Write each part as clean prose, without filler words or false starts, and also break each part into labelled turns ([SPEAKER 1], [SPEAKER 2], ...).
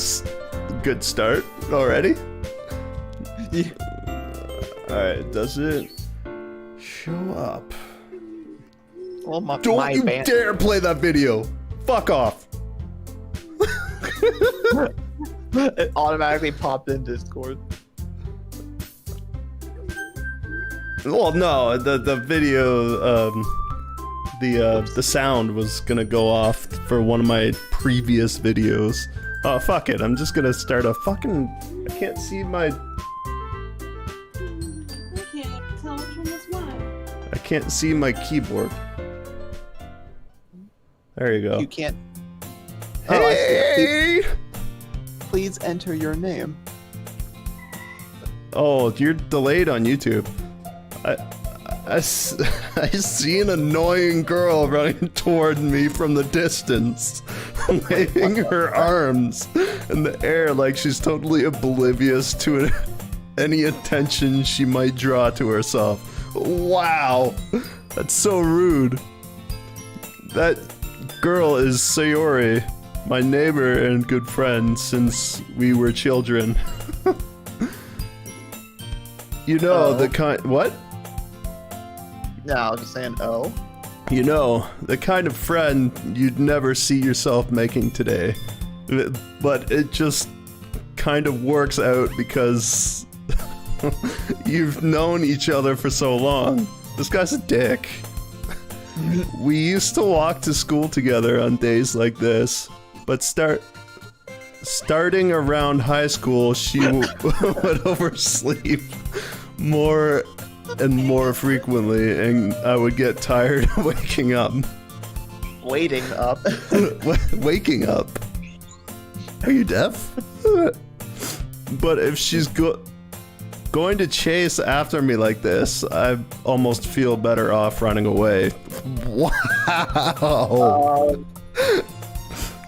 [SPEAKER 1] that's a good start already.
[SPEAKER 2] Yeah.
[SPEAKER 1] Alright, does it show up?
[SPEAKER 2] Well, my
[SPEAKER 1] Don't you
[SPEAKER 2] band.
[SPEAKER 1] dare play that video! Fuck off!
[SPEAKER 2] It automatically popped in Discord.
[SPEAKER 1] Well, no, the video, the sound was gonna go off for one of my previous videos. Oh, fuck it, I'm just gonna start a fucking... I can't see my...
[SPEAKER 3] I can't tell which one is mine.
[SPEAKER 1] I can't see my keyboard. There you go.
[SPEAKER 2] You can't. Oh, I see it.
[SPEAKER 1] Hey!
[SPEAKER 2] Please enter your name.
[SPEAKER 1] Oh, you're delayed on YouTube. I see an annoying girl running toward me from the distance, waving her arms in the air like she's totally oblivious to any attention she might draw to herself. Wow, that's so rude. That girl is Sayori, my neighbor and good friend since we were children. You know, the kind... What?
[SPEAKER 2] No, I was just saying, oh.
[SPEAKER 1] You know, the kind of friend you'd never see yourself making today. But it just kind of works out because you've known each other for so long. This guy's a dick. We used to walk to school together on days like this, but starting around high school, she would oversleep more and more frequently, and I would get tired of waking up.
[SPEAKER 2] Waiting up.
[SPEAKER 1] Waking up? Are you deaf? But if she's going to chase after me like this, I almost feel better off running away. Wow!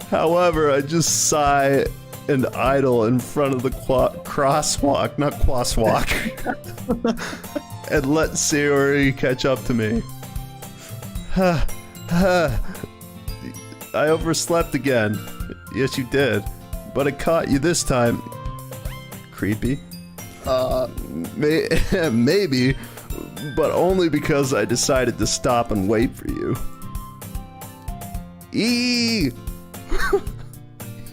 [SPEAKER 1] However, I just sigh and idle in front of the crosswalk, not crosswalk, and let Sayori catch up to me. I overslept again. Yes, you did. But I caught you this time. Creepy. Maybe, but only because I decided to stop and wait for you. Eee!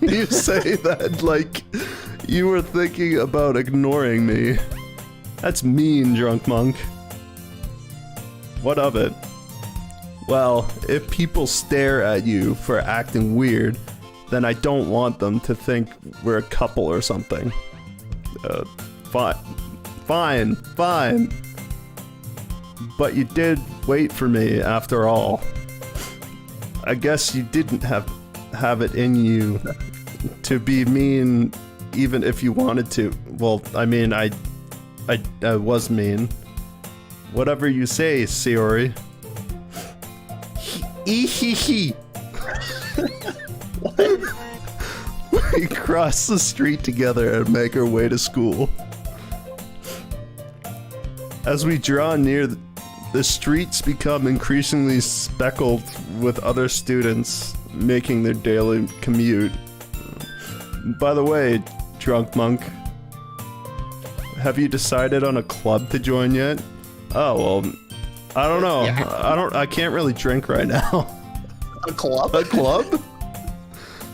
[SPEAKER 1] You say that like you were thinking about ignoring me. That's mean, DrunkMunk. What of it? Well, if people stare at you for acting weird, then I don't want them to think we're a couple or something. Fine. But you did wait for me after all. I guess you didn't have it in you to be mean even if you wanted to. Well, I mean, I was mean. Whatever you say, Sayori. Hee. We cross the street together and make our way to school. As we draw near, the streets become increasingly speckled with other students making their daily commute. By the way, DrunkMunk, have you decided on a club to join yet? Oh, well, I don't know.
[SPEAKER 2] Yeah.
[SPEAKER 1] I can't really drink right now.
[SPEAKER 2] A club?
[SPEAKER 1] A club?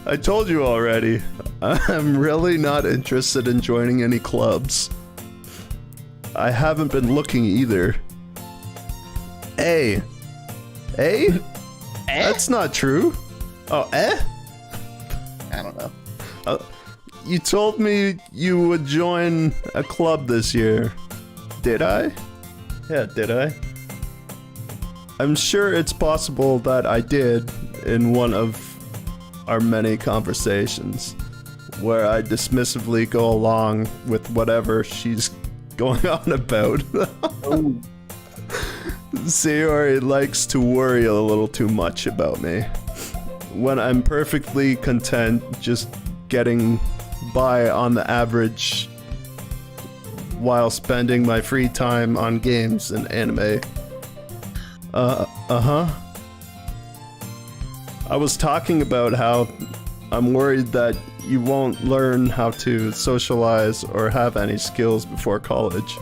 [SPEAKER 1] I told you already. I'm really not interested in joining any clubs. I haven't been looking either. Hey? That's not true. Oh,
[SPEAKER 2] I don't know.
[SPEAKER 1] You told me you would join a club this year. Did I? Yeah, did I? I'm sure it's possible that I did in one of our many conversations, where I dismissively go along with whatever she's going on about. Sayori likes to worry a little too much about me, when I'm perfectly content just getting by on the average while spending my free time on games and anime. I was talking about how I'm worried that you won't learn how to socialize or have any skills before college.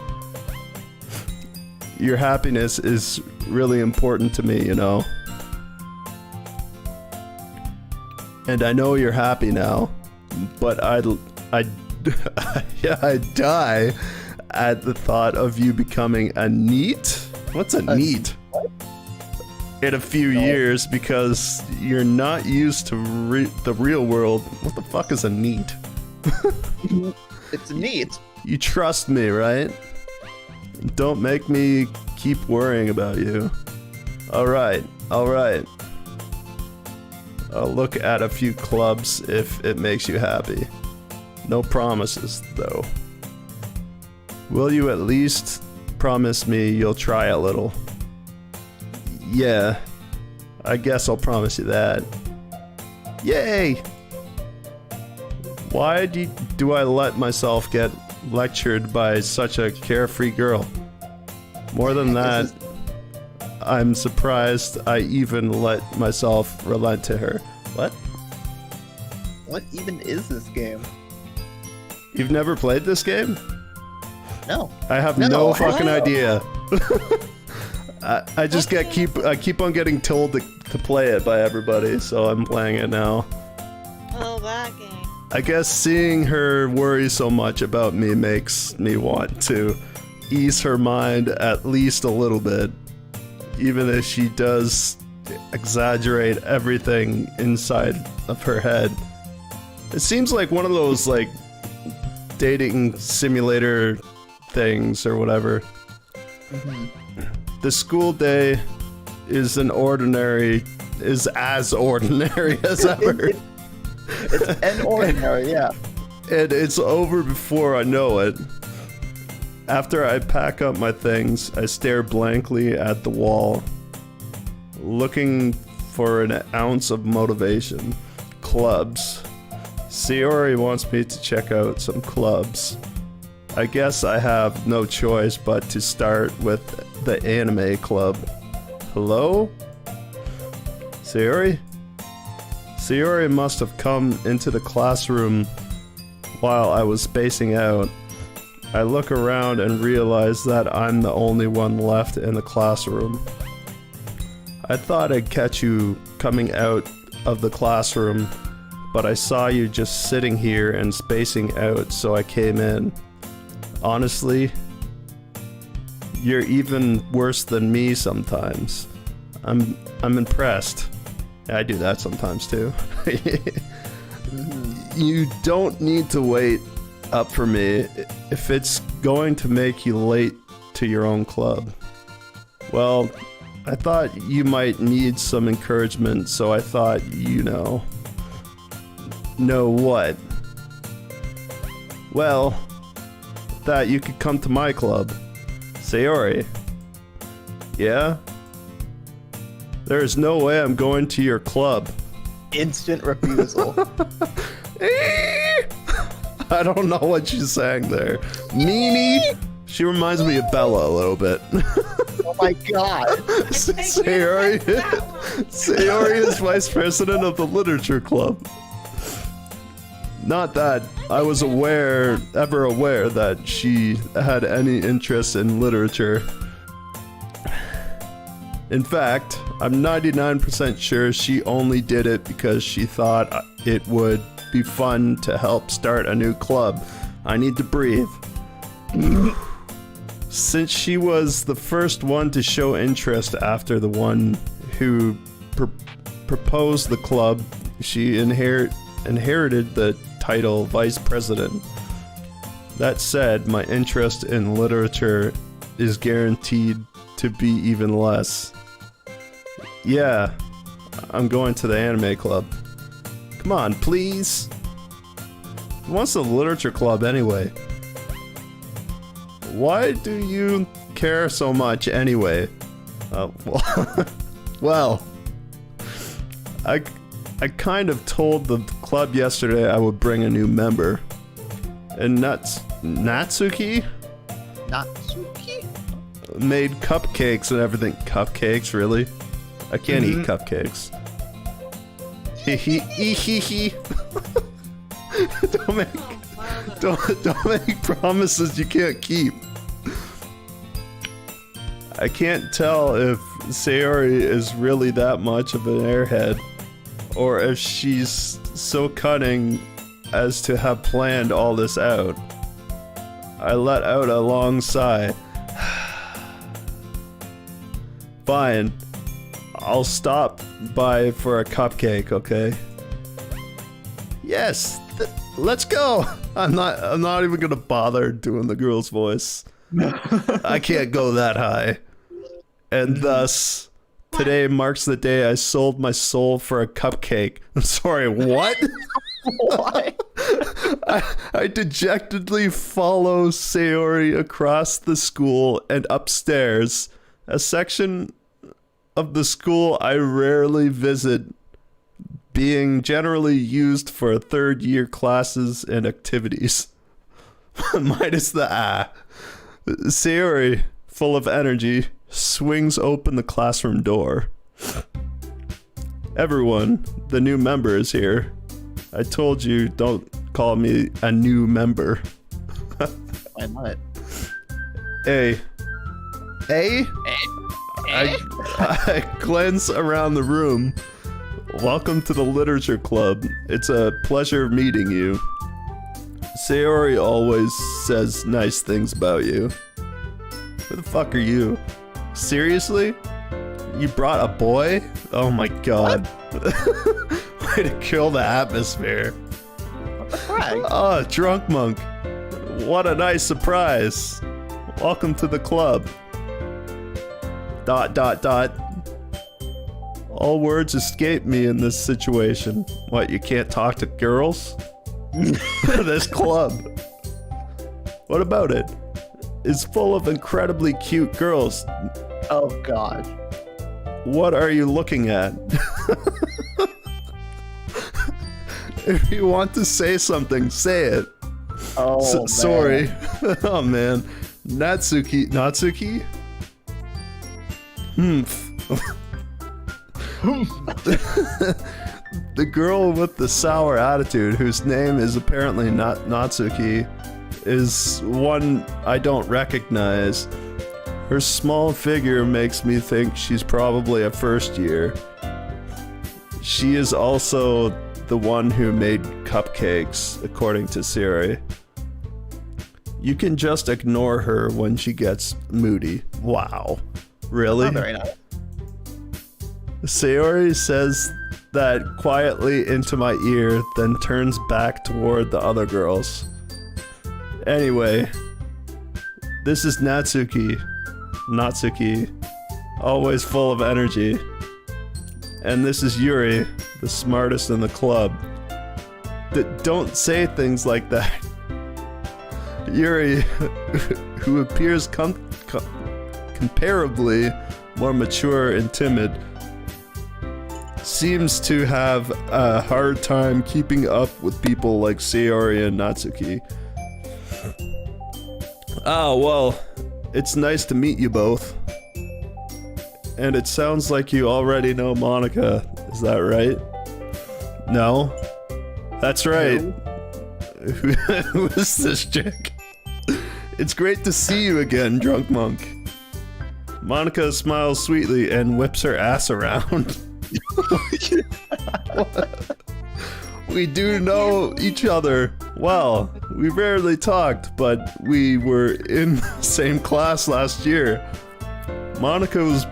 [SPEAKER 1] Your happiness is really important to me, you know. And I know you're happy now, but I die at the thought of you becoming a NEET? What's a NEET? In a few years, because you're not used to the real world. What the fuck is a NEET?
[SPEAKER 2] It's neat.
[SPEAKER 1] You trust me, right? Don't make me keep worrying about you. Alright, alright. I'll look at a few clubs if it makes you happy. No promises, though. Will you at least promise me you'll try a little? Yeah, I guess I'll promise you that. Yay! Why do I let myself get lectured by such a carefree girl? More than that, I'm surprised I even let myself relent to her. What?
[SPEAKER 2] What even is this game?
[SPEAKER 1] You've never played this game?
[SPEAKER 2] No.
[SPEAKER 1] I have no fucking idea. I just keep on getting told to play it by everybody, so I'm playing it now.
[SPEAKER 3] Oh, that game.
[SPEAKER 1] I guess seeing her worry so much about me makes me want to ease her mind at least a little bit, even if she does exaggerate everything inside of her head. It seems like one of those, like, dating simulator things or whatever.
[SPEAKER 2] Mm-hmm.
[SPEAKER 1] The school day is as ordinary as ever.
[SPEAKER 2] It's an ordinary, yeah.
[SPEAKER 1] And it's over before I know it. After I pack up my things, I stare blankly at the wall, looking for an ounce of motivation. Clubs. Sayori wants me to check out some clubs. I guess I have no choice but to start with the anime club. Hello? Sayori? Sayori must have come into the classroom while I was spacing out. I look around and realize that I'm the only one left in the classroom. I thought I'd catch you coming out of the classroom, but I saw you just sitting here and spacing out, so I came in. Honestly, you're even worse than me sometimes. I'm impressed. I do that sometimes too. You don't need to wait up for me if it's going to make you late to your own club. Well, I thought you might need some encouragement, so I thought, you know. Know what? Well, that you could come to my club. Sayori. Yeah? There's no way I'm going to your club.
[SPEAKER 2] Instant refusal.
[SPEAKER 1] I don't know what she's saying there. Meanie? She reminds me of Bella a little bit.
[SPEAKER 2] Oh my god.
[SPEAKER 1] Sayori is vice president of the literature club. Not that I was ever aware that she had any interest in literature. In fact, I'm 99% sure she only did it because she thought it would be fun to help start a new club. I need to breathe. Since she was the first one to show interest after the one who proposed the club, she inherited the title Vice President. That said, my interest in literature is guaranteed to be even less. Yeah, I'm going to the anime club. Come on, please. Who wants the literature club anyway? Why do you care so much anyway? Well, I kind of told the club yesterday I would bring a new member. And Natsuki?
[SPEAKER 2] Natsuki?
[SPEAKER 1] Made cupcakes and everything. Cupcakes, really? I can't eat cupcakes. Don't make don't make promises you can't keep. I can't tell if Sayori is really that much of an airhead, or if she's so cunning as to have planned all this out. I let out a long sigh. Fine. I'll stop by for a cupcake, okay? Yes, let's go. I'm not even gonna bother doing the girl's voice. I can't go that high. And thus, today marks the day I sold my soul for a cupcake. I'm sorry, what?
[SPEAKER 2] What?
[SPEAKER 1] I dejectedly follow Sayori across the school and upstairs, a section of the school I rarely visit, being generally used for third-year classes and activities. Minus the Sayori, full of energy, swings open the classroom door. Everyone, the new member is here. I told you, don't call me a new member.
[SPEAKER 2] Why not?
[SPEAKER 1] Hey. I glance around the room. Welcome to the Literature Club. It's a pleasure meeting you. Sayori always says nice things about you. Who the fuck are you? Seriously? You brought a boy? Oh my god. Way to kill the atmosphere.
[SPEAKER 2] What the frag?
[SPEAKER 1] Oh, DrunkMunk. What a nice surprise. Welcome to the club. ... All words escape me in this situation. What, you can't talk to girls? This club. What about it? It's full of incredibly cute girls.
[SPEAKER 2] Oh god.
[SPEAKER 1] What are you looking at? If you want to say something, say it.
[SPEAKER 2] Oh, man.
[SPEAKER 1] Sorry. Oh man. Natsuki? The girl with the sour attitude, whose name is apparently not Natsuki, is one I don't recognize. Her small figure makes me think she's probably a first year. She is also the one who made cupcakes, according to Siri. You can just ignore her when she gets moody. Wow. Really?
[SPEAKER 2] Oh, very nice.
[SPEAKER 1] Sayori says that quietly into my ear, then turns back toward the other girls. Anyway, this is Natsuki, always full of energy. And this is Yuri, the smartest in the club. Don't say things like that. Yuri, who appears comparably more mature and timid, seems to have a hard time keeping up with people like Sayori and Natsuki. Oh, well, it's nice to meet you both. And it sounds like you already know Monica, is that right? No? That's right.
[SPEAKER 2] No.
[SPEAKER 1] Who is this chick? It's great to see you again, DrunkMunk. Monica smiles sweetly and whips her ass around. We do know each other well. We rarely talked, but we were in the same class last year. Monica was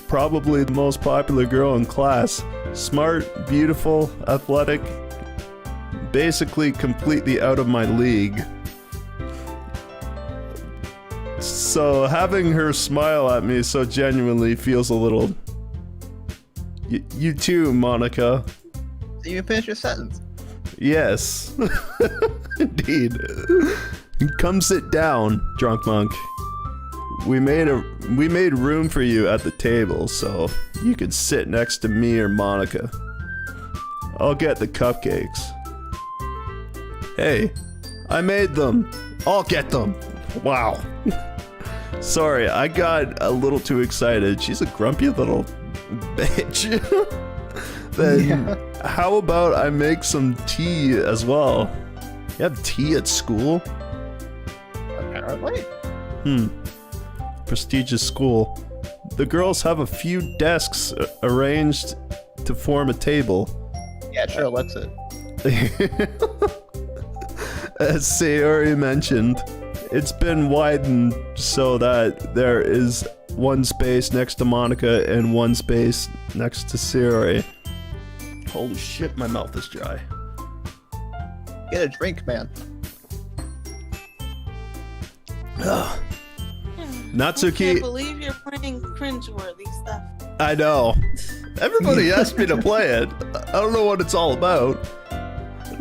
[SPEAKER 1] probably the most popular girl in class. Smart, beautiful, athletic, basically completely out of my league. So having her smile at me so genuinely feels a little... You too, Monica.
[SPEAKER 2] So you can finish your sentence.
[SPEAKER 1] Yes. Indeed. Come sit down, DrunkMunk. We made room for you at the table, so you can sit next to me or Monica. I'll get the cupcakes. Hey, I made them. I'll get them. Wow. Sorry, I got a little too excited. She's a grumpy little bitch. Then, How about I make some tea as well? You have tea at school?
[SPEAKER 2] Apparently.
[SPEAKER 1] Prestigious school. The girls have a few desks arranged to form a table.
[SPEAKER 2] Yeah, sure, let's it.
[SPEAKER 1] As Sayori mentioned, it's been widened so that there is one space next to Monica and one space next to Sayori. Holy shit, my mouth is dry.
[SPEAKER 2] Get a drink, man.
[SPEAKER 1] Ugh.
[SPEAKER 3] I
[SPEAKER 1] Natsuki,
[SPEAKER 3] can't believe you're playing cringeworthy stuff.
[SPEAKER 1] I know. Everybody asked me to play it. I don't know what it's all about.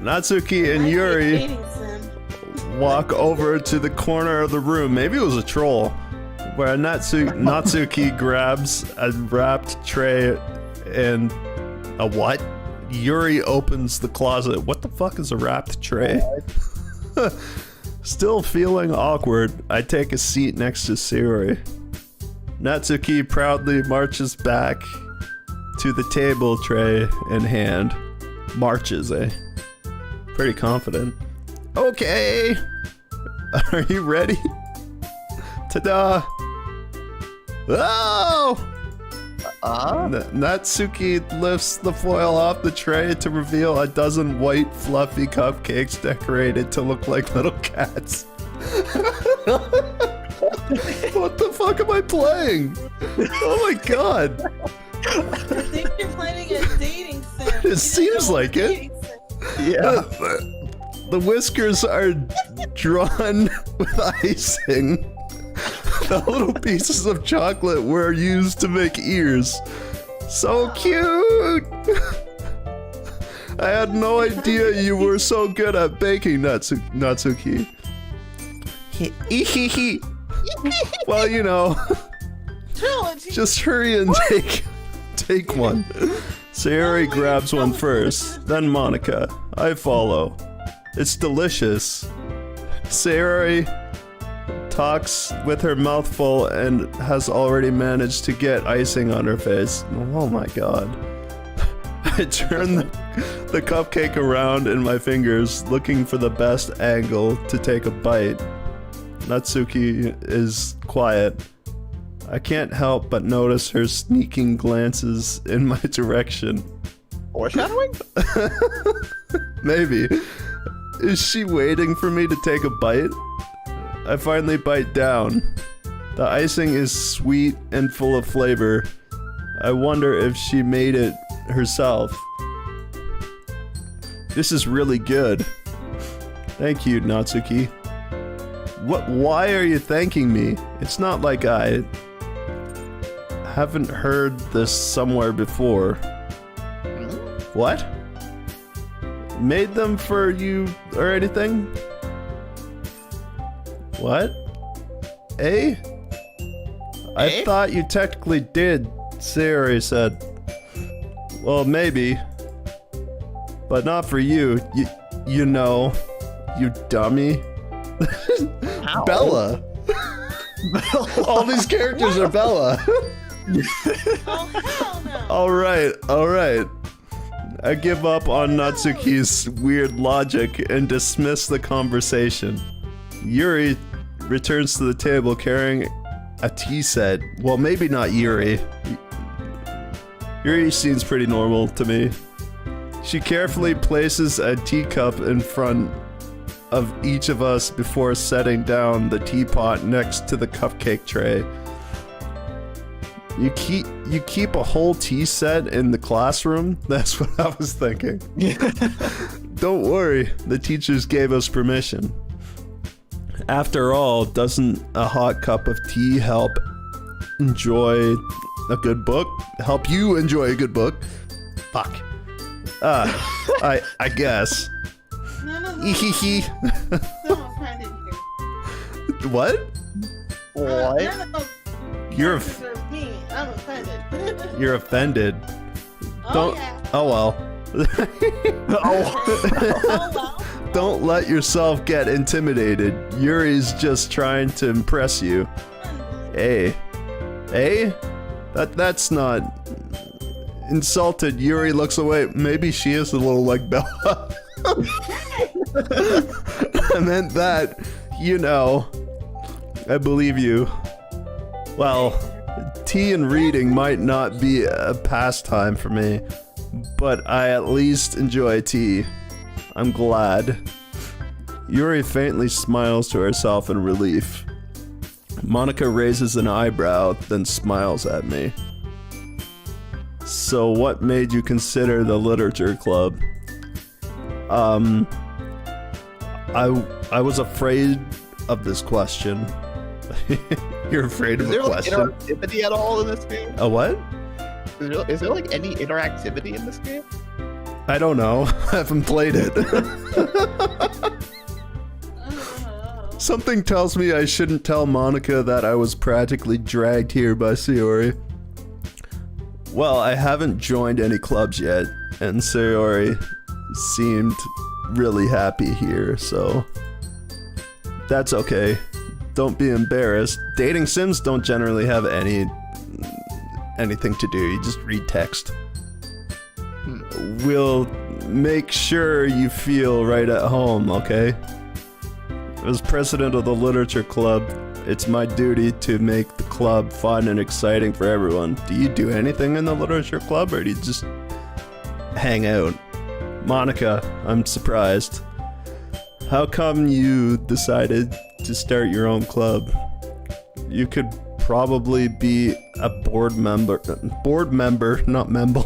[SPEAKER 1] Natsuki and Yuri
[SPEAKER 3] Dating sim.
[SPEAKER 1] walk over to the corner of the room. Maybe it was a troll. Where Natsuki grabs a wrapped tray and a what? Yuri opens the closet. What the fuck is a wrapped tray? Still feeling awkward, I take a seat next to Sayori. Natsuki proudly marches back to the table, tray in hand. Marches, eh? Pretty confident. Okay! Are you ready? Ta-da! Oh! Natsuki lifts the foil off the tray to reveal a dozen white, fluffy cupcakes decorated to look like little cats. What the fuck am I playing? Oh my god!
[SPEAKER 3] I think you're playing a dating sim.
[SPEAKER 1] It seems like it.
[SPEAKER 2] Yeah.
[SPEAKER 1] The whiskers are drawn with icing. The little pieces of chocolate were used to make ears. So cute! I had no idea you were so good at baking, Natsuki. Well, you know,
[SPEAKER 3] Trilogy.
[SPEAKER 1] just hurry and take one. Sayori grabs one first, then Monica. I follow. It's delicious. Sayori talks with her mouth full and has already managed to get icing on her face. Oh my god. I turn the cupcake around in my fingers, looking for the best angle to take a bite. Natsuki is quiet. I can't help but notice her sneaking glances in my direction.
[SPEAKER 2] Foreshadowing?
[SPEAKER 1] Maybe. Is she waiting for me to take a bite? I finally bite down. The icing is sweet and full of flavor. I wonder if she made it herself. This is really good. Thank you, Natsuki. Why are you thanking me? It's not like I haven't heard this somewhere before. What? Made them for you or anything? What? Eh? I thought you technically did, Sayori said. Well, maybe. But not for you. You know. You dummy. Bella. All these characters are Bella.
[SPEAKER 3] Oh, hell no.
[SPEAKER 1] Alright. I give up on Natsuki's weird logic and dismiss the conversation. Yuri returns to the table carrying a tea set. Well, maybe not Yuri. Yuri seems pretty normal to me. She carefully places a teacup in front of each of us before setting down the teapot next to the cupcake tray. You keep a whole tea set in the classroom? That's what I was thinking. Don't worry, the teachers gave us permission. After all, doesn't a hot cup of tea help enjoy a good book? Help you enjoy a good book? Fuck. I guess.
[SPEAKER 3] No.
[SPEAKER 1] Ehehe.
[SPEAKER 3] Someone's offended here.
[SPEAKER 1] What?
[SPEAKER 2] What?
[SPEAKER 3] No.
[SPEAKER 1] You're
[SPEAKER 3] Deserves me. I'm offended.
[SPEAKER 1] you're offended. Don't.
[SPEAKER 3] Yeah.
[SPEAKER 1] Oh well.
[SPEAKER 3] Oh well.
[SPEAKER 1] Don't let yourself get intimidated. Yuri's just trying to impress you. Hey. That's not... Insulted, Yuri looks away. Maybe she is a little like Bella. I meant that, you know. I believe you. Well, tea and reading might not be a pastime for me, but I at least enjoy tea. I'm glad. Yuri faintly smiles to herself in relief. Monica raises an eyebrow, then smiles at me. So what made you consider the literature club? I was afraid of this question. You're afraid of a question?
[SPEAKER 2] Is there like interactivity at all in this game?
[SPEAKER 1] A what?
[SPEAKER 2] Is there like any interactivity in this game?
[SPEAKER 1] I don't know. I haven't played it. Something tells me I shouldn't tell Monica that I was practically dragged here by Sayori. Well, I haven't joined any clubs yet, and Sayori seemed really happy here, so that's okay. Don't be embarrassed. Dating sims don't generally have anything to do. You just read text. We'll make sure you feel right at home, okay? As president of the literature club, it's my duty to make the club fun and exciting for everyone. Do you do anything in the literature club, or do you just hang out? Monica, I'm surprised. How come you decided to start your own club? You could probably be a board member, not member,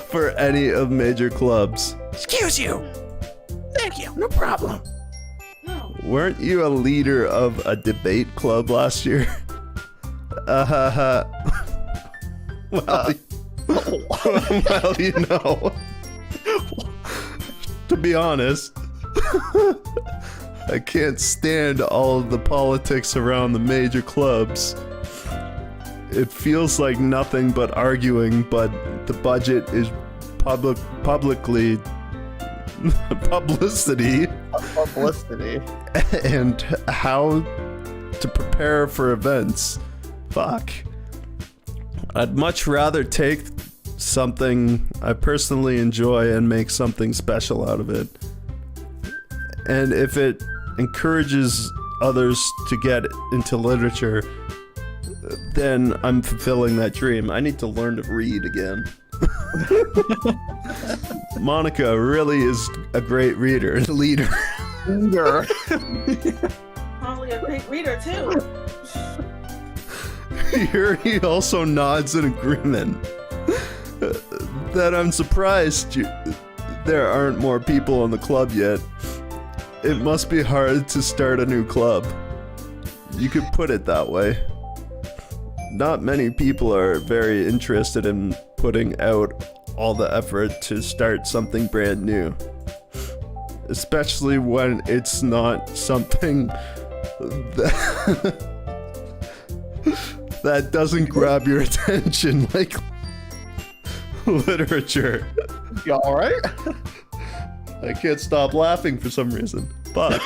[SPEAKER 1] for any of major clubs. Excuse you. Thank you, no problem.
[SPEAKER 3] No.
[SPEAKER 1] Weren't you a leader of a debate club last year? Well, well, you know. To be honest, I can't stand all of the politics around the major clubs. It feels like nothing but arguing, but the budget is publicity.
[SPEAKER 2] Publicity.
[SPEAKER 1] And how to prepare for events. Fuck. I'd much rather take something I personally enjoy and make something special out of it. And if it encourages others to get into literature, then I'm fulfilling that dream. I need to learn to read again. Monica really is a great leader.
[SPEAKER 3] Probably a great reader too.
[SPEAKER 1] Yuri also nods in agreement. That I'm surprised there aren't more people in the club yet. It must be hard to start a new club. You could put it that way. Not many people are very interested in putting out all the effort to start something brand new. Especially when it's not something that doesn't grab your attention like literature.
[SPEAKER 2] You alright?
[SPEAKER 1] I can't stop laughing for some reason. But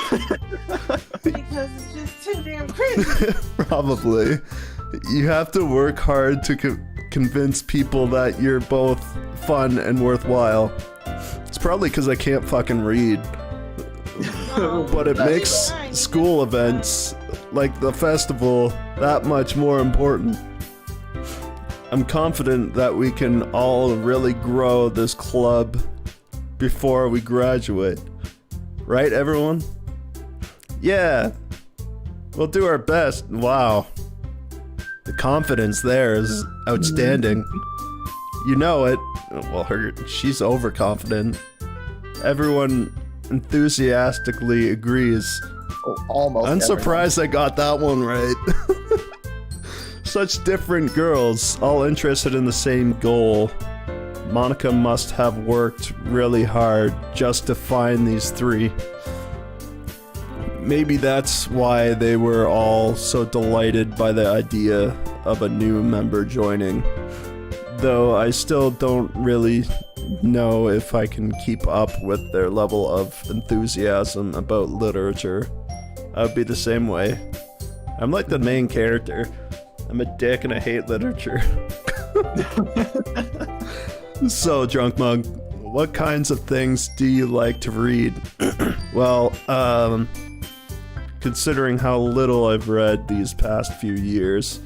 [SPEAKER 3] Because it's just too damn crazy.
[SPEAKER 1] probably. You have to work hard to convince people that you're both fun and worthwhile. It's probably because I can't fucking read. But it makes school events, like the festival, that much more important. I'm confident that we can all really grow this club before we graduate. Right, everyone? Yeah. We'll do our best. Wow. The confidence there is outstanding. You know it. Well, she's overconfident. Everyone enthusiastically agrees.
[SPEAKER 2] Almost.
[SPEAKER 1] I'm surprised I got that one right. Such different girls, all interested in the same goal. Monica must have worked really hard just to find these three. Maybe that's why they were all so delighted by the idea of a new member joining. Though I still don't really know if I can keep up with their level of enthusiasm about literature. I would be the same way. I'm like the main character. I'm a dick and I hate literature. So, DrunkMunk, what kinds of things do you like to read? Well, considering how little I've read these past few years,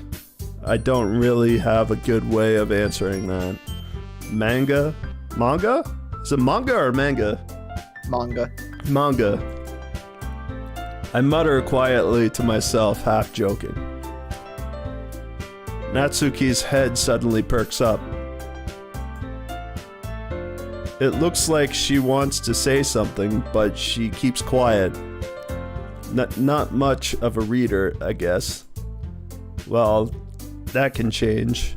[SPEAKER 1] I don't really have a good way of answering that. Manga? Manga? Is it manga or manga?
[SPEAKER 2] Manga.
[SPEAKER 1] Manga. I mutter quietly to myself, half joking. Natsuki's head suddenly perks up. It looks like she wants to say something, but she keeps quiet. Not much of a reader, I guess. Well, that can change.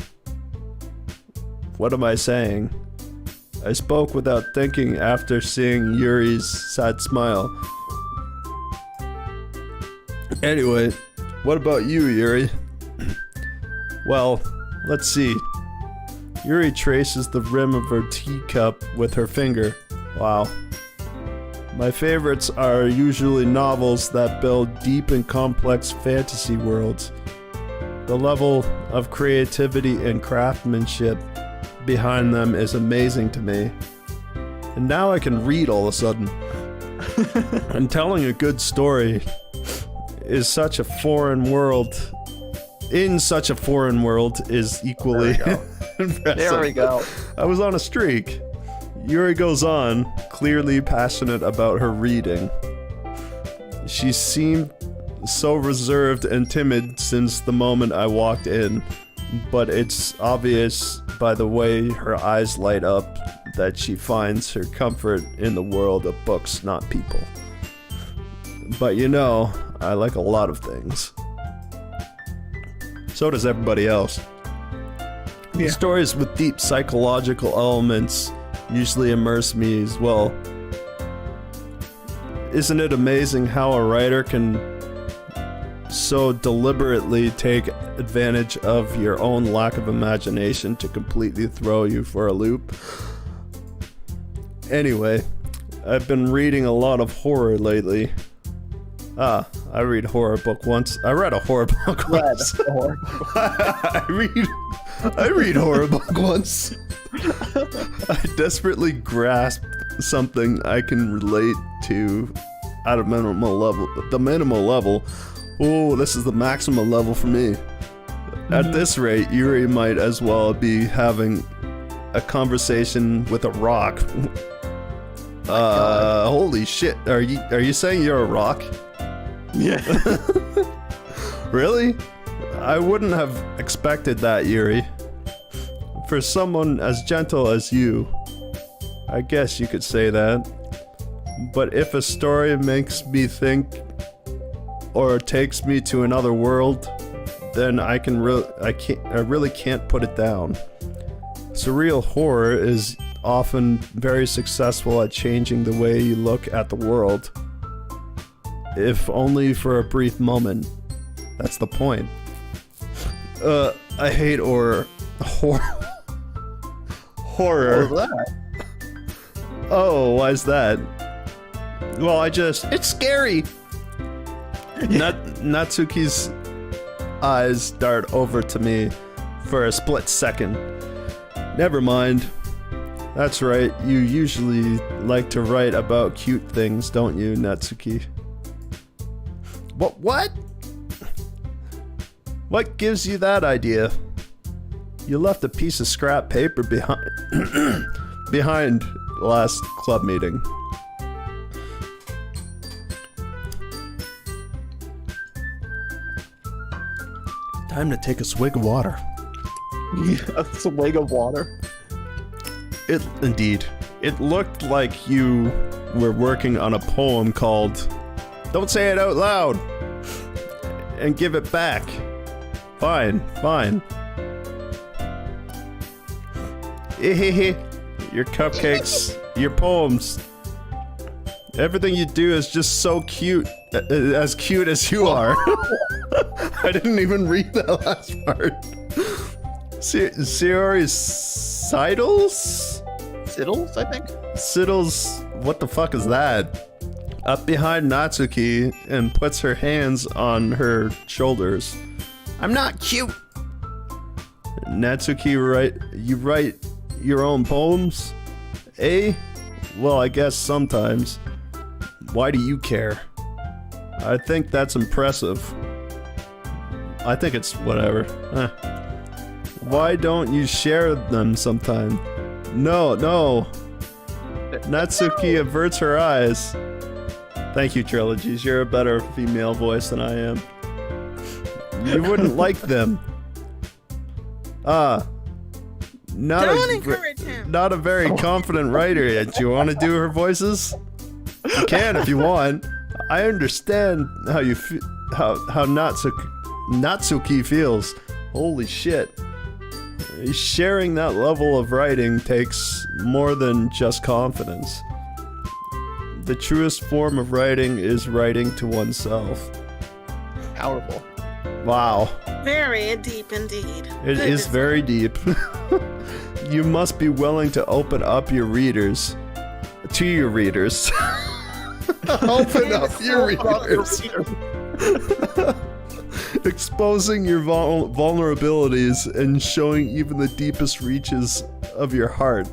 [SPEAKER 1] What am I saying? I spoke without thinking after seeing Yuri's sad smile. Anyway, what about you, Yuri? Well, let's see. Yuri traces the rim of her teacup with her finger. Wow. My favorites are usually novels that build deep and complex fantasy worlds. The level of creativity and craftsmanship behind them is amazing to me. And now I can read all of a sudden. And telling a good story is such a foreign world. In such a foreign world is equally impressive.
[SPEAKER 2] There we go.
[SPEAKER 1] I was on a streak. Yuri goes on, clearly passionate about her reading. She seemed so reserved and timid since the moment I walked in, but it's obvious by the way her eyes light up that she finds her comfort in the world of books, not people. But you know, I like a lot of things. So does everybody else.
[SPEAKER 2] Yeah.
[SPEAKER 1] Stories with deep psychological elements usually immerse me as well. Isn't it amazing how a writer can so deliberately take advantage of your own lack of imagination to completely throw you for a loop? Anyway, I've been reading a lot of horror lately. I read horror book once. I read a horror book once. I read horror book once. I desperately grasp something I can relate to at a minimal level. The minimal level. Oh, this is the maximum level for me. At this rate, Yuri might as well be having a conversation with a rock. Holy shit! Are you saying you're a rock?
[SPEAKER 2] Yeah.
[SPEAKER 1] Really? I wouldn't have expected that, Yuri. For someone as gentle as you, I guess you could say that. But if a story makes me think or takes me to another world, then I really can't put it down. Surreal horror is often very successful at changing the way you look at the world. If only for a brief moment. That's the point. I hate horror. Horror.
[SPEAKER 2] What was that?
[SPEAKER 1] Oh, why's that? Well, it's scary! Natsuki's eyes dart over to me for a split second. Never mind. That's right, you usually like to write about cute things, don't you, Natsuki? What? What gives you that idea? You left a piece of scrap paper behind last club meeting. Time to take a swig of water.
[SPEAKER 2] A swig of water.
[SPEAKER 1] Indeed. It looked like you were working on a poem called "Don't Say It Out Loud" and give it back. Fine. Your cupcakes, your poems, everything you do is just so cute. As cute as you are. I didn't even read that last part. Sayori's Sidles?
[SPEAKER 2] Siddles, I think?
[SPEAKER 1] Siddles, what the fuck is that? Up behind Natsuki and puts her hands on her shoulders. I'm not cute. Natsuki, you write your own poems? Eh? Well, I guess sometimes. Why do you care? I think that's impressive. I think it's whatever. Why don't you share them sometime? No. Natsuki averts her eyes. Thank you, Trilogies. You're a better female voice than I am. You wouldn't like them. Don't
[SPEAKER 3] encourage him.
[SPEAKER 1] Not a very confident writer yet. Do you want to do her voices? You can if you want. I understand how you how Natsuki feels. Holy shit. Sharing that level of writing takes more than just confidence. The truest form of writing is writing to oneself.
[SPEAKER 2] Powerful.
[SPEAKER 1] Wow.
[SPEAKER 3] Very deep indeed.
[SPEAKER 1] It is very deep. You must be willing to open up your readers. To your readers. Open up your readers. Exposing your vulnerabilities and showing even the deepest reaches of your heart.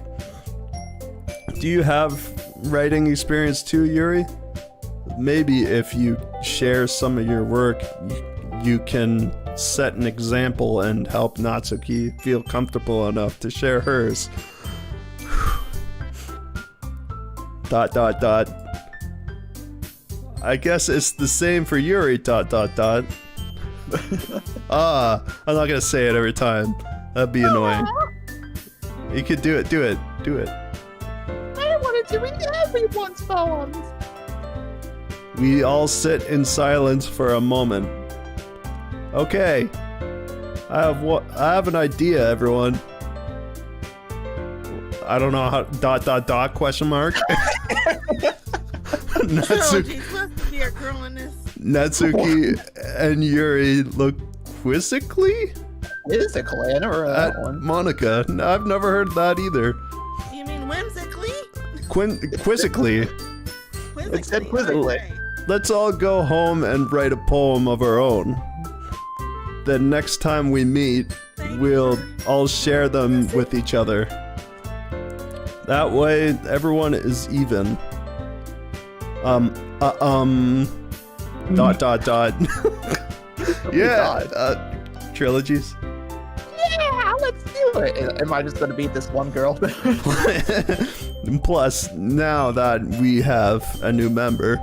[SPEAKER 1] Do you have writing experience too, Yuri? Maybe if you share some of your work, you can set an example and help Natsuki feel comfortable enough to share hers. ... I guess it's the same for Yuri ... I'm not gonna say it every time. That'd be annoying. You could do it.
[SPEAKER 2] I wanted to read everyone's poems.
[SPEAKER 1] We all sit in silence for a moment. Okay. I have an idea, everyone. I don't know how ... question mark.
[SPEAKER 3] Trilogy, supposed to be a girl in this.
[SPEAKER 1] Natsuki and Yuri look quizzically
[SPEAKER 2] Quizzical, I never heard
[SPEAKER 1] at
[SPEAKER 2] that one.
[SPEAKER 1] Monica. I've never heard that either.
[SPEAKER 3] You mean whimsically?
[SPEAKER 1] Quizzically.
[SPEAKER 2] It said quizzically.
[SPEAKER 3] Okay.
[SPEAKER 1] Let's all go home and write a poem of our own. Then next time we meet, we'll all share them with each other. That way, everyone is even. ... Yeah, trilogies.
[SPEAKER 2] Yeah, let's do it. Am I just gonna beat this one girl?
[SPEAKER 1] Plus, now that we have a new member,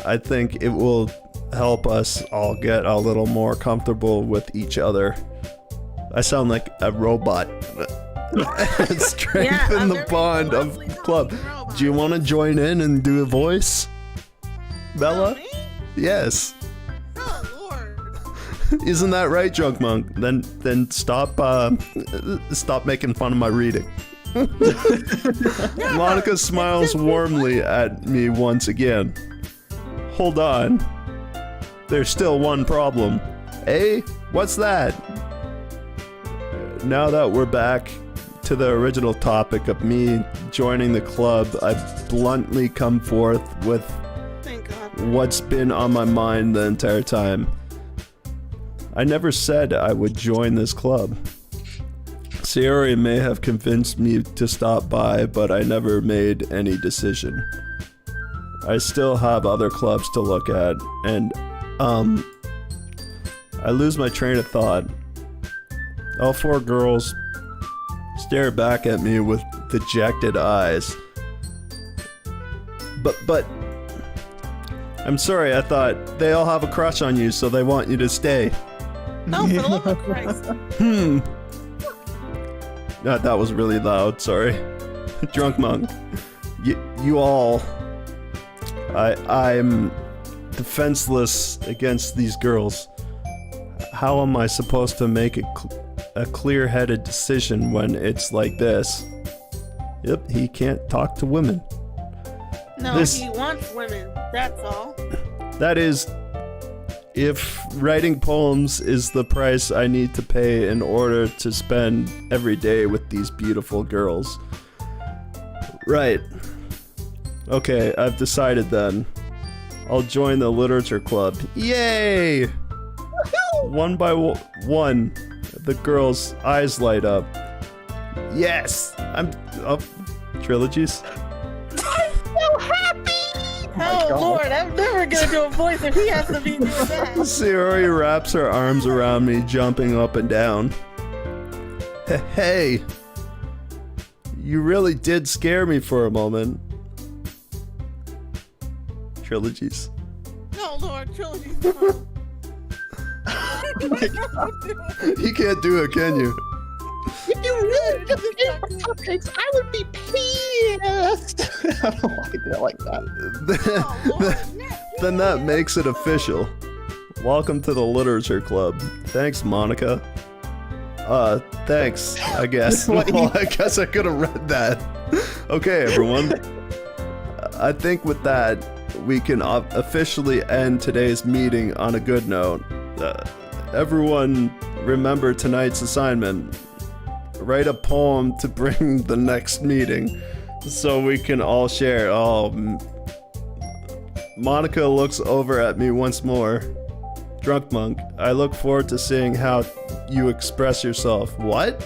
[SPEAKER 1] I think it will help us all get a little more comfortable with each other. I sound like a robot. Strengthen the bond of club. Do you want to join in and do a voice, Bella?
[SPEAKER 3] Me?
[SPEAKER 1] Yes.
[SPEAKER 3] Oh Lord.
[SPEAKER 1] Isn't that right, DrunkMunk? Then stop making fun of my reading. Monica smiles warmly at me once again. Hold on. There's still one problem. Eh? What's that? Now that we're back to the original topic of me joining the club, I bluntly come forth with
[SPEAKER 3] Thank God.
[SPEAKER 1] what's been on my mind the entire time. I never said I would join this club. Sayori may have convinced me to stop by, but I never made any decision. I still have other clubs to look at, and, I lose my train of thought. All four girls stare back at me with dejected eyes. But, I'm sorry, I thought they all have a crush on you, so they want you to stay.
[SPEAKER 3] Oh, for the love of Christ.
[SPEAKER 1] That was really loud, sorry. DrunkMunk. You all... I'm defenseless against these girls. How am I supposed to make a clear-headed decision when it's like this? Yep, he can't talk to women.
[SPEAKER 3] No, he wants women. That's all.
[SPEAKER 1] That is, if writing poems is the price I need to pay in order to spend every day with these beautiful girls. Right. Okay, I've decided then. I'll join the literature club. Yay! One by one, The girl's eyes light up. Yes! I'm up. Trilogies.
[SPEAKER 3] Oh
[SPEAKER 2] God.
[SPEAKER 3] Lord, I'm never gonna do a voice if he has to be doing that.
[SPEAKER 1] Sayori wraps her arms around me, jumping up and down. Hey! You really did scare me for a moment. Trilogies.
[SPEAKER 3] No, Lord, trilogy. No.
[SPEAKER 1] You can't do it, can you?
[SPEAKER 2] If you really just gave me cupcakes, I would be pissed. I don't know why I did it like that.
[SPEAKER 3] Oh, Lord, no.
[SPEAKER 1] Then that makes it official. Welcome to the Literature Club. Thanks, Monica. Thanks, I guess. Well, I guess I could have read that. Okay, everyone. I think with that, we can officially end today's meeting on a good note. Everyone, remember tonight's assignment. Write a poem to bring the next meeting so we can all share. Oh, Monica looks over at me once more. DrunkMunk, I look forward to seeing how you express yourself. What?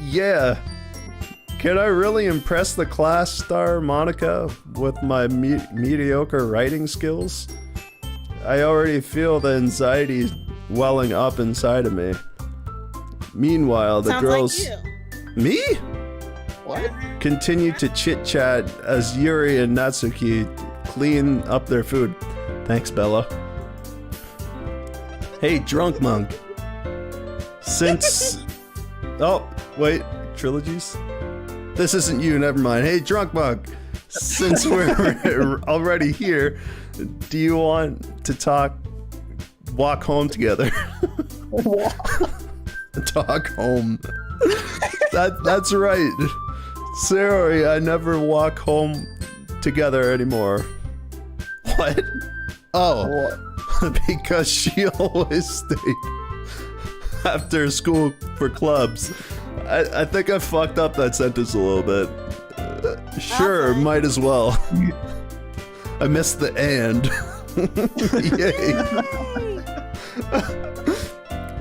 [SPEAKER 1] Yeah. Can I really impress the class star, Monica, with my mediocre writing skills? I already feel the anxiety welling up inside of me. Meanwhile, the
[SPEAKER 3] Sounds
[SPEAKER 1] girls...
[SPEAKER 3] like
[SPEAKER 1] Me?
[SPEAKER 2] What?
[SPEAKER 1] Continue to chit-chat as Yuri and Natsuki clean up their food. Thanks, Bella. Hey, DrunkMunk. Since... Oh, wait. Trilogies? This isn't you, never mind. Hey, DrunkMunk. Since we're already here, do you want to walk home together? Talk home. That's right. Sayori, I never walk home together anymore. What? Oh, because she always stayed after school for clubs. I think I fucked up that sentence a little bit. Sure,
[SPEAKER 3] Okay.
[SPEAKER 1] might as well. I missed the and. Yay.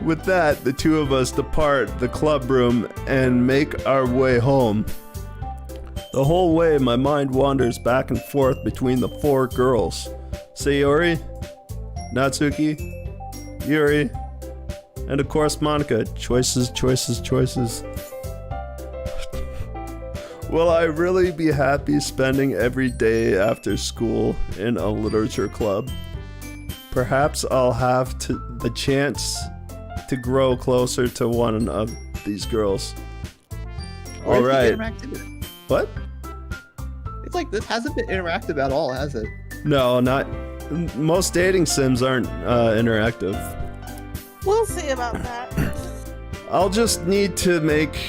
[SPEAKER 1] With that, the two of us depart the club room and make our way home. The whole way, my mind wanders back and forth between the four girls. Sayori, Natsuki, Yuri, and of course Monica. Choices, choices, choices. Will I really be happy spending every day after school in a literature club? Perhaps I'll have the chance to grow closer to one of these girls. All right. What?
[SPEAKER 2] It's like this hasn't been interactive at all, has it?
[SPEAKER 1] No, not. Most dating sims aren't interactive.
[SPEAKER 3] We'll see about that.
[SPEAKER 1] I'll just need to make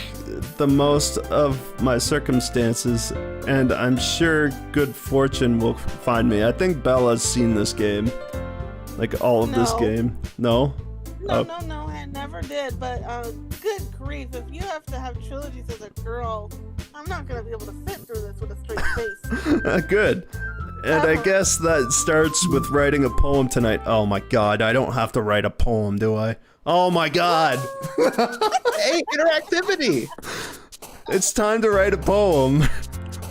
[SPEAKER 1] the most of my circumstances, and I'm sure good fortune will find me. I think Bella's seen this game. Like all of this
[SPEAKER 3] No.
[SPEAKER 1] game. No?
[SPEAKER 3] No, I never did. But good grief, if you have to have trilogies as a girl, I'm not gonna be able to fit through this with a straight face.
[SPEAKER 1] Good. And I guess that starts with writing a poem tonight. Oh my god, I don't have to write a poem, do I? Oh my god!
[SPEAKER 2] Hey, interactivity!
[SPEAKER 1] It's time to write a poem.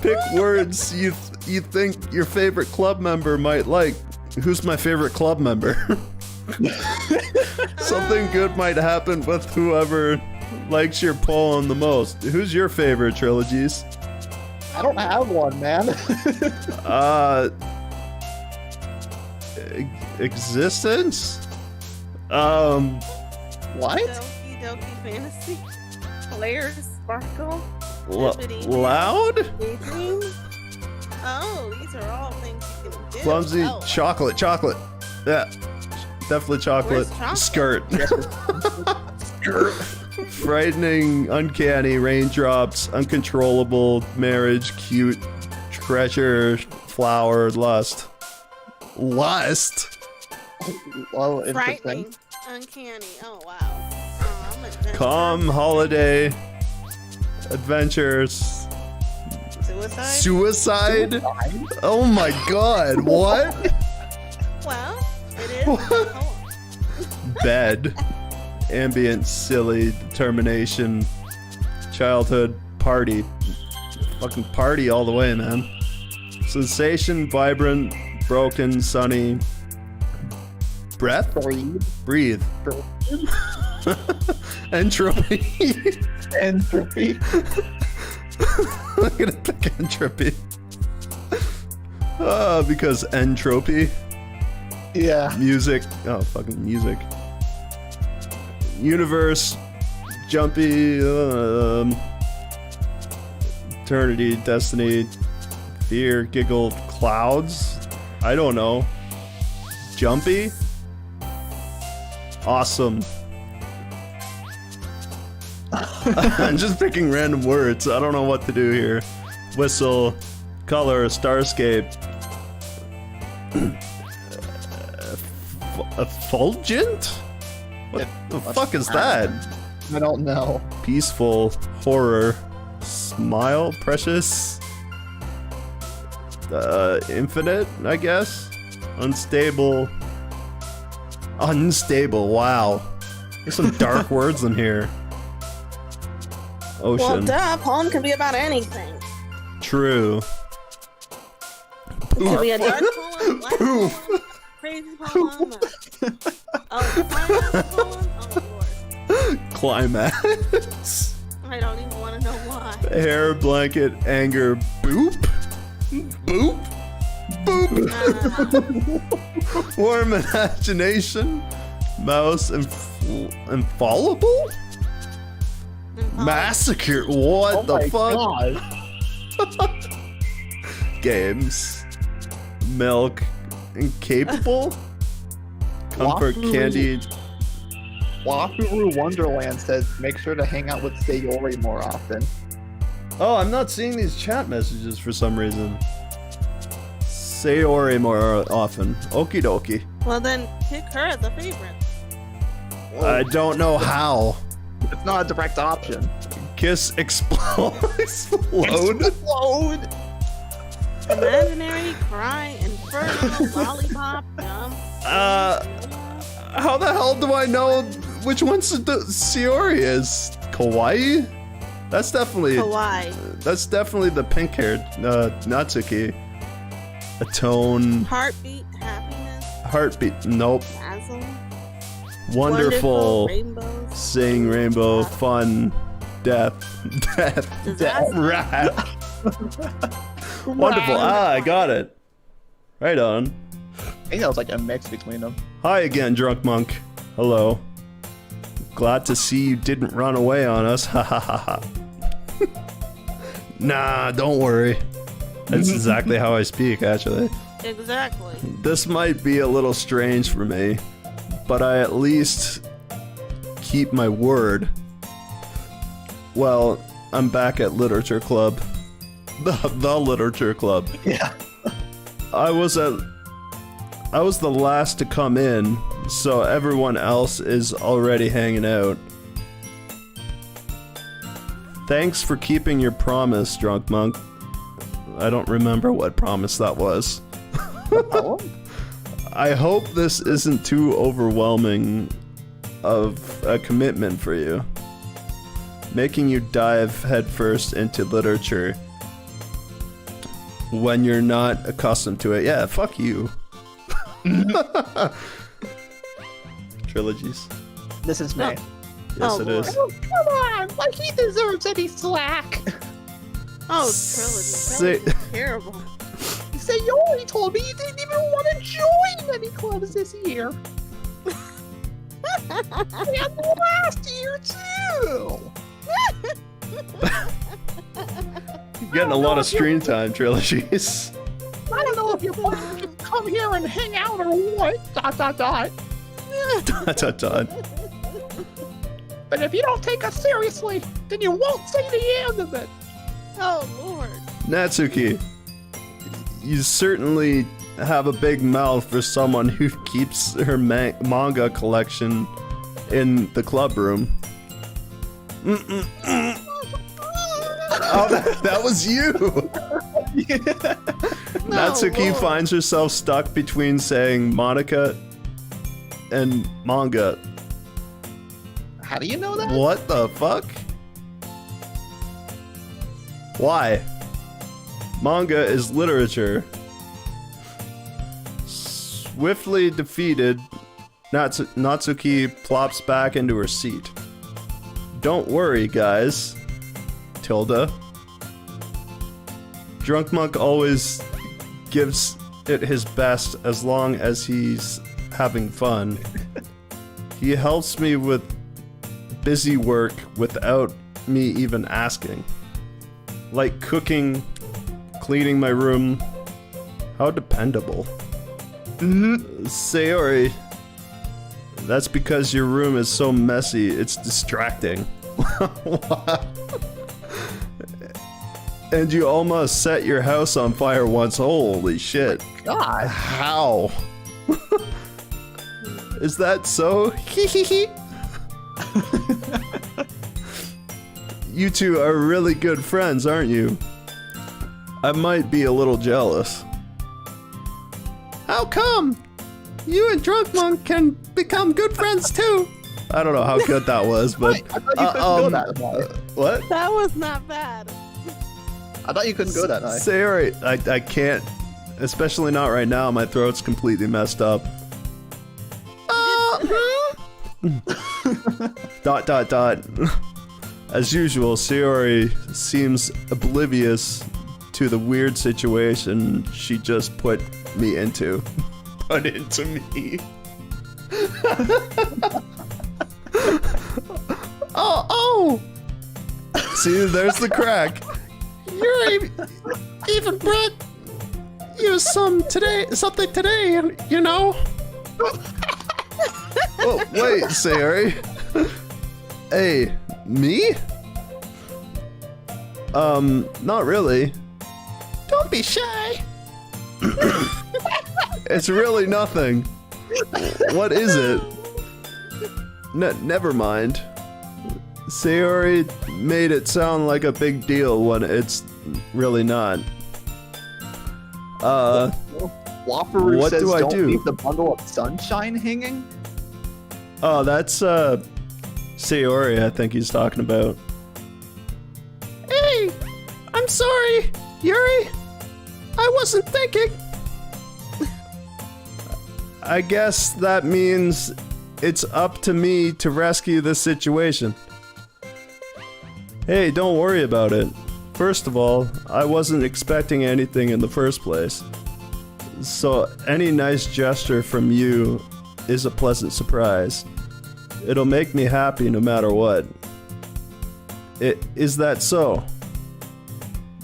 [SPEAKER 1] Pick words you think your favorite club member might like. Who's my favorite club member? Something good might happen with whoever likes your poem the most. Who's your favorite, Trilogies?
[SPEAKER 2] I don't have one, man.
[SPEAKER 1] Existence?
[SPEAKER 2] What?
[SPEAKER 3] Doki Doki Fantasy, Flare Sparkle,
[SPEAKER 1] Loud?
[SPEAKER 3] Daydream. Oh, these are all things you can do.
[SPEAKER 1] Clumsy,
[SPEAKER 3] Oh.
[SPEAKER 1] chocolate. Yeah, definitely chocolate.
[SPEAKER 3] Where's chocolate?
[SPEAKER 1] Skirt. Frightening, uncanny, raindrops, uncontrollable, marriage, cute, treasure, flower, lust. Lust?
[SPEAKER 2] Well, interesting.
[SPEAKER 3] Frightening, uncanny. Oh wow. Oh, I'm adventurous.
[SPEAKER 1] Calm, holiday, adventures,
[SPEAKER 3] Suicide.
[SPEAKER 1] suicide? Oh my god, what?
[SPEAKER 3] Well, it is a poem.
[SPEAKER 1] bed, ambient, silly, determination, childhood, party. Fucking party all the way, man. Sensation, vibrant, broken, sunny. Breath? Breathe. Entropy.
[SPEAKER 2] Entropy.
[SPEAKER 1] I'm gonna pick entropy. Because entropy.
[SPEAKER 2] Yeah.
[SPEAKER 1] Music. Oh, fucking music. Universe. Jumpy. Eternity. Destiny. Fear. Giggle. Clouds. I don't know. Jumpy. Awesome. I'm just picking random words. I don't know what to do here. Whistle. Color. Starscape. Effulgent? What the fuck is that?
[SPEAKER 2] I don't know.
[SPEAKER 1] Peaceful. Horror. Smile. Precious. Infinite, I guess? Unstable. Unstable, wow. There's some dark words in here.
[SPEAKER 3] Well,
[SPEAKER 1] Ocean.
[SPEAKER 3] duh, poem can be about anything.
[SPEAKER 1] True.
[SPEAKER 3] It could be a dark poem, black poem, crazy poem, finance poem. Oh lord.
[SPEAKER 1] Climax.
[SPEAKER 3] I don't even want to know why.
[SPEAKER 1] Hair, blanket, anger, boop. Boop. Boop. Warm imagination. Mouse, infallible? Massacre. What the fuck? Games. Milk. Incapable? Comfort
[SPEAKER 2] Wahoo.
[SPEAKER 1] candy.
[SPEAKER 2] Wahoo Wonderland says make sure to hang out with Sayori more often.
[SPEAKER 1] Oh, I'm not seeing these chat messages for some reason. Sayori more often. Okie dokie.
[SPEAKER 3] Well then, pick her as a favorite.
[SPEAKER 1] I don't know how.
[SPEAKER 2] It's not a direct option.
[SPEAKER 1] Kiss, explode, explode.
[SPEAKER 2] Explode.
[SPEAKER 3] Imaginary, cry, inferno, lollipop, jump.
[SPEAKER 1] How the hell do I know which one's the Sayori is? Kawaii? That's definitely
[SPEAKER 3] Hawaii.
[SPEAKER 1] That's definitely the pink-haired Natsuki. Atone.
[SPEAKER 3] Heartbeat, happiness,
[SPEAKER 1] Heartbeat. Nope.
[SPEAKER 3] dazzle.
[SPEAKER 1] Wonderful.
[SPEAKER 3] Rainbows.
[SPEAKER 1] Sing, rainbow, fun, death, death,
[SPEAKER 3] Disaster.
[SPEAKER 1] rat. Wonderful. Ah, I got it. Right on.
[SPEAKER 2] I think that was like a mix between them.
[SPEAKER 1] Hi again, DrunkMunk. Hello. Glad to see you didn't run away on us. Ha ha ha ha. Nah, don't worry. That's exactly how I speak, actually.
[SPEAKER 3] Exactly.
[SPEAKER 1] This might be a little strange for me, but I at least keep my word. Well, I'm back at Literature Club. The Literature Club.
[SPEAKER 2] Yeah.
[SPEAKER 1] I was the last to come in, so everyone else is already hanging out. Thanks for keeping your promise, DrunkMunk. I don't remember what promise that was. I hope this isn't too overwhelming of a commitment for you. Making you dive headfirst into literature when you're not accustomed to it. Yeah, fuck you. Trilogies.
[SPEAKER 2] This is me.
[SPEAKER 1] Yes, it is.
[SPEAKER 2] Oh, come on! Like he deserves any slack.
[SPEAKER 3] Oh,
[SPEAKER 1] Say-
[SPEAKER 3] trilogy. That was terrible.
[SPEAKER 2] Sayori told me you didn't even want to join many clubs this year. And last year too.
[SPEAKER 1] You're getting a lot of screen time, Trilogies.
[SPEAKER 2] I don't know if you're planning to come here and hang out or what. ...
[SPEAKER 1] Dot, dot, dot.
[SPEAKER 2] But if you don't take us seriously, then you won't see the end of it.
[SPEAKER 3] Oh, Lord.
[SPEAKER 1] Natsuki, you certainly have a big mouth for someone who keeps her manga collection in the club room. Oh, that was you! Natsuki finds herself stuck between saying Monica and manga.
[SPEAKER 2] How do you know that?
[SPEAKER 1] What the fuck? Why? Manga is literature. Swiftly defeated, Natsuki plops back into her seat. Don't worry, guys. Tilda. DrunkMunk always gives it his best as long as he's having fun. He helps me with busy work without me even asking. Like cooking, cleaning my room. How dependable. Sayori, that's because your room is so messy, it's distracting. What? And you almost set your house on fire once. Holy shit.
[SPEAKER 2] God.
[SPEAKER 1] How? Is that so? You two are really good friends, aren't you? I might be a little jealous. How come? You and DrunkMunk can become good friends too. I don't know how good that was, but
[SPEAKER 2] I thought you couldn't go that high.
[SPEAKER 1] what?
[SPEAKER 3] That was not bad.
[SPEAKER 2] I thought you couldn't go that high.
[SPEAKER 1] Sayori, I can't, especially not right now. My throat's completely messed up. Dot. As usual, Sayori seems oblivious to the weird situation she just put me into. Put into me. Oh! See, there's the crack. Yuri even brought you something today, you know? Oh, wait, Sayori. Hey, me? Not really. Don't be shy. It's really nothing. What is it? Never mind. Sayori made it sound like a big deal when it's really not.
[SPEAKER 2] Whopperoo
[SPEAKER 1] what
[SPEAKER 2] says
[SPEAKER 1] do I
[SPEAKER 2] don't
[SPEAKER 1] do?
[SPEAKER 2] leave the bundle of sunshine hanging?
[SPEAKER 1] Oh, that's Sayori, I think he's talking about. Hey, I'm sorry, Yuri. I wasn't thinking. I guess that means it's up to me to rescue this situation. Hey, don't worry about it. First of all, I wasn't expecting anything in the first place. So any nice gesture from you is a pleasant surprise. It'll make me happy no matter what. Is that so?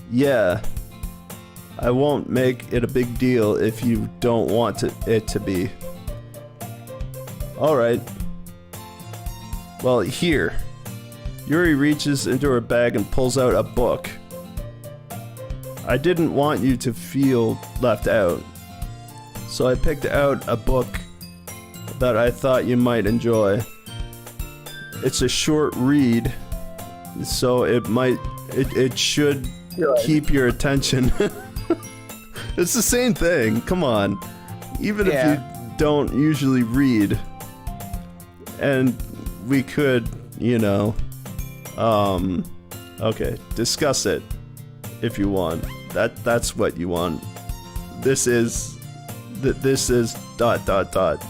[SPEAKER 1] Yeah. I won't make it a big deal if you don't want it to be. Alright. Well, here. Yuri reaches into her bag and pulls out a book. I didn't want you to feel left out, so I picked out a book that I thought you might enjoy. It's a short read, so it should keep your attention. It's the same thing, come on. Even if you don't usually read, and we could, you know, okay, discuss it if you want. That's what you want. This is dot.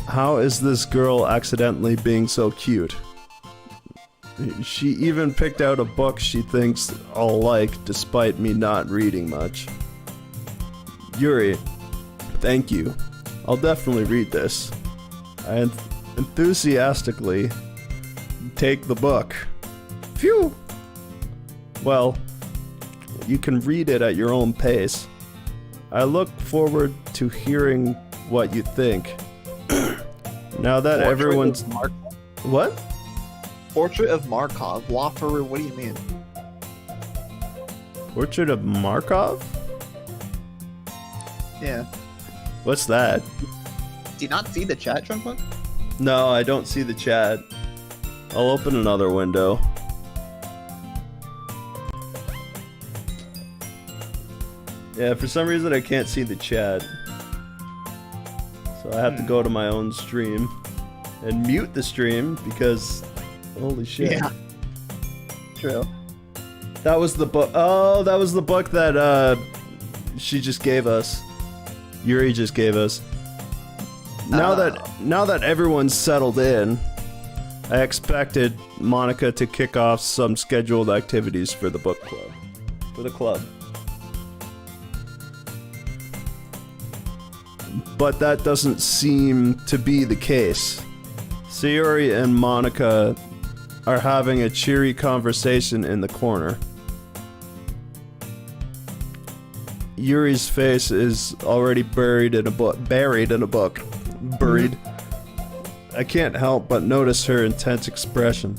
[SPEAKER 1] How is this girl accidentally being so cute? She even picked out a book she thinks I'll like despite me not reading much. Yuri, thank you. I'll definitely read this. I enthusiastically take the book. Phew! Well, you can read it at your own pace. I look forward to hearing what you think. Now that everyone's... What?
[SPEAKER 2] Portrait of Markov. Whopperoo, what do you mean?
[SPEAKER 1] Portrait of Markov?
[SPEAKER 2] Yeah.
[SPEAKER 1] What's that?
[SPEAKER 2] Do you not see the chat, DrunkMunk?
[SPEAKER 1] No, I don't see the chat. I'll open another window. Yeah, for some reason I can't see the chat. So So I have to go to my own stream and mute the stream because, holy shit.
[SPEAKER 2] Yeah. True.
[SPEAKER 1] That was the book. Oh, that was the book that she just gave us. Yuri just gave us. Now that everyone's settled in, I expected Monica to kick off some scheduled activities for the book club. For the club. But that doesn't seem to be the case. Sayori and Monica are having a cheery conversation in the corner. Yuri's face is already buried in a book. Buried. I can't help but notice her intense expression.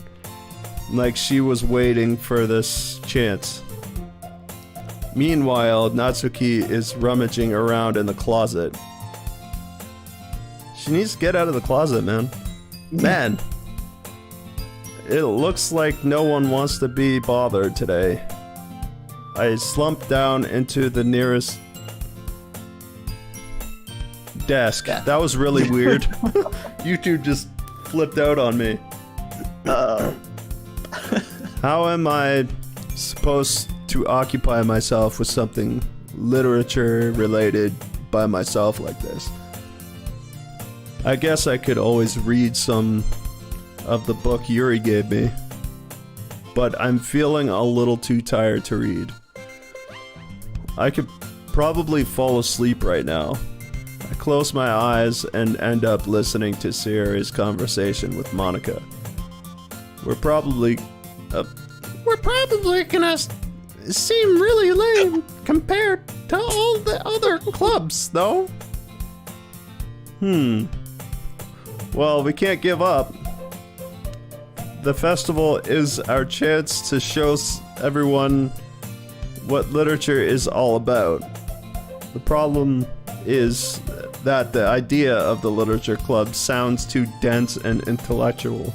[SPEAKER 1] Like she was waiting for this chance. Meanwhile, Natsuki is rummaging around in the closet. She needs to get out of the closet, man. Man! It looks like no one wants to be bothered today. I slumped down into the nearest desk.
[SPEAKER 2] Yeah.
[SPEAKER 1] That was really weird. YouTube just flipped out on me. How am I supposed to occupy myself with something literature related by myself like this? I guess I could always read some of the book Yuri gave me, but I'm feeling a little too tired to read. I could probably fall asleep right now. I close my eyes and end up listening to Sayori's conversation with Monica. We're probably gonna seem really lame compared to all the other clubs, though. Well, we can't give up. The festival is our chance to show everyone what literature is all about. The problem is that the idea of the literature club sounds too dense and intellectual.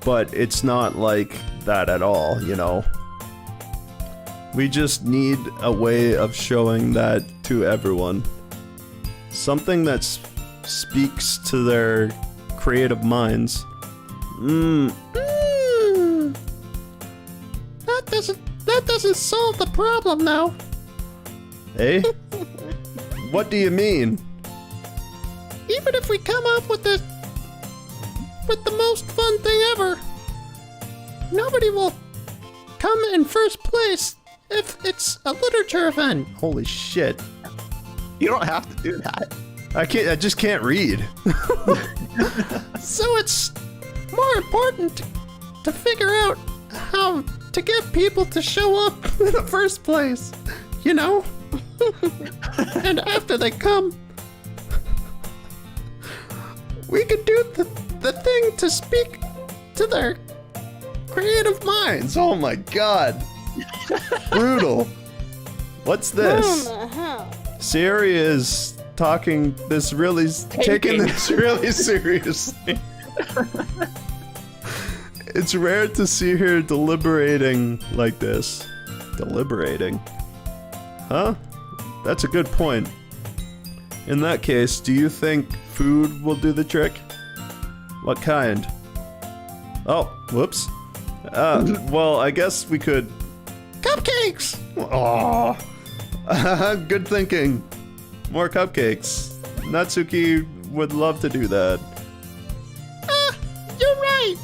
[SPEAKER 1] But it's not like that at all, you know? We just need a way of showing that to everyone. Something that speaks to their creative minds. That doesn't solve the problem now. Eh? What do you mean? Even if we come up with the most fun thing ever, nobody will come in first place if it's a literature event. Holy shit.
[SPEAKER 2] You don't have to do that.
[SPEAKER 1] I just can't read. So it's more important to figure out how to get people to show up in the first place, you know? And after they come, we could do the thing to speak to their creative minds. Oh my god. Brutal. What's this?
[SPEAKER 3] What the hell?
[SPEAKER 1] Sayori is taking this really seriously. It's rare to see her deliberating like this. Deliberating? Huh? That's a good point. In that case, do you think food will do the trick? What kind? Oh, whoops. Well, I guess we could... Cupcakes! Aww. Good thinking. More cupcakes. Natsuki would love to do that. You're right.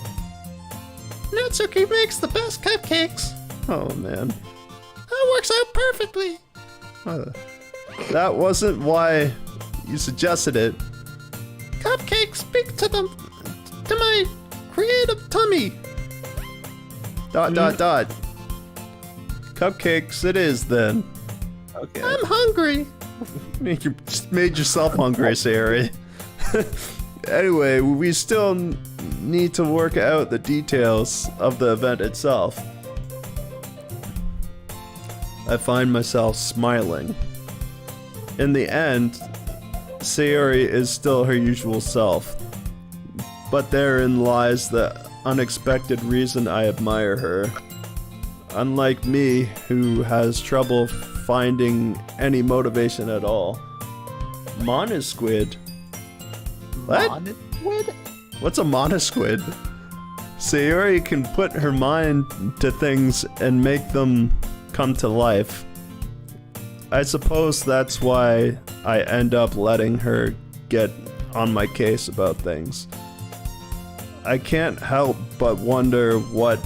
[SPEAKER 1] Natsuki makes the best cupcakes. Oh, man. That works out perfectly. That wasn't why you suggested it. Cupcakes speak to my creative tummy. ... Cupcakes it is then.
[SPEAKER 2] Okay.
[SPEAKER 1] I'm hungry. You just made yourself hungry, Sayori. Anyway, we still need to work out the details of the event itself. I find myself smiling. In the end, Sayori is still her usual self. But therein lies the unexpected reason I admire her. Unlike me, who has trouble finding any motivation at all, Monosquid. What?
[SPEAKER 2] Monosquid?
[SPEAKER 1] What's a monosquid? Sayori can put her mind to things and make them come to life. I suppose that's why I end up letting her get on my case about things. I can't help but wonder what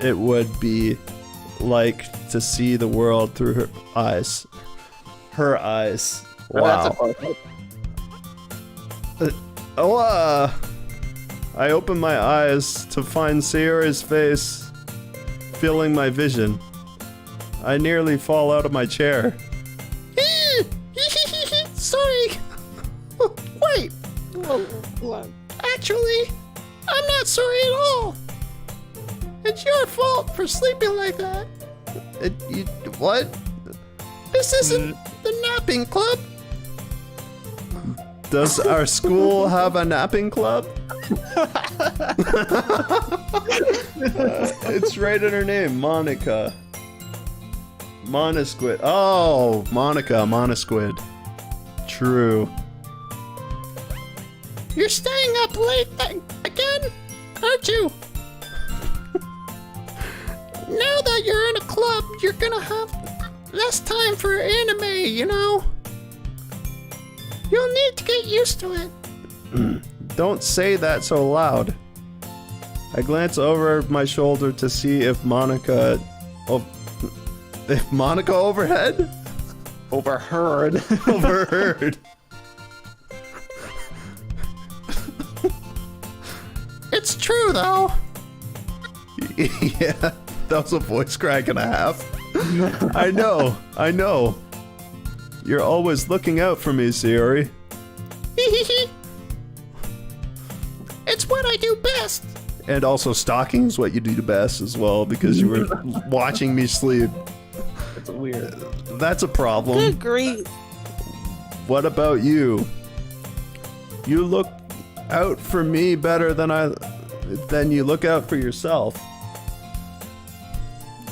[SPEAKER 1] it would be like to see the world through her eyes. Her eyes. Wow. I open my eyes to find Sayori's face filling my vision. I nearly fall out of my chair. Sorry. Wait. Actually, I'm not sorry at all. It's your fault for sleeping like that. What? This isn't the napping club. Does our school have a napping club? It's right in her name, Monica. Monosquid. Oh, Monica, Monosquid. True. You're staying up late again, aren't you? Now that you're in a club, you're gonna have less time for anime, you know? You'll need to get used to it. Don't say that so loud. I glance over my shoulder to see if Monica... if Monica overhead?
[SPEAKER 2] Overheard.
[SPEAKER 1] Overheard. It's true, though. Yeah, that was a voice crack and a half. I know. You're always looking out for me, Sayori. It's what I do best. And also stalking is what you do best as well, because you were watching me sleep.
[SPEAKER 2] It's weird.
[SPEAKER 1] That's a problem.
[SPEAKER 3] Good grief.
[SPEAKER 1] What about you? You look out for me better than you look out for yourself.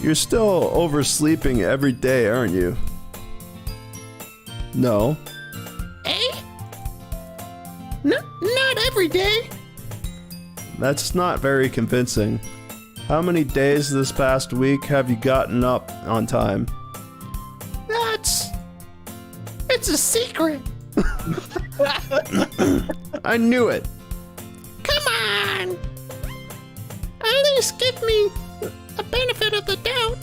[SPEAKER 1] You're still oversleeping every day, aren't you? No. Eh? Not every day. That's not very convincing. How many days this past week have you gotten up on time? It's a secret. I knew it. Come on. At least give me a benefit of the doubt.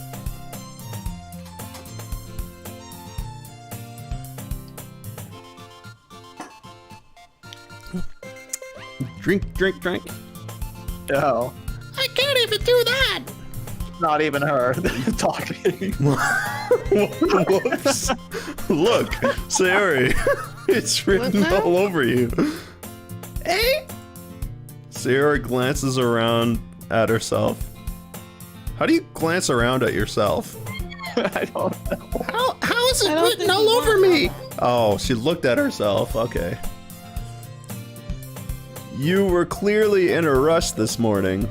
[SPEAKER 1] Drink.
[SPEAKER 2] No.
[SPEAKER 1] I can't even do that.
[SPEAKER 2] Not even her talking.
[SPEAKER 1] Whoops. Look, Sayori. It's written all over you. Eh? Sayori glances around at herself. How do you glance around at yourself?
[SPEAKER 2] I don't know.
[SPEAKER 1] How is it written all over me? Oh, she looked at herself. Okay. You were clearly in a rush this morning.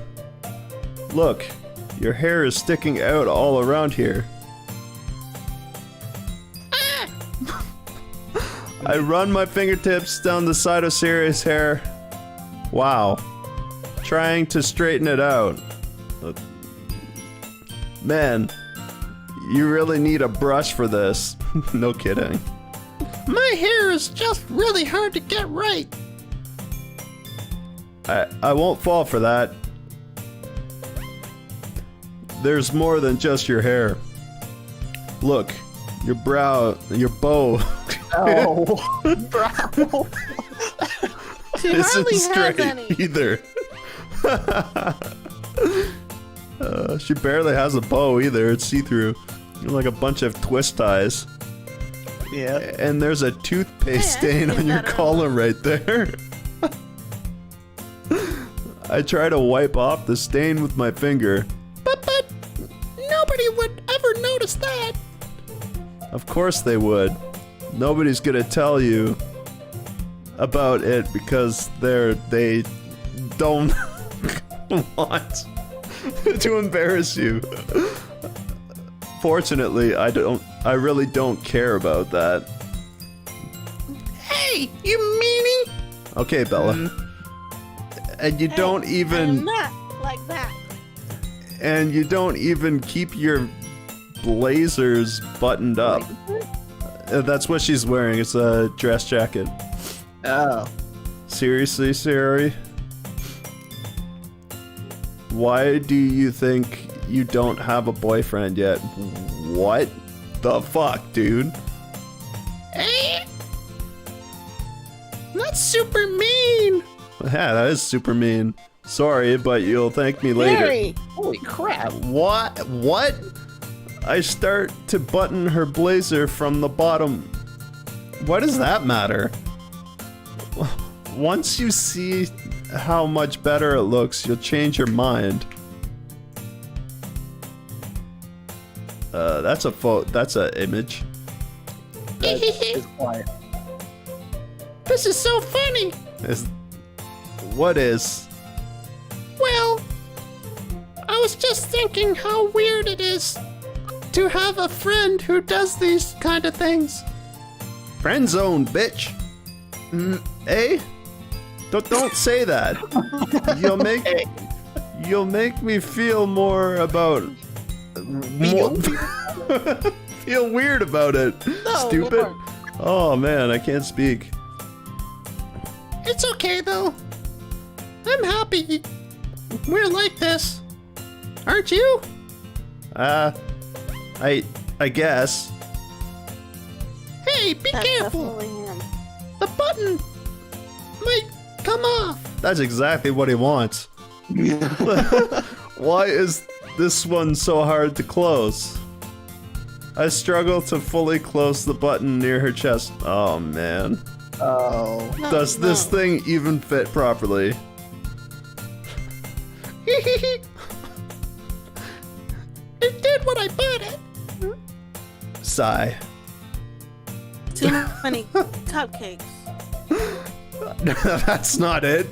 [SPEAKER 1] Look, your hair is sticking out all around here. I run my fingertips down the side of Sayori's hair. Wow. Trying to straighten it out. Man, you really need a brush for this. No kidding. My hair is just really hard to get right. I won't fall for that. There's more than just your hair. Look, your bow.
[SPEAKER 2] Oh, brow.
[SPEAKER 3] She
[SPEAKER 1] Isn't
[SPEAKER 3] hardly
[SPEAKER 1] straight
[SPEAKER 3] has any.
[SPEAKER 1] either. She barely has a bow either. It's see-through. You're like a bunch of twist ties.
[SPEAKER 2] Yeah.
[SPEAKER 1] And there's a toothpaste
[SPEAKER 3] Hey, I
[SPEAKER 1] stain
[SPEAKER 3] can
[SPEAKER 1] on your
[SPEAKER 3] get that
[SPEAKER 1] collar right there. I try to wipe off the stain with my finger. But nobody would ever notice that. Of course they would. Nobody's gonna tell you about it because they don't want to embarrass you. Fortunately, I really don't care about that. Hey!
[SPEAKER 2] Hey, you meanie!
[SPEAKER 1] Okay, Bella. And you don't
[SPEAKER 3] I'm
[SPEAKER 1] even
[SPEAKER 3] not like that.
[SPEAKER 1] and you don't even keep your blazers buttoned up. That's what she's wearing. It's a dress jacket.
[SPEAKER 2] Oh.
[SPEAKER 1] Seriously, Siri? Why do you think you don't have a boyfriend yet? What the fuck, dude?
[SPEAKER 2] Hey! That's super mean!
[SPEAKER 1] Yeah, that is super mean. Sorry, but you'll thank me later.
[SPEAKER 3] Harry,
[SPEAKER 2] Holy crap.
[SPEAKER 1] What? What? I start to button her blazer from the bottom. Why does that matter? Once you see how much better it looks, you'll change your mind. That's a that's an image.
[SPEAKER 2] It's quiet.
[SPEAKER 4] This is so funny.
[SPEAKER 1] What is?
[SPEAKER 4] Well, I was just thinking how weird it is to have a friend who does these kind of things.
[SPEAKER 1] Friend zone, bitch. Eh? Don't say that. You'll make me feel more about feel weird about it.
[SPEAKER 3] No,
[SPEAKER 1] Stupid.
[SPEAKER 3] Lord.
[SPEAKER 1] Oh man, I can't speak.
[SPEAKER 4] It's okay though. I'm happy we're like this. Aren't you?
[SPEAKER 1] I guess.
[SPEAKER 4] Hey, be
[SPEAKER 3] That's
[SPEAKER 4] careful.
[SPEAKER 3] definitely him.
[SPEAKER 4] The button might come off.
[SPEAKER 1] That's exactly what he wants. Why is this one so hard to close? I struggle to fully close the button near her chest. Oh man.
[SPEAKER 2] Oh.
[SPEAKER 3] No,
[SPEAKER 1] Does this
[SPEAKER 3] no.
[SPEAKER 1] thing even fit properly?
[SPEAKER 4] It did what I bought it.
[SPEAKER 1] Sigh.
[SPEAKER 3] Too many cupcakes.
[SPEAKER 1] That's not it.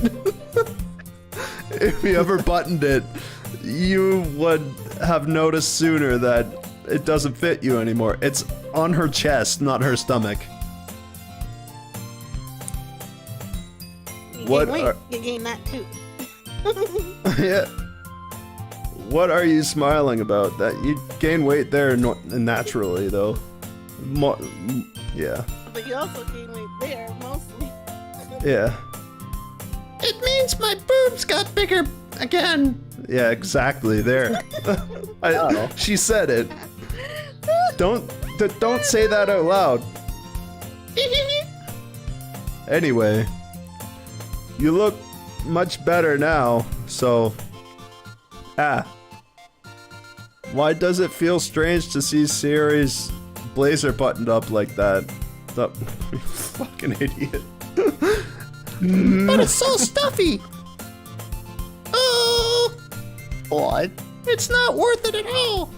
[SPEAKER 1] If you ever buttoned it, you would have noticed sooner that it doesn't fit you anymore. It's on her chest, not her stomach.
[SPEAKER 3] You
[SPEAKER 1] What
[SPEAKER 3] gain weight,
[SPEAKER 1] are-
[SPEAKER 3] you gain that too.
[SPEAKER 1] Yeah. What are you smiling about? That you gain weight there naturally, though. Yeah.
[SPEAKER 3] But you also gain weight there, mostly.
[SPEAKER 1] Yeah.
[SPEAKER 4] It means my boobs got bigger again.
[SPEAKER 1] Yeah, exactly. There.
[SPEAKER 2] Uh-oh.
[SPEAKER 1] She said it. Don't say that out loud. Anyway, you look much better now, so... Why does it feel strange to see Siri's blazer buttoned up like that? You fucking idiot.
[SPEAKER 4] But it's so stuffy. Oh,
[SPEAKER 2] What?
[SPEAKER 4] it's not worth it at all.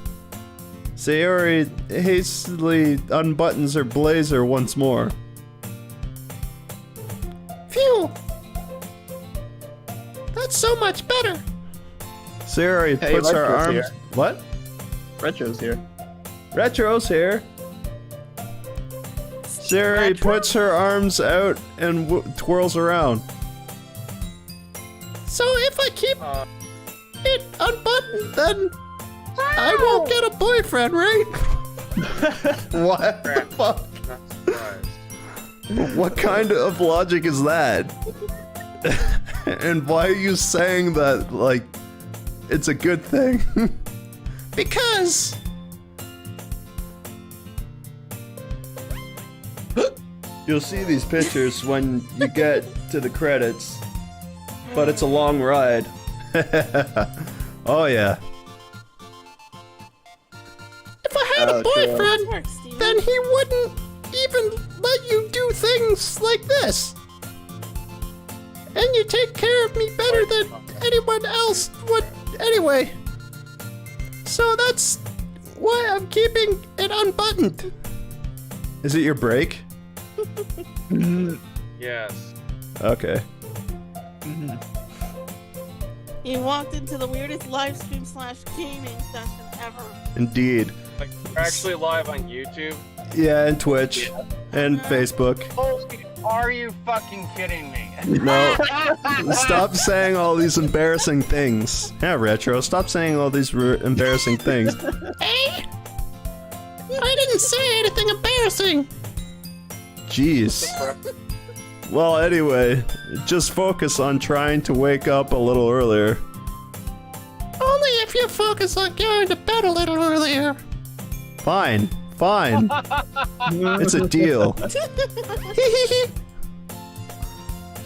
[SPEAKER 1] Sayori hastily unbuttons her blazer once more.
[SPEAKER 4] Phew. That's so much better.
[SPEAKER 1] Sayori
[SPEAKER 2] Hey,
[SPEAKER 1] puts her
[SPEAKER 2] Retro's
[SPEAKER 1] arms...
[SPEAKER 2] here.
[SPEAKER 1] What?
[SPEAKER 2] Retro's here.
[SPEAKER 1] Retro's here. Sayori
[SPEAKER 3] Retro?
[SPEAKER 1] puts her arms out and twirls around.
[SPEAKER 4] So if I keep it unbuttoned, then I won't get a boyfriend, right?
[SPEAKER 1] What the fuck?
[SPEAKER 5] Not surprised.
[SPEAKER 1] What kind of logic is that? And why are you saying that like it's a good thing?
[SPEAKER 4] Because
[SPEAKER 1] You'll see these pictures when you get to the credits, but it's a long ride. Oh yeah.
[SPEAKER 4] if I had a
[SPEAKER 2] Oh, true.
[SPEAKER 4] boyfriend,
[SPEAKER 3] Works, Steven.
[SPEAKER 4] then he wouldn't even let you do things like this. And you take care of me better than anyone else would anyway. So that's why I'm keeping it unbuttoned.
[SPEAKER 1] Is it your break?
[SPEAKER 5] Yes.
[SPEAKER 1] Okay.
[SPEAKER 3] You walked into the weirdest live stream / gaming session ever.
[SPEAKER 1] Indeed.
[SPEAKER 5] Like, we're actually live on YouTube.
[SPEAKER 1] Yeah, and Twitch and Facebook.
[SPEAKER 5] Holy Are you fucking kidding me?
[SPEAKER 1] No. Stop saying all these embarrassing things. Yeah, Retro, stop saying all these embarrassing things.
[SPEAKER 4] Hey! I didn't say anything embarrassing.
[SPEAKER 1] Jeez. Well, anyway, just focus on trying to wake up a little earlier.
[SPEAKER 4] Only if you focus on going to bed a little earlier.
[SPEAKER 1] Fine, fine. It's a deal.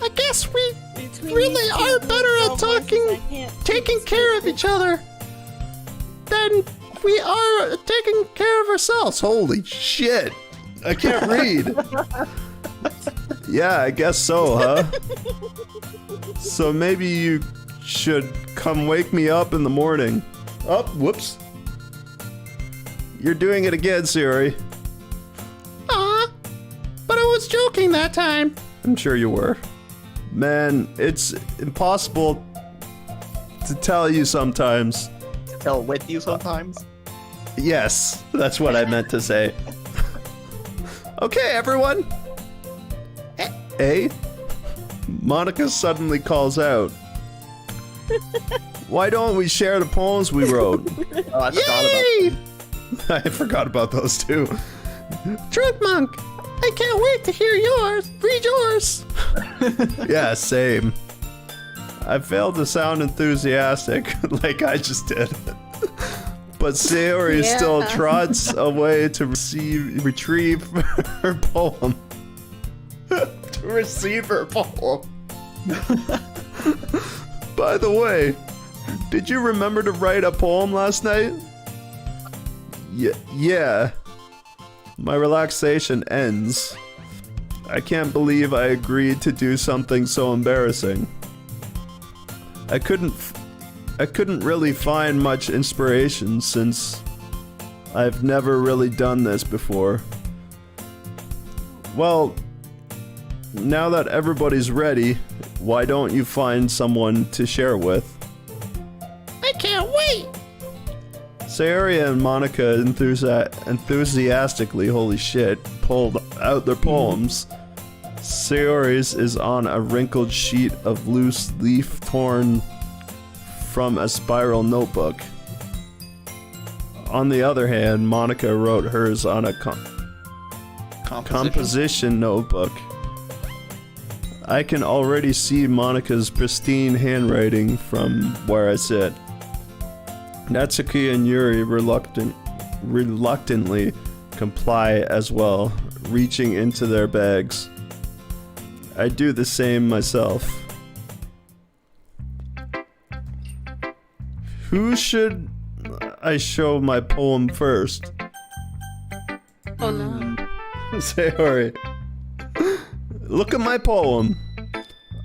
[SPEAKER 4] I guess we
[SPEAKER 3] Between
[SPEAKER 4] really
[SPEAKER 3] these
[SPEAKER 4] are
[SPEAKER 3] two
[SPEAKER 4] better at
[SPEAKER 3] voices,
[SPEAKER 4] talking,
[SPEAKER 3] I can't
[SPEAKER 4] taking
[SPEAKER 3] keep
[SPEAKER 4] care of
[SPEAKER 3] straight.
[SPEAKER 4] each other than we are taking care of ourselves.
[SPEAKER 1] Holy shit! I can't read. Yeah, I guess so, huh? So maybe you should come wake me up in the morning. Oh, whoops. You're doing it again, Siri.
[SPEAKER 4] Aw, but I was joking that time.
[SPEAKER 1] I'm sure you were. Man, it's impossible to tell you sometimes.
[SPEAKER 2] Tell with you sometimes.
[SPEAKER 1] Yes, that's what I meant to say. Okay, everyone. Monica suddenly calls out. Why don't we share the poems we wrote?
[SPEAKER 2] Oh, I forgot about
[SPEAKER 4] Yay!
[SPEAKER 1] I forgot about those too.
[SPEAKER 4] DrunkMunk, I can't wait to hear yours. Read yours.
[SPEAKER 1] Yeah, same. I failed to sound enthusiastic like I just did. But Sayori
[SPEAKER 3] Yeah.
[SPEAKER 1] still trots away to retrieve her poem. To receive her poem. By the way, did you remember to write a poem last night? Yeah. My relaxation ends. I can't believe I agreed to do something so embarrassing. I couldn't really find much inspiration since I've never really done this before. Well, now that everybody's ready, why don't you find someone to share with?
[SPEAKER 4] I can't wait.
[SPEAKER 1] Sayori and Monica enthusiastically, holy shit, pulled out their poems. Sayori's is on a wrinkled sheet of loose leaf torn from a spiral notebook. On the other hand, Monica wrote hers on a composition notebook. I can already see Monica's pristine handwriting from where I sit. Natsuki and Yuri reluctantly comply as well, reaching into their bags. I do the same myself. Who should I show my poem first?
[SPEAKER 3] Oh no.
[SPEAKER 1] Sayori. Look at my poem.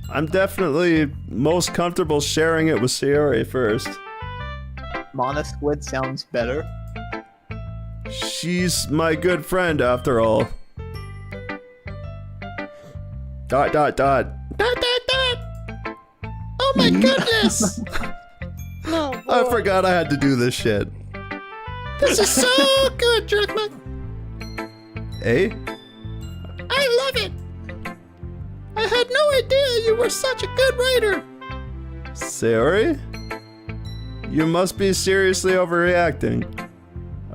[SPEAKER 1] I'm definitely most comfortable sharing it with Sayori first.
[SPEAKER 2] Mana Squid sounds better.
[SPEAKER 1] She's my good friend after all. ...
[SPEAKER 4] Oh my goodness!
[SPEAKER 3] No.
[SPEAKER 1] I
[SPEAKER 3] boy.
[SPEAKER 1] forgot I had to do this shit.
[SPEAKER 4] This is so good, DrunkMunk.
[SPEAKER 1] Eh?
[SPEAKER 4] I love it. I had no idea you were such a good writer.
[SPEAKER 1] Sayori? You must be seriously overreacting.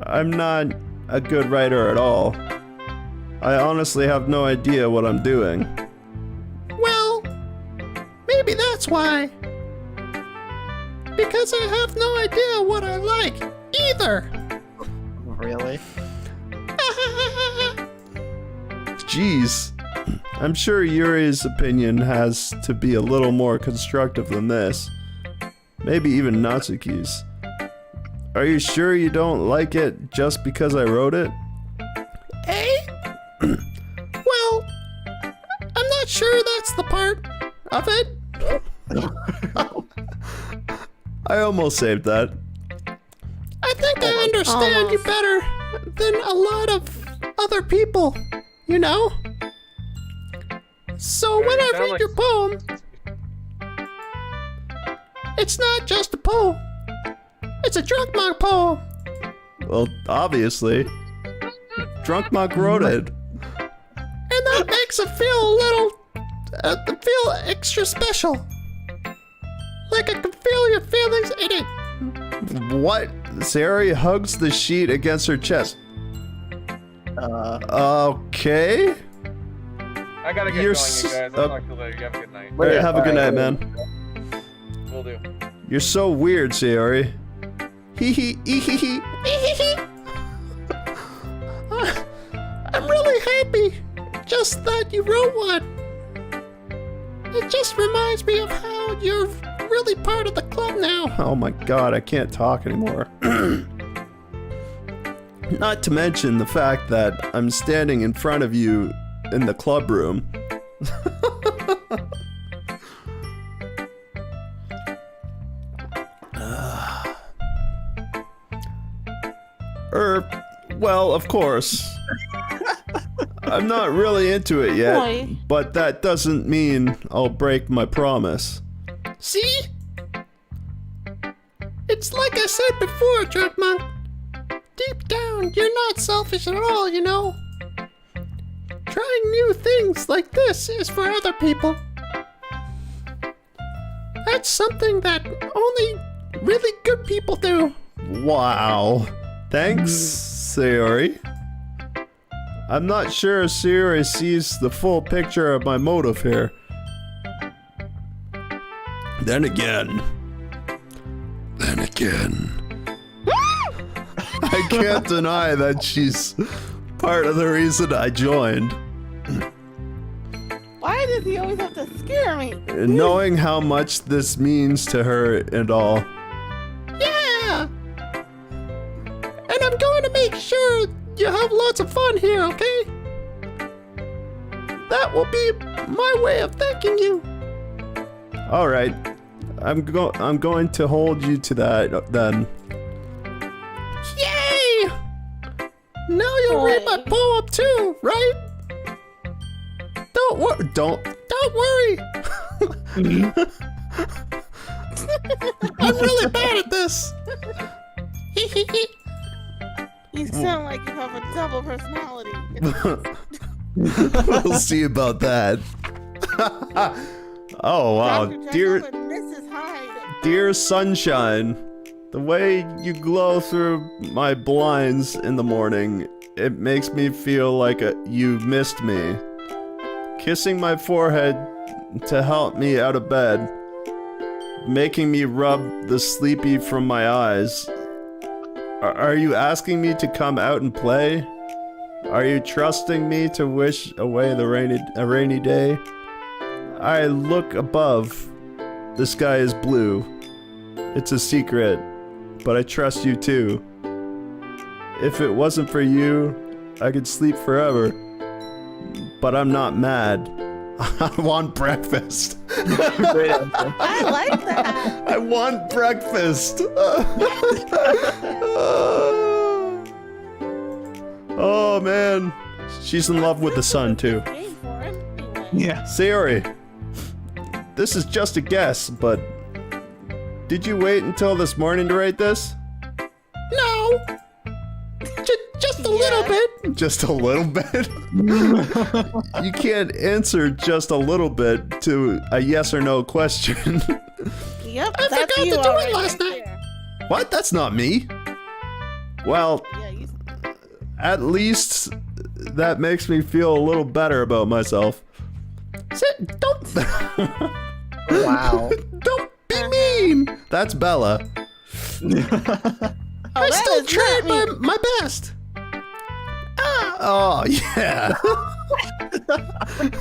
[SPEAKER 1] I'm not a good writer at all. I honestly have no idea what I'm doing.
[SPEAKER 4] Well, maybe that's why. Because I have no idea what I like either.
[SPEAKER 2] Really?
[SPEAKER 1] Jeez. I'm sure Yuri's opinion has to be a little more constructive than this. Maybe even Natsuki's. Are you sure you don't like it just because I wrote it?
[SPEAKER 4] Eh? Well, I'm not sure that's the part of it.
[SPEAKER 1] I almost saved that.
[SPEAKER 4] I think I understand you better than a lot of other people, you know? So when I read your poem, it's not just a poem. It's a DrunkMunk poem.
[SPEAKER 1] Well, obviously. DrunkMunk wrote it.
[SPEAKER 4] And that makes makes it feel a little, feel extra special. Like I can feel your feelings in it.
[SPEAKER 1] What? Sayori hugs the sheet against her chest. Okay.
[SPEAKER 5] I gotta get
[SPEAKER 1] You're
[SPEAKER 5] going, you guys. I'll talk to you later. You have a good night.
[SPEAKER 1] All right, have a good night, man.
[SPEAKER 5] Will do.
[SPEAKER 1] You're so weird, Sayori. Hee hee hee hee hee.
[SPEAKER 4] I'm really happy just that you wrote one. It just reminds me of how you're really part of the club now.
[SPEAKER 1] Oh my god, I can't talk anymore. Not to mention the fact that I'm standing in front of you in the club room. Well, of course. I'm not really into it yet,
[SPEAKER 3] Boy.
[SPEAKER 1] but that doesn't mean I'll break my promise.
[SPEAKER 4] See? It's like I said before, DrunkMunk. Deep down, you're not selfish at all, you know? Trying new things like this is for other people. That's something that only really good people do.
[SPEAKER 1] Wow. Thanks, Sayori. I'm not sure Sayori sees the full picture of my motive here. Then again, I can't deny that she's part of the reason I joined.
[SPEAKER 3] Why does he always have to scare me?
[SPEAKER 1] Knowing how much this means to her and all.
[SPEAKER 4] Yeah! And I'm going to make sure you have lots of fun here, okay? That will be my way of thanking you.
[SPEAKER 1] All right, I'm going to hold you to that then.
[SPEAKER 4] Yay! Now you'll read my poem too, right? Don't worry. I'm really bad at this.
[SPEAKER 3] You sound like you have a double personality.
[SPEAKER 1] We'll see about that. Oh wow,
[SPEAKER 3] Dr.
[SPEAKER 1] dear
[SPEAKER 3] Jekyll and Mrs. Hyde.
[SPEAKER 1] dear sunshine, the way you glow through my blinds in the morning, it makes me feel like you missed me. Kissing my forehead to help me out of bed, making me rub the sleepy from my eyes. Are you asking me to come out and play? Are you trusting me to wish away a rainy day? I look above. The sky is blue. It's a secret, but I trust you too. If it wasn't for you, I could sleep forever. But I'm not mad. I want breakfast.
[SPEAKER 2] Great answer.
[SPEAKER 3] I like that.
[SPEAKER 1] I want breakfast. Oh man, she's in love with the sun too.
[SPEAKER 3] Game for him, anyway.
[SPEAKER 2] Yeah.
[SPEAKER 1] Sayori, this is just a guess, but did you wait until this morning to write this?
[SPEAKER 4] No. Just a little bit.
[SPEAKER 1] Just a little bit? You can't answer just a little bit to a yes or no question.
[SPEAKER 3] Yep,
[SPEAKER 4] I
[SPEAKER 3] that's
[SPEAKER 4] forgot
[SPEAKER 3] you
[SPEAKER 4] to do it
[SPEAKER 3] already
[SPEAKER 4] last
[SPEAKER 3] right
[SPEAKER 4] night.
[SPEAKER 3] there.
[SPEAKER 1] What? That's not me. Well,
[SPEAKER 3] Yeah, you.
[SPEAKER 1] at least that makes me feel a little better about myself.
[SPEAKER 4] Don't
[SPEAKER 2] Wow.
[SPEAKER 1] Don't be mean. That's Bella.
[SPEAKER 4] I
[SPEAKER 3] that
[SPEAKER 4] still
[SPEAKER 3] is
[SPEAKER 4] tried
[SPEAKER 3] not me.
[SPEAKER 4] my best.
[SPEAKER 1] Oh, yeah.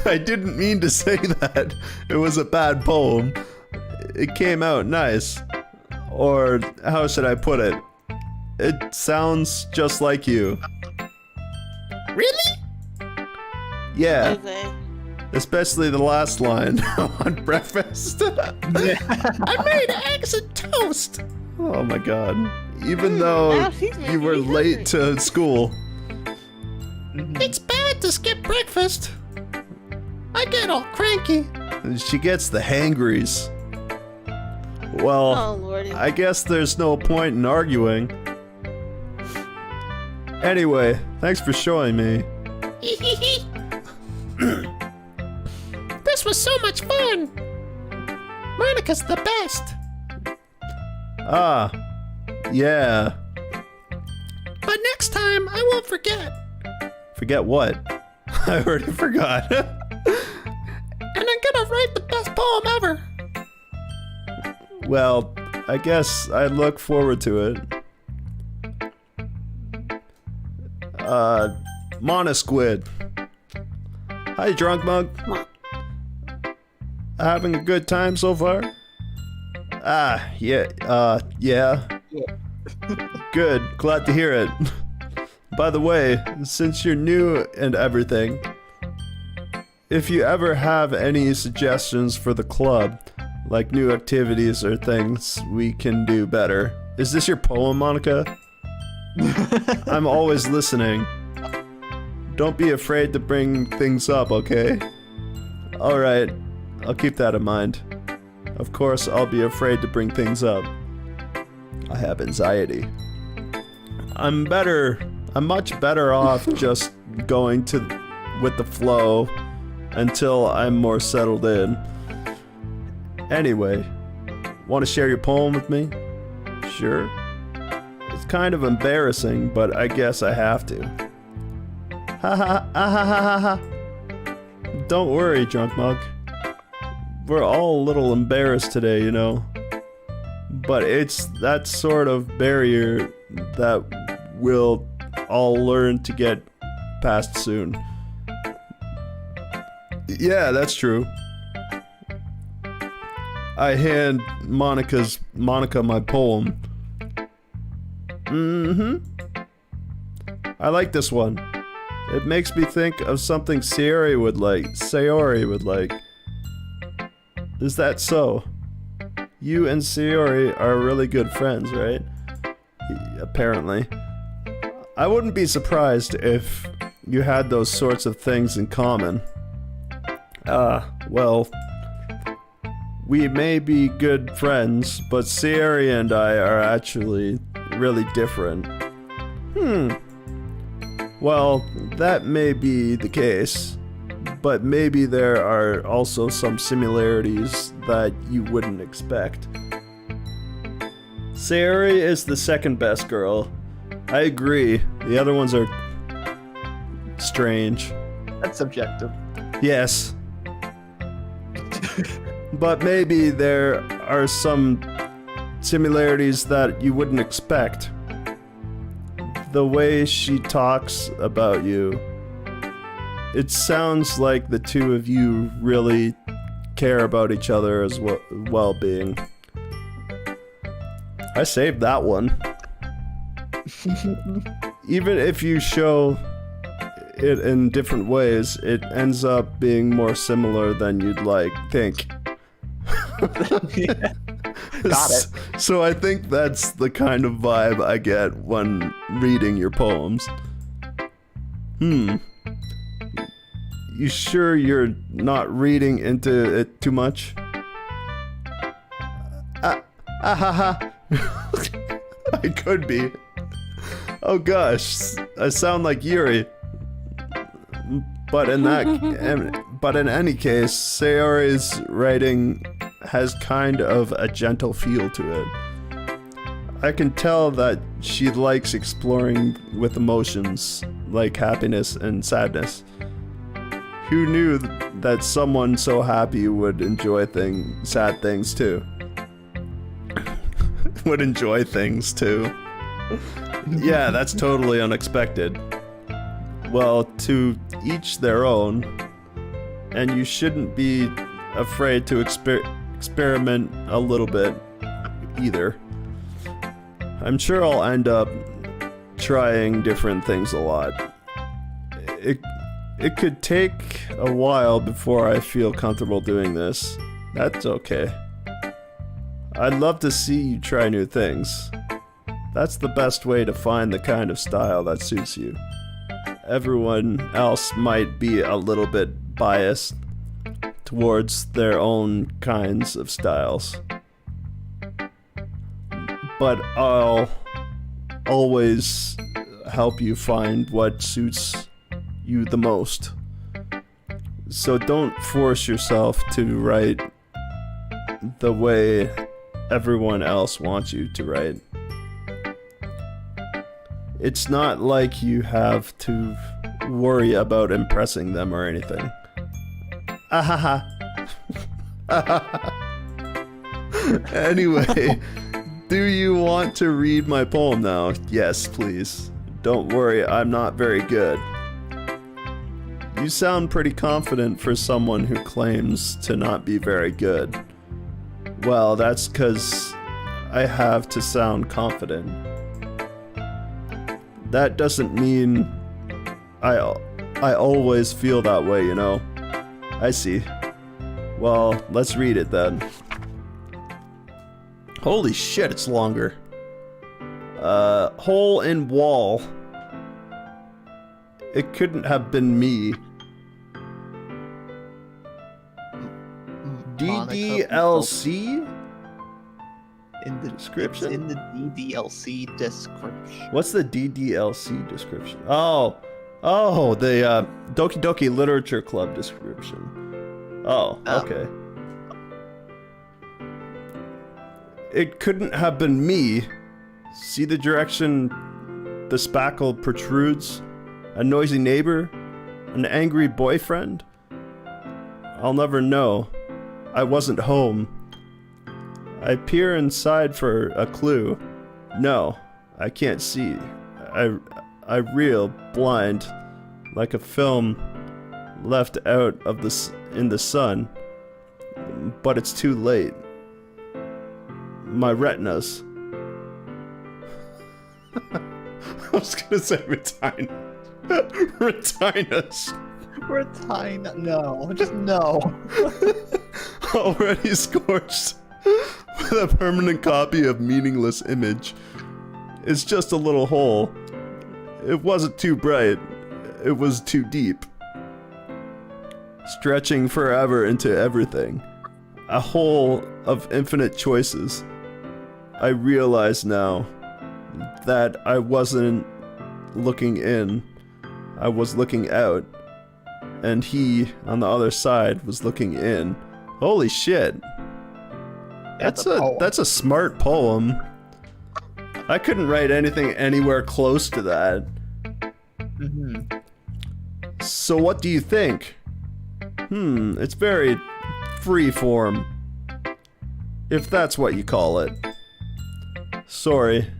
[SPEAKER 1] I didn't mean to say that. It was a bad poem. It came out nice. Or, how should I put it? It sounds just like you.
[SPEAKER 4] Really?
[SPEAKER 1] Yeah,
[SPEAKER 3] Okay.
[SPEAKER 1] especially the last line on breakfast.
[SPEAKER 4] I made eggs and toast.
[SPEAKER 1] Oh my god. Even though
[SPEAKER 3] now she's making
[SPEAKER 1] you were
[SPEAKER 3] me
[SPEAKER 1] late to school.
[SPEAKER 4] It's bad to skip breakfast. I get all cranky.
[SPEAKER 1] She gets the hangries. Well,
[SPEAKER 3] Oh lordy.
[SPEAKER 1] I guess there's no point in arguing. Anyway, thanks for showing me.
[SPEAKER 4] was so much fun. Monica's the best.
[SPEAKER 1] Ah, yeah.
[SPEAKER 4] But next time, I won't forget.
[SPEAKER 1] Forget what? I already forgot.
[SPEAKER 4] And I'm gonna write the best poem ever.
[SPEAKER 1] Well, I guess I look forward to it. Monosquid. Hi, DrunkMunk. Having a good time so far? Yeah. Good, glad to hear it. By the way, since you're new and everything, if you ever have any suggestions for the club, like new activities or things we can do better. Is this your poem, Monica? I'm always listening. Don't be afraid to bring things up, okay? Alright, I'll keep that in mind. Of course, I'll be afraid to bring things up. I have anxiety. I'm much better off just going with the flow until I'm more settled in. Anyway, want to share your poem with me? Sure. It's kind of embarrassing, but I guess I have to. Ha ha ha ha ha ha. Don't worry, DrunkMunk. We're all a little embarrassed today, you know. But it's that sort of barrier that we'll all learn to get past soon. Yeah, that's true. I hand Monica my poem. I like this one. It makes me think of something Sayori would like. Is that so? You and Sayori are really good friends, right? Apparently. I wouldn't be surprised if you had those sorts of things in common. Well, we may be good friends, but Sayori and I are actually really different. Well, that may be the case, but maybe there are also some similarities that you wouldn't expect. Sayori is the second best girl. I agree. The other ones are strange.
[SPEAKER 2] That's subjective.
[SPEAKER 1] Yes. But maybe there are some similarities that you wouldn't expect. The way she talks about you, it sounds like the two of you really care about each other's well-being. I saved that one. Even if you show it in different ways, it ends up being more similar than you'd think.
[SPEAKER 2] Yeah. Got it.
[SPEAKER 1] So I think that's the kind of vibe I get when reading your poems. You sure you're not reading into it too much? I could be. Oh gosh, I sound like Yuri. But in any case, Sayori's writing has kind of a gentle feel to it. I can tell that she likes exploring with emotions like happiness and sadness. Who knew that someone so happy would enjoy sad things too? Would enjoy things too. Yeah, that's totally unexpected. Well, to each their own, and you shouldn't be afraid to experiment a little bit either. I'm sure I'll end up trying different things a lot. It could take a while before I feel comfortable doing this. That's okay. I'd love to see you try new things. That's the best way to find the kind of style that suits you. Everyone else might be a little bit biased towards their own kinds of styles. But I'll always help you find what suits you the most. So don't force yourself to write the way everyone else wants you to write. It's not like you have to worry about impressing them or anything. Ahaha. Anyway, do you want to read my poem now? Yes, please. Don't worry, I'm not very good. You sound pretty confident for someone who claims to not be very good. Well, that's 'cause I have to sound confident. That doesn't mean I always feel that way, you know? I see. Well, let's read it then. Holy shit, it's longer. Hole in wall. It couldn't have been me. DDLC?
[SPEAKER 2] In the
[SPEAKER 1] Description?
[SPEAKER 2] It's in the DDLC description.
[SPEAKER 1] What's the DDLC description? Oh, the Doki Doki Literature Club description. Oh, okay. It couldn't have been me. See the direction the spackle protrudes? A noisy neighbor? An angry boyfriend? I'll never know. I wasn't home. I peer inside for a clue. No, I can't see. I reel blind, like a film left out of in the sun. But it's too late. My retinas. I was gonna say retina. Retinas.
[SPEAKER 2] Retina. No, just no.
[SPEAKER 1] Already scorched with a permanent copy of meaningless image. It's just a little hole. It wasn't too bright. It was too deep. Stretching forever into everything. A hole of infinite choices. I realize now that I wasn't looking in. I was looking out. And he, on the other side, was looking in. Holy shit. That's a smart poem. I couldn't write anything anywhere close to that.
[SPEAKER 2] Mm-hmm.
[SPEAKER 1] So what do you think? It's very free-form. If that's what you call it. Sorry.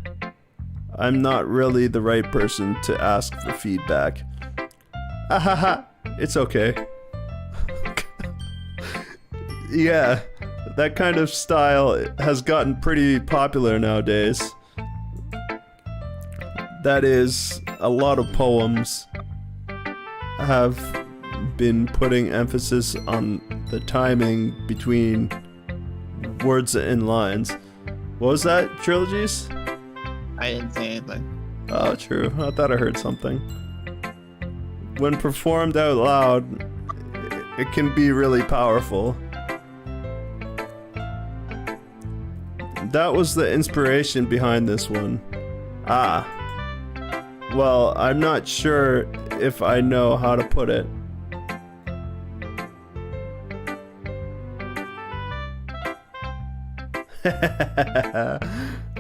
[SPEAKER 1] I'm not really the right person to ask for feedback. Ahaha. It's okay. Yeah, that kind of style has gotten pretty popular nowadays. That is, a lot of poems have been putting emphasis on the timing between words and lines. What was that, Trilogies?
[SPEAKER 2] I didn't say anything.
[SPEAKER 1] Oh, true. I thought I heard something. When performed out loud, it can be really powerful. That was the inspiration behind this one. Ah. Well, I'm not sure if I know how to put it.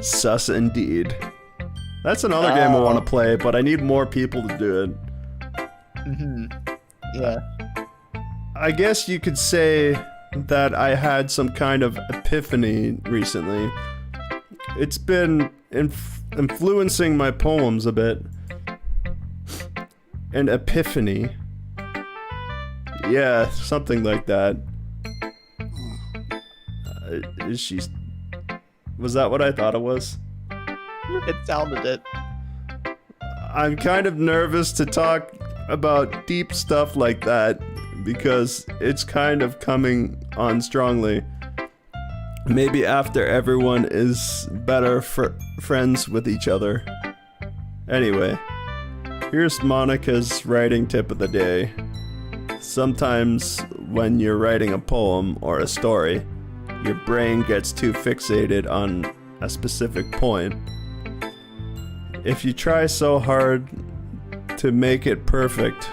[SPEAKER 1] Sus indeed. That's another game I want to play, but I need more people to do it.
[SPEAKER 2] Mm-hmm. Yeah.
[SPEAKER 1] I guess you could say that I had some kind of epiphany recently. It's been influencing my poems a bit. An epiphany. Yeah, something like that. Is she... Was that what I thought it was?
[SPEAKER 2] It sounded it.
[SPEAKER 1] I'm kind of nervous to talk about deep stuff like that because it's kind of coming on strongly. Maybe after everyone is better friends with each other. Anyway, here's Monica's writing tip of the day. Sometimes when you're writing a poem or a story, your brain gets too fixated on a specific point. If you try so hard to make it perfect,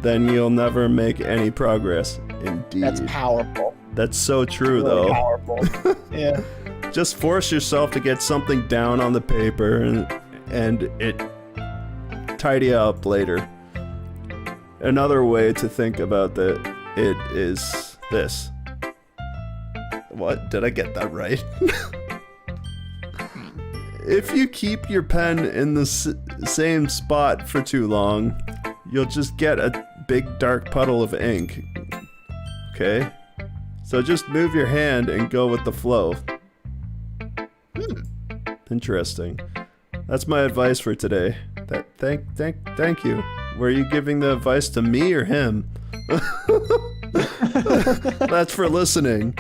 [SPEAKER 1] then you'll never make any progress. Indeed.
[SPEAKER 2] That's powerful.
[SPEAKER 1] That's so true,
[SPEAKER 2] Really
[SPEAKER 1] though.
[SPEAKER 2] powerful. Yeah.
[SPEAKER 1] Just force yourself to get something down on the paper and it tidy up later. Another way to think about it is this. What? Did I get that right? If you keep your pen in the same spot for too long, you'll just get a big dark puddle of ink. Okay? So just move your hand and go with the flow. Interesting. That's my advice for today. Thank you. Were you giving the advice to me or him? That's for listening.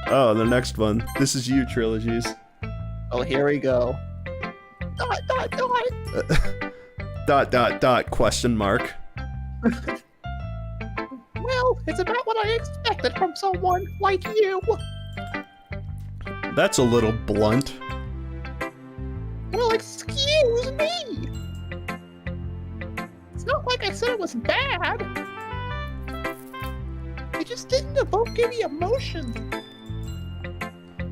[SPEAKER 1] Oh, the next one. This is you, Trilogies.
[SPEAKER 2] Oh, here we go.
[SPEAKER 1] Question mark.
[SPEAKER 2] Well, it's about what I expected from someone like you.
[SPEAKER 1] That's a little blunt.
[SPEAKER 2] Well, excuse me. It's not like I said it was bad. It just didn't evoke any emotions.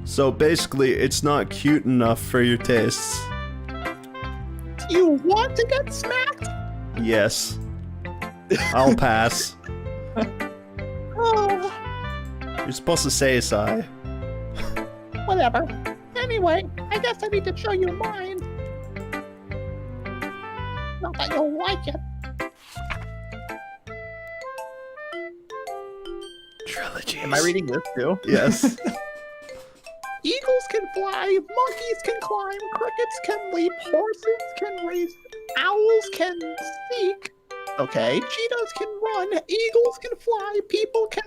[SPEAKER 1] So basically, it's not cute enough for your tastes.
[SPEAKER 2] Do you want to get smacked?
[SPEAKER 1] Yes. I'll pass.
[SPEAKER 2] Oh,
[SPEAKER 1] You're supposed to say sigh.
[SPEAKER 2] whatever. Anyway, I guess I need to show you mine. Not that you'll like it.
[SPEAKER 1] Trilogies.
[SPEAKER 2] Am I reading this too?
[SPEAKER 1] Yes.
[SPEAKER 2] Eagles can fly, monkeys can climb, crickets can leap, horses can race, owls can seek. Okay, cheetahs can run, eagles can fly, people can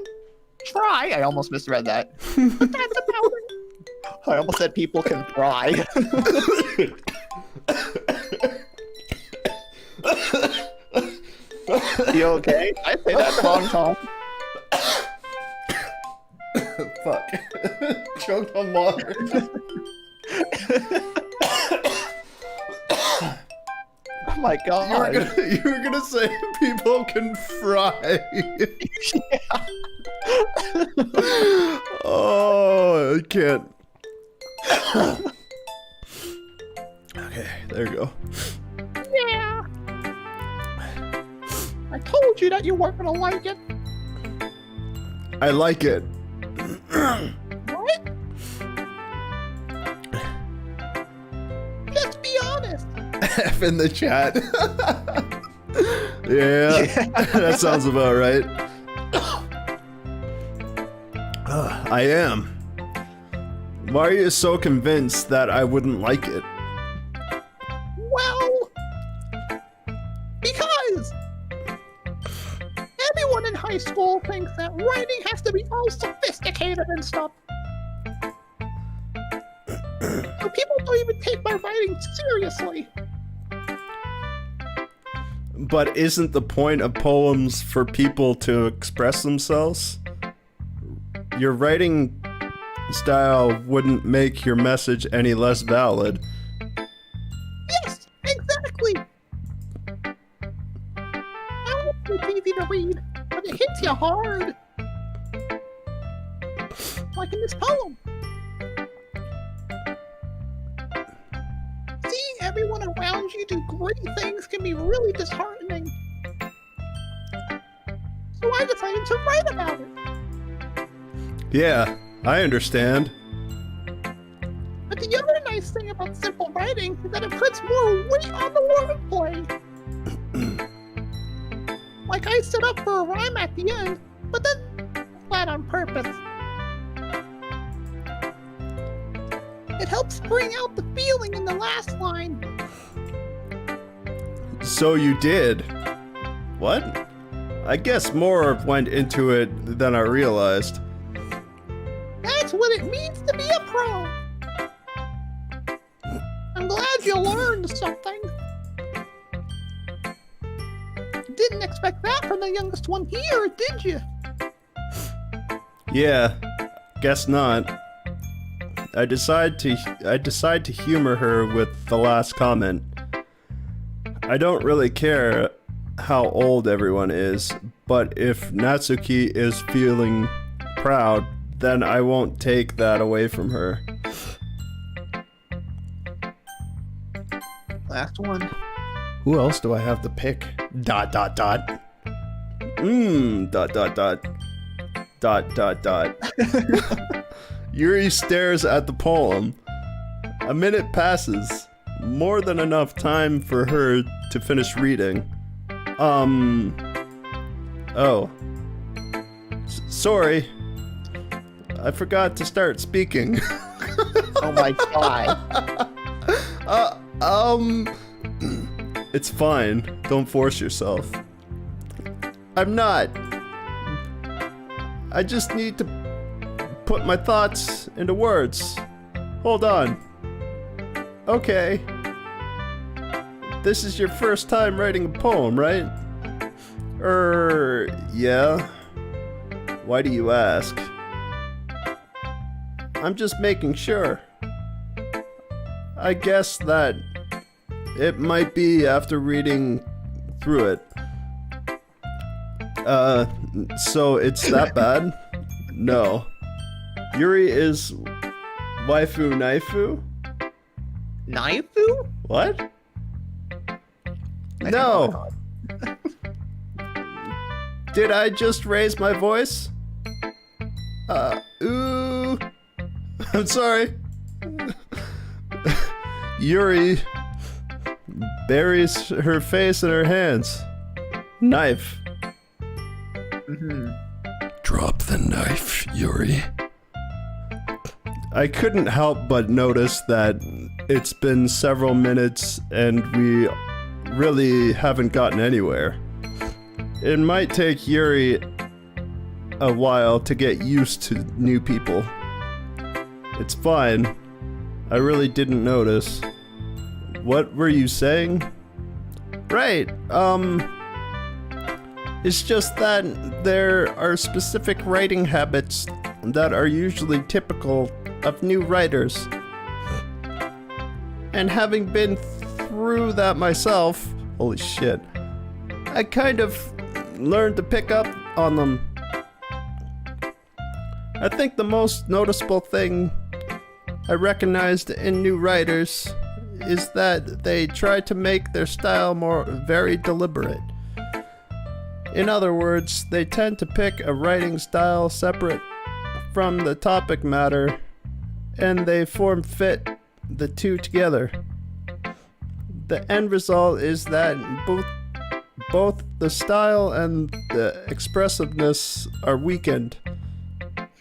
[SPEAKER 2] try. I almost misread that. But that's about it. I almost said people can try. You okay? I say that wrong, Tom.
[SPEAKER 1] Fuck. Choked on water.
[SPEAKER 2] Oh my god.
[SPEAKER 1] You were gonna say people can fry. Oh, I can't. Okay, there you go.
[SPEAKER 2] Yeah. I told you that you weren't gonna like it.
[SPEAKER 1] I like it.
[SPEAKER 2] What? Just be honest.
[SPEAKER 1] F in the chat. Yeah, that sounds about right. I am. Why are you so convinced that I wouldn't like it?
[SPEAKER 2] Well, because everyone in high school thinks that writing has to be all sophisticated and stuff. So people don't even take my writing seriously.
[SPEAKER 1] But isn't the point of poems for people to express themselves? Your writing style wouldn't make your message any less valid.
[SPEAKER 2] Yes, exactly. I know it's easy to read, but it hits you hard. Like in this poem. Seeing everyone around you do great things can be really disheartening. So I decided to write about it.
[SPEAKER 1] Yeah, I understand.
[SPEAKER 2] But the other nice thing about simple writing is that it puts more weight on the wordplay. Like I set up for a rhyme at the end, but then flat on purpose. It helps bring out the feeling in the last line.
[SPEAKER 1] So you did. What? I guess more went into it than I realized.
[SPEAKER 2] That's what it means to be a pro. I'm glad you learned something. Didn't expect that from the youngest one here, did you?
[SPEAKER 1] Yeah, guess not. I decide to humor her with the last comment. I don't really care how old everyone is, but if Natsuki is feeling proud, then I won't take that away from her.
[SPEAKER 2] Last one.
[SPEAKER 1] Who else do I have to pick? ... Yuri stares at the poem. A minute passes. More than enough time for her to finish reading. Oh. Sorry. I forgot to start speaking.
[SPEAKER 2] Oh my god.
[SPEAKER 1] It's fine. Don't force yourself. I'm not. I just need to put my thoughts into words. Hold on. Okay. This is your first time writing a poem, right? Yeah. Why do you ask? I'm just making sure. I guess that it might be after reading through it. So it's that bad? No. Yuri is waifu naifu?
[SPEAKER 2] Naifu?
[SPEAKER 1] What?
[SPEAKER 2] I
[SPEAKER 1] No. Did I just raise my voice? Ooh. I'm sorry. Yuri buries her face in her hands. Knife. Drop the knife, Yuri. I couldn't help but notice that it's been several minutes and we really haven't gotten anywhere. It might take Yuri a while to get used to new people. It's fine. I really didn't notice. What were you saying? Right, it's just that there are specific writing habits that are usually typical of new writers. And having been through that myself, holy shit, I kind of learned to pick up on them. I think the most noticeable thing I recognized in new writers is that they try to make their style very deliberate. In other words, they tend to pick a writing style separate from the topic matter, and they fit the two together. The end result is that both the style and the expressiveness are weakened.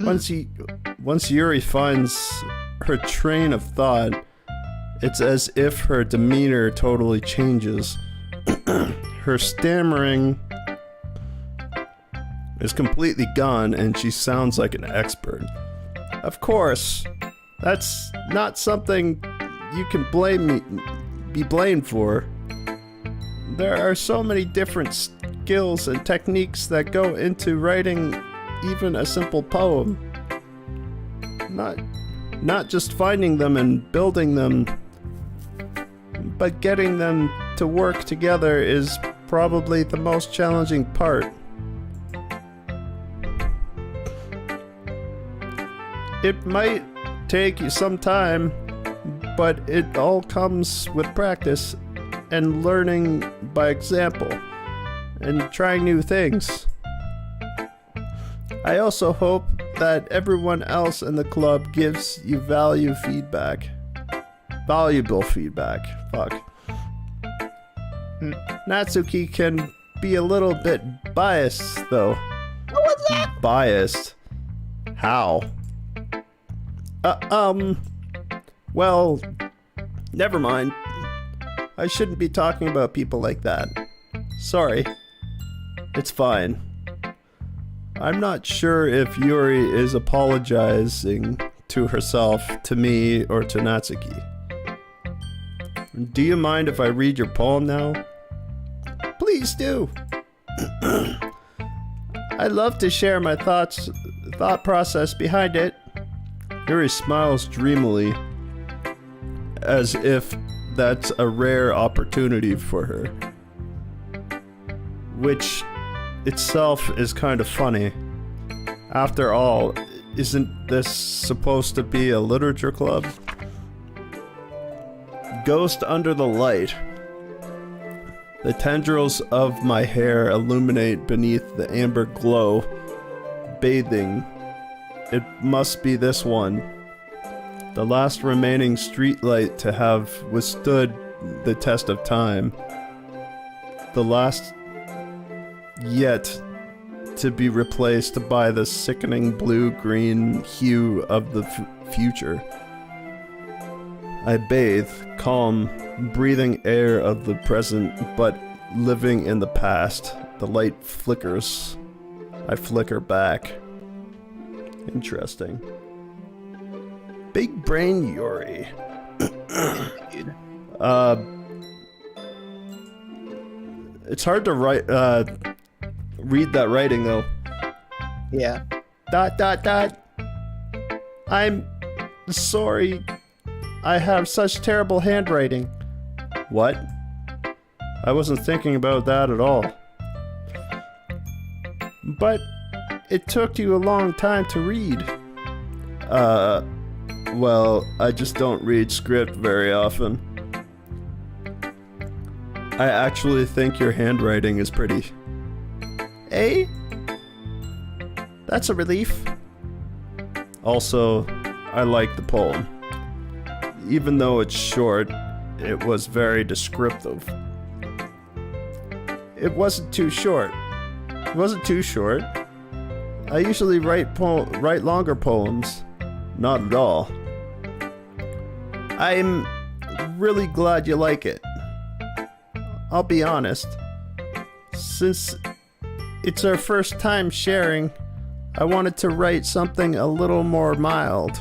[SPEAKER 1] Once Yuri finds her train of thought, it's as if her demeanor totally changes. Her stammering is completely gone and she sounds like an expert. Of course, that's not something you can be blamed for. There are so many different skills and techniques that go into writing even a simple poem. Not just finding them and building them, but getting them to work together is probably the most challenging part. It might take you some time, but it all comes with practice and learning by example and trying new things. I also hope that everyone else in the club gives you valuable feedback. Fuck. Natsuki can be a little bit biased, though.
[SPEAKER 2] What was that?
[SPEAKER 1] Biased? How? Well, never mind. I shouldn't be talking about people like that. Sorry. It's fine. I'm not sure if Yuri is apologizing to herself, to me, or to Natsuki. Do you mind if I read your poem now? Please do. I'd love to share my thought process behind it. Yuri smiles dreamily, as if that's a rare opportunity for her. Which itself is kind of funny. After all, isn't this supposed to be a literature club? Ghost under the light. The tendrils of my hair illuminate beneath the amber glow, bathing. It must be this one. The last remaining streetlight to have withstood the test of time. The last yet to be replaced by the sickening blue-green hue of the future. I bathe, calm, breathing air of the present, but living in the past. The light flickers. I flicker back. Interesting. Big brain Yuri. It's hard to write, read that writing though.
[SPEAKER 2] Yeah. ...
[SPEAKER 1] I'm sorry. I have such terrible handwriting. What? I wasn't thinking about that at all. But it took you a long time to read. Well, I just don't read script very often. I actually think your handwriting is pretty. Eh? That's a relief. Also, I like the poem. Even though it's short, it was very descriptive. It wasn't too short. It wasn't too short. I usually write longer poems. Not at all. I'm really glad you like it. I'll be honest. Since it's our first time sharing, I wanted to write something a little more mild.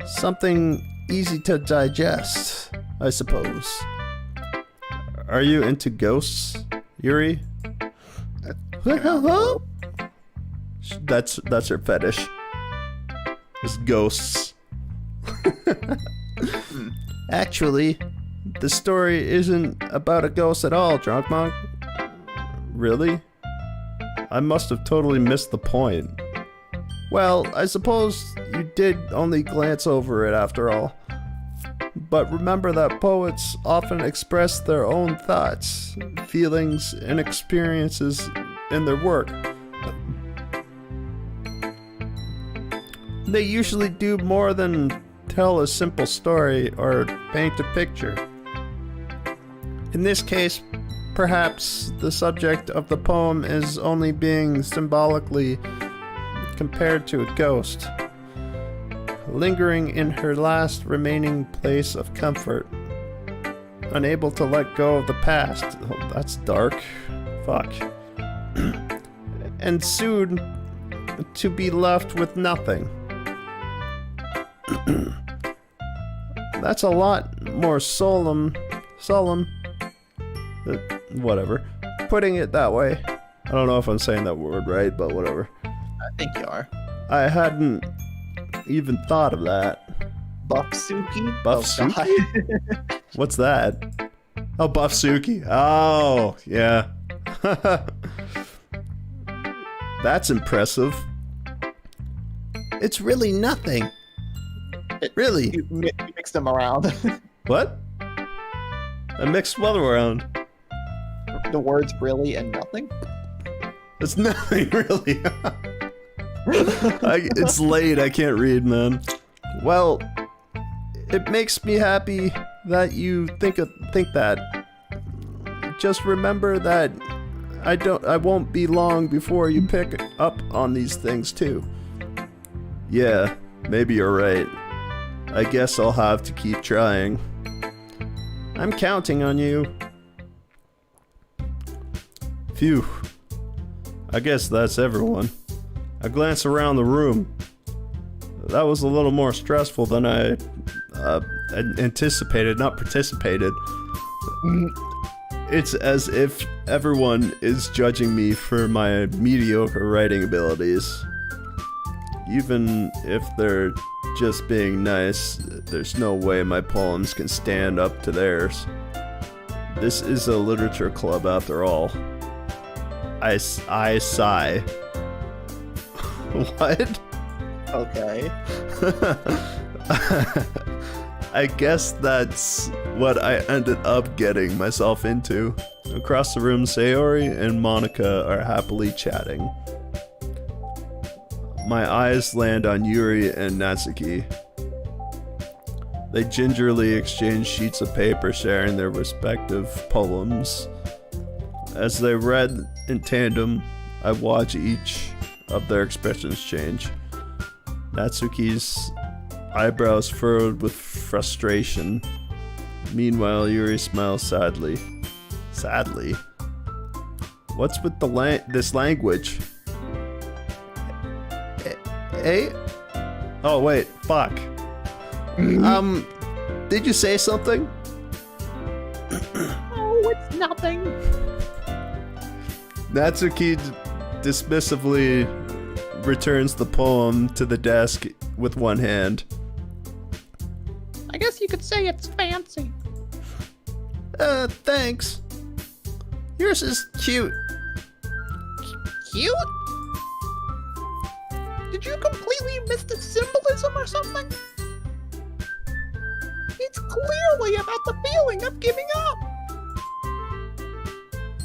[SPEAKER 1] Something easy to digest, I suppose. Are you into ghosts, Yuri? That's her fetish. It's ghosts. Actually, the story isn't about a ghost at all, DrunkMunk. Really? I must have totally missed the point. Well, I suppose you did only glance over it after all. But remember that poets often express their own thoughts, feelings, and experiences in their work. They usually do more than tell a simple story or paint a picture. In this case, perhaps the subject of the poem is only being symbolically compared to a ghost, lingering in her last remaining place of comfort, unable to let go of the past. Oh, that's dark. Fuck. And soon to be left with nothing. That's a lot more solemn. Whatever. Putting it that way. I don't know if I'm saying that word right, but whatever.
[SPEAKER 2] I think you are.
[SPEAKER 1] I hadn't even thought of that.
[SPEAKER 2] Buffsuki?
[SPEAKER 1] Buffsuki? What's that? Oh, Buffsuki. Oh, yeah. That's impressive. It's really nothing. Really?
[SPEAKER 2] You mixed them around.
[SPEAKER 1] What? I mixed what around?
[SPEAKER 2] The words really and nothing?
[SPEAKER 1] It's nothing, really. It's late, I can't read, man. Well, it makes me happy that you think that. Just remember that I won't be long before you pick up on these things too. Yeah, maybe you're right. I guess I'll have to keep trying. I'm counting on you. Phew. I guess that's everyone. I glance around the room. That was a little more stressful than I anticipated, not participated. It's as if everyone is judging me for my mediocre writing abilities. Even if they're just being nice. There's no way my poems can stand up to theirs. This is a literature club after all. I sigh. What?
[SPEAKER 2] Okay.
[SPEAKER 1] I guess that's what I ended up getting myself into. Across the room, Sayori and Monica are happily chatting. My eyes land on Yuri and Natsuki. They gingerly exchange sheets of paper sharing their respective poems. As they read in tandem, I watch each of their expressions change. Natsuki's eyebrows furrowed with frustration. Meanwhile, Yuri smiles sadly. Sadly? What's with this language? Eh? Oh wait, fuck. Did you say something?
[SPEAKER 2] Oh, it's nothing.
[SPEAKER 1] Natsuki dismissively returns the poem to the desk with one hand.
[SPEAKER 2] I guess you could say it's fancy.
[SPEAKER 4] Thanks. Yours is cute.
[SPEAKER 2] Cute? Did you completely miss the symbolism or something? It's clearly about the feeling of giving up.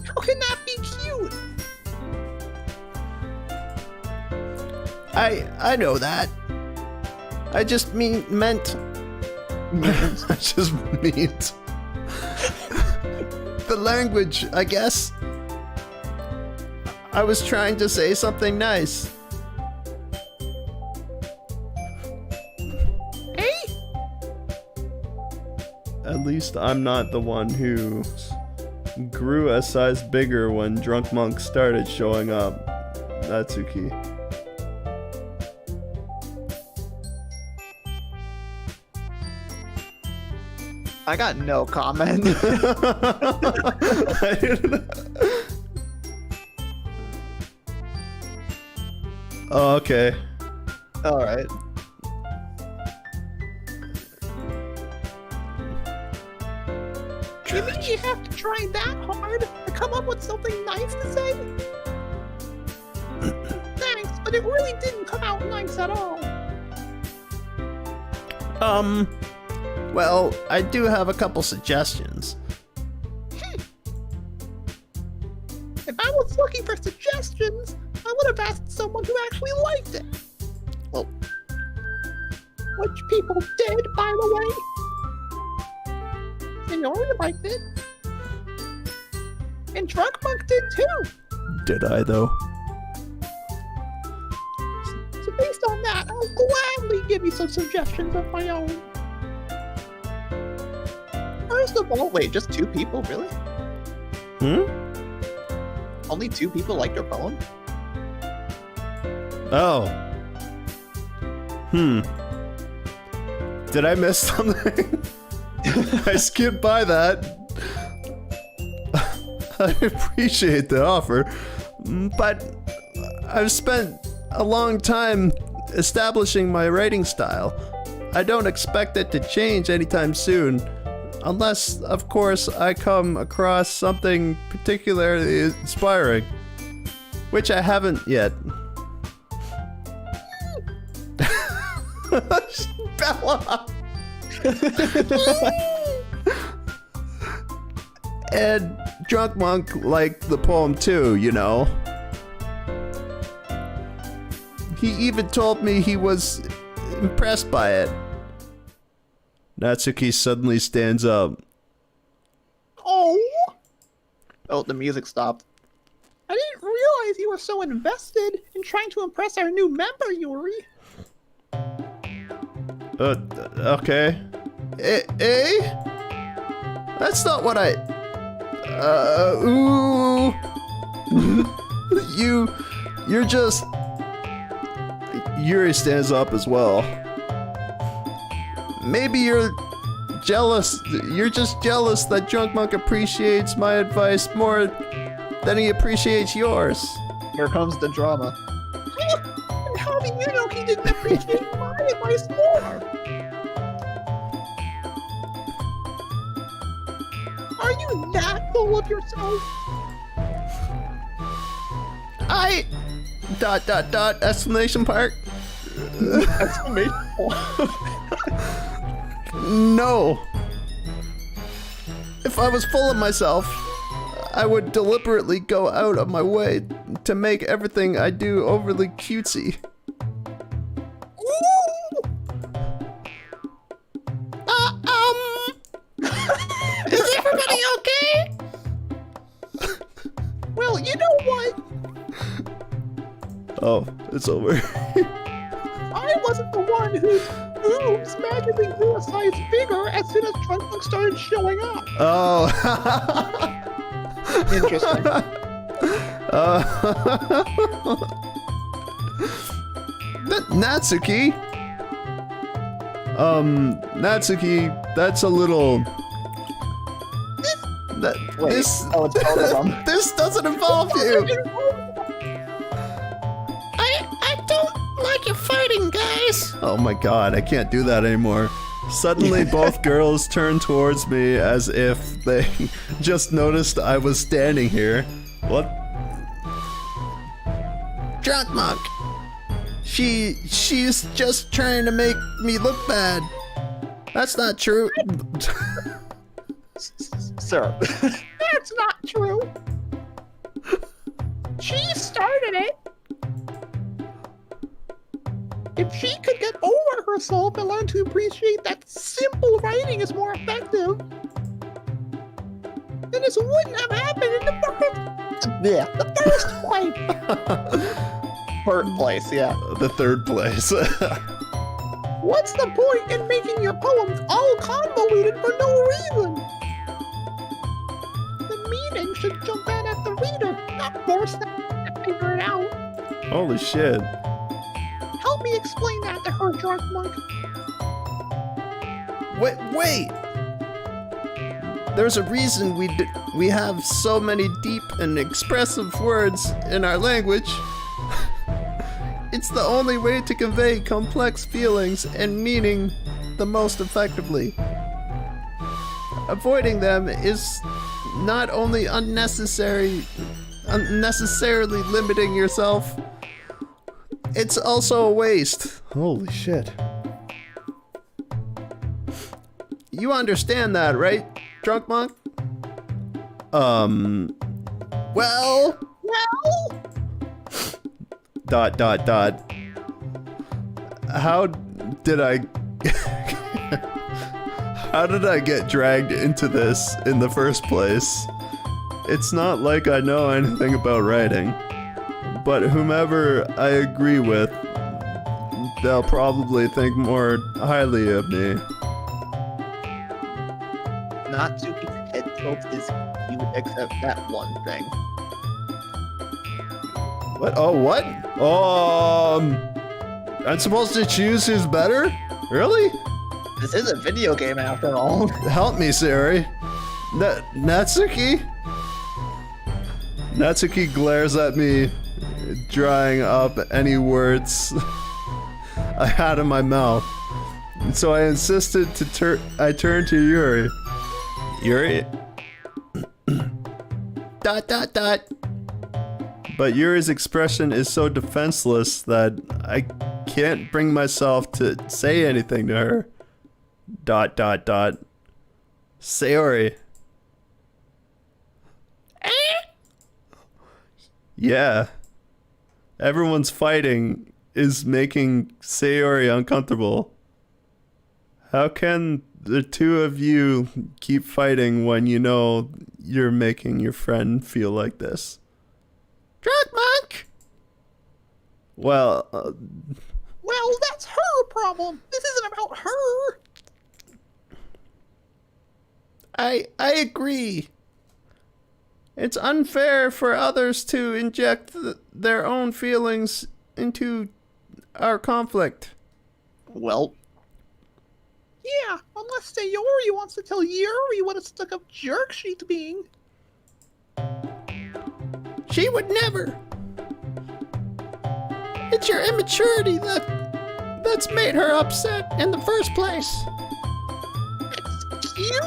[SPEAKER 2] How can that be cute?
[SPEAKER 4] I know that. I just meant.
[SPEAKER 1] I just meant
[SPEAKER 4] The language, I guess. I was trying to say something nice.
[SPEAKER 2] Hey?
[SPEAKER 1] At least I'm not the one who grew a size bigger when DrunkMunk started showing up. Natsuki.
[SPEAKER 2] I got no comment.
[SPEAKER 1] Oh, okay.
[SPEAKER 2] Alright. You mean you have to try that hard to come up with something nice to say? Thanks, but it really didn't come out nice at all.
[SPEAKER 4] Well, I do have a couple suggestions.
[SPEAKER 2] If I was looking for suggestions, I would have asked someone who actually liked it. Well, which people did, by the way. Sayori liked it. And DrunkMunk did too.
[SPEAKER 1] Did I though?
[SPEAKER 2] So based on that, I'll gladly give you some suggestions of my own. First of all, wait, just 2 people, really? Only 2 people liked your poem?
[SPEAKER 1] Oh. Did I miss something? I skipped by that. I appreciate the offer, but I've spent a long time establishing my writing style. I don't expect it to change anytime soon. Unless, of course, I come across something particularly inspiring. Which I haven't yet. Bella! And DrunkMunk liked the poem too, you know. He even told me he was impressed by it. Natsuki suddenly stands up.
[SPEAKER 2] Oh, the music stopped. I didn't realize you were so invested in trying to impress our new member, Yuri.
[SPEAKER 1] Okay.
[SPEAKER 4] Eh? That's not what I... ooh. You're just...
[SPEAKER 1] Yuri stands up as well.
[SPEAKER 4] Maybe you're jealous. You're just jealous that DrunkMunk appreciates my advice more than he appreciates yours.
[SPEAKER 2] Here comes the drama. And how do maybe Yunoki didn't appreciate my advice more. Are you that full of yourself?
[SPEAKER 1] I... ... exclamation mark.
[SPEAKER 2] Exclamation point.
[SPEAKER 1] No. If I was full of myself, I would deliberately go out of my way to make everything I do overly cutesy.
[SPEAKER 4] Is everybody okay?
[SPEAKER 2] Well, you know what?
[SPEAKER 1] Oh, it's over.
[SPEAKER 2] I wasn't the one whose boobs magically grew a size bigger as soon as DrunkMunk started showing up.
[SPEAKER 1] Oh.
[SPEAKER 2] Interesting.
[SPEAKER 1] Natsuki? Natsuki, that's a little...
[SPEAKER 2] Wait,
[SPEAKER 1] this
[SPEAKER 2] it's both of them.
[SPEAKER 1] this doesn't involve you.
[SPEAKER 4] I don't like your fighting, guys.
[SPEAKER 1] Oh my god, I can't do that anymore. Suddenly both girls turned towards me as if they just noticed I was standing here. What?
[SPEAKER 4] DrunkMunk. She's just trying to make me look bad. That's not true.
[SPEAKER 2] Sir. That's not true. She started it. If she could get over herself and learn to appreciate that simple writing is more effective, then this wouldn't have happened in the first place. Third place, yeah.
[SPEAKER 1] The third place.
[SPEAKER 2] What's the point in making your poems all convoluted for no reason? The meaning should jump out at the reader, not force them to figure it out.
[SPEAKER 1] Holy shit.
[SPEAKER 2] Help me explain that to her, DrunkMunk.
[SPEAKER 1] Wait! There's a reason we have so many deep and expressive words in our language. It's the only way to convey complex feelings and meaning the most effectively. Avoiding them is not only unnecessarily limiting yourself, it's also a waste. Holy shit. You understand that, right, DrunkMunk? Well... How did I... How did I get dragged into this in the first place? It's not like I know anything about writing, but whomever I agree with, they'll probably think more highly of me.
[SPEAKER 2] Natsuki's head tilt is cute, except that one thing.
[SPEAKER 1] What? Oh, what? I'm supposed to choose who's better? Really?
[SPEAKER 2] This is a video game after all.
[SPEAKER 1] Help me, Sari. Natsuki? Natsuki glares at me, drying up any words I had in my mouth. So I insisted to I turned to Yuri. Yuri? ... But Yuri's expression is so defenseless that I can't bring myself to say anything to her. ... Sayori. Yeah. Everyone's fighting is making Sayori uncomfortable. How can the two of you keep fighting when you know you're making your friend feel like this?
[SPEAKER 4] DrunkMunk.
[SPEAKER 1] Well,
[SPEAKER 2] Well, that's her problem. This isn't about her.
[SPEAKER 1] I agree. It's unfair for others to inject their own feelings into our conflict.
[SPEAKER 2] Well, yeah, unless Sayori wants to tell Yuri what a stuck-up jerk she's being.
[SPEAKER 4] She would never. It's your immaturity that's made her upset in the first place.
[SPEAKER 2] Excuse me?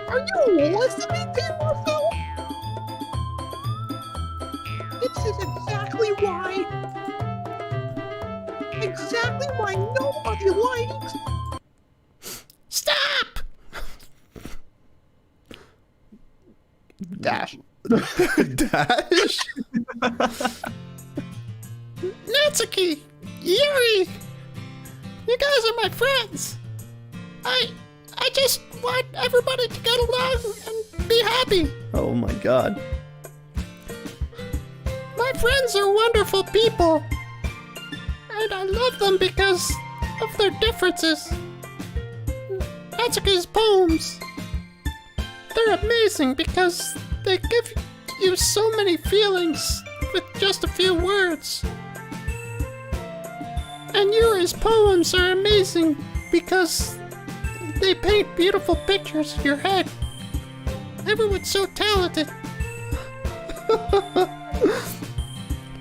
[SPEAKER 2] Are you listening to yourself? This is exactly why nobody likes.
[SPEAKER 4] Stop!
[SPEAKER 2] Dash.
[SPEAKER 1] Dash?
[SPEAKER 4] Natsuki! Yuri! You guys are my friends! I just want everybody to get along and be happy!
[SPEAKER 1] Oh my god.
[SPEAKER 4] My friends are wonderful people! And I love them because of their differences. Natsuki's poems. They're amazing because they give you so many feelings with just a few words. And Yuri's poems are amazing because they paint beautiful pictures in your head. Everyone's so talented.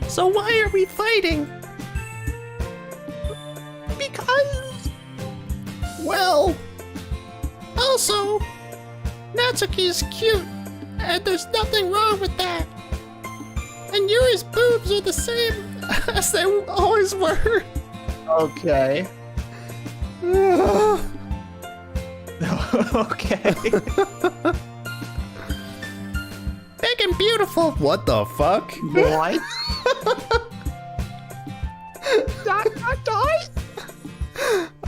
[SPEAKER 4] So why are we fighting? Because... Well... Also, Natsuki's cute, and there's nothing wrong with that. And Yuri's boobs are the same as they always were.
[SPEAKER 2] Okay. Okay.
[SPEAKER 4] Big and beautiful.
[SPEAKER 1] What the fuck?
[SPEAKER 2] What? Die?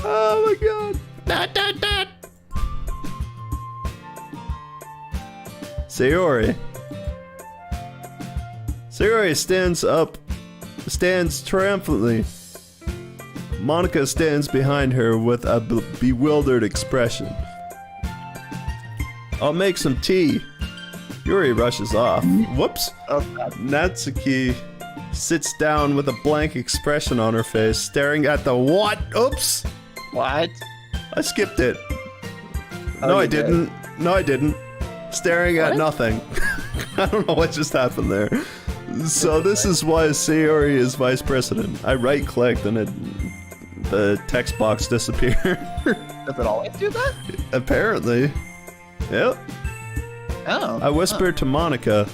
[SPEAKER 1] Oh my god.
[SPEAKER 4] Dot.
[SPEAKER 1] Sayori. Sayori stands triumphantly. Monica stands behind her with a bewildered expression. I'll make some tea. Yuri rushes off. Whoops.
[SPEAKER 2] Okay.
[SPEAKER 1] Natsuki sits down with a blank expression on her face, staring at the what? Oops.
[SPEAKER 2] What?
[SPEAKER 1] I skipped it.
[SPEAKER 2] Oh,
[SPEAKER 1] No, I
[SPEAKER 2] you did.
[SPEAKER 1] didn't. No, I didn't. Staring at
[SPEAKER 2] What?
[SPEAKER 1] nothing. I don't know what just happened there. So this is why Sayori is vice president. I right-clicked and the text box disappeared.
[SPEAKER 2] Does it always do that?
[SPEAKER 1] Apparently. Yep.
[SPEAKER 2] Oh.
[SPEAKER 1] I whisper to Monica.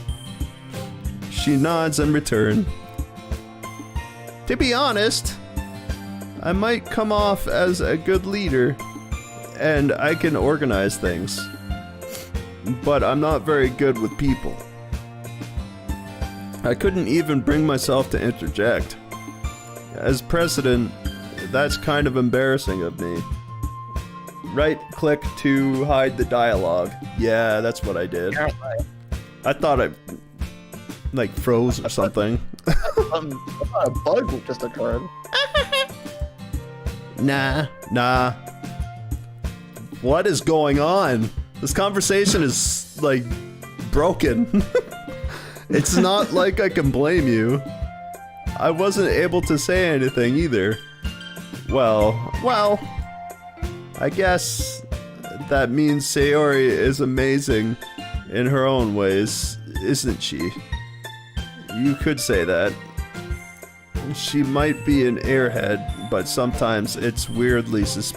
[SPEAKER 1] She nods in return. To be honest, I might come off as a good leader, and I can organize things. But I'm not very good with people. I couldn't even bring myself to interject. As president, that's kind of embarrassing of me. Right-click to hide the dialogue. Yeah, that's what I did.
[SPEAKER 2] Apparently.
[SPEAKER 1] I thought I, like, froze or something.
[SPEAKER 2] I thought a bug just occurred.
[SPEAKER 1] Nah. What is going on? This conversation is, like, broken. It's not like I can blame you. I wasn't able to say anything either. Well, I guess that means Sayori is amazing in her own ways, isn't she? You could say that. She might be an airhead, but sometimes it's weirdly sus,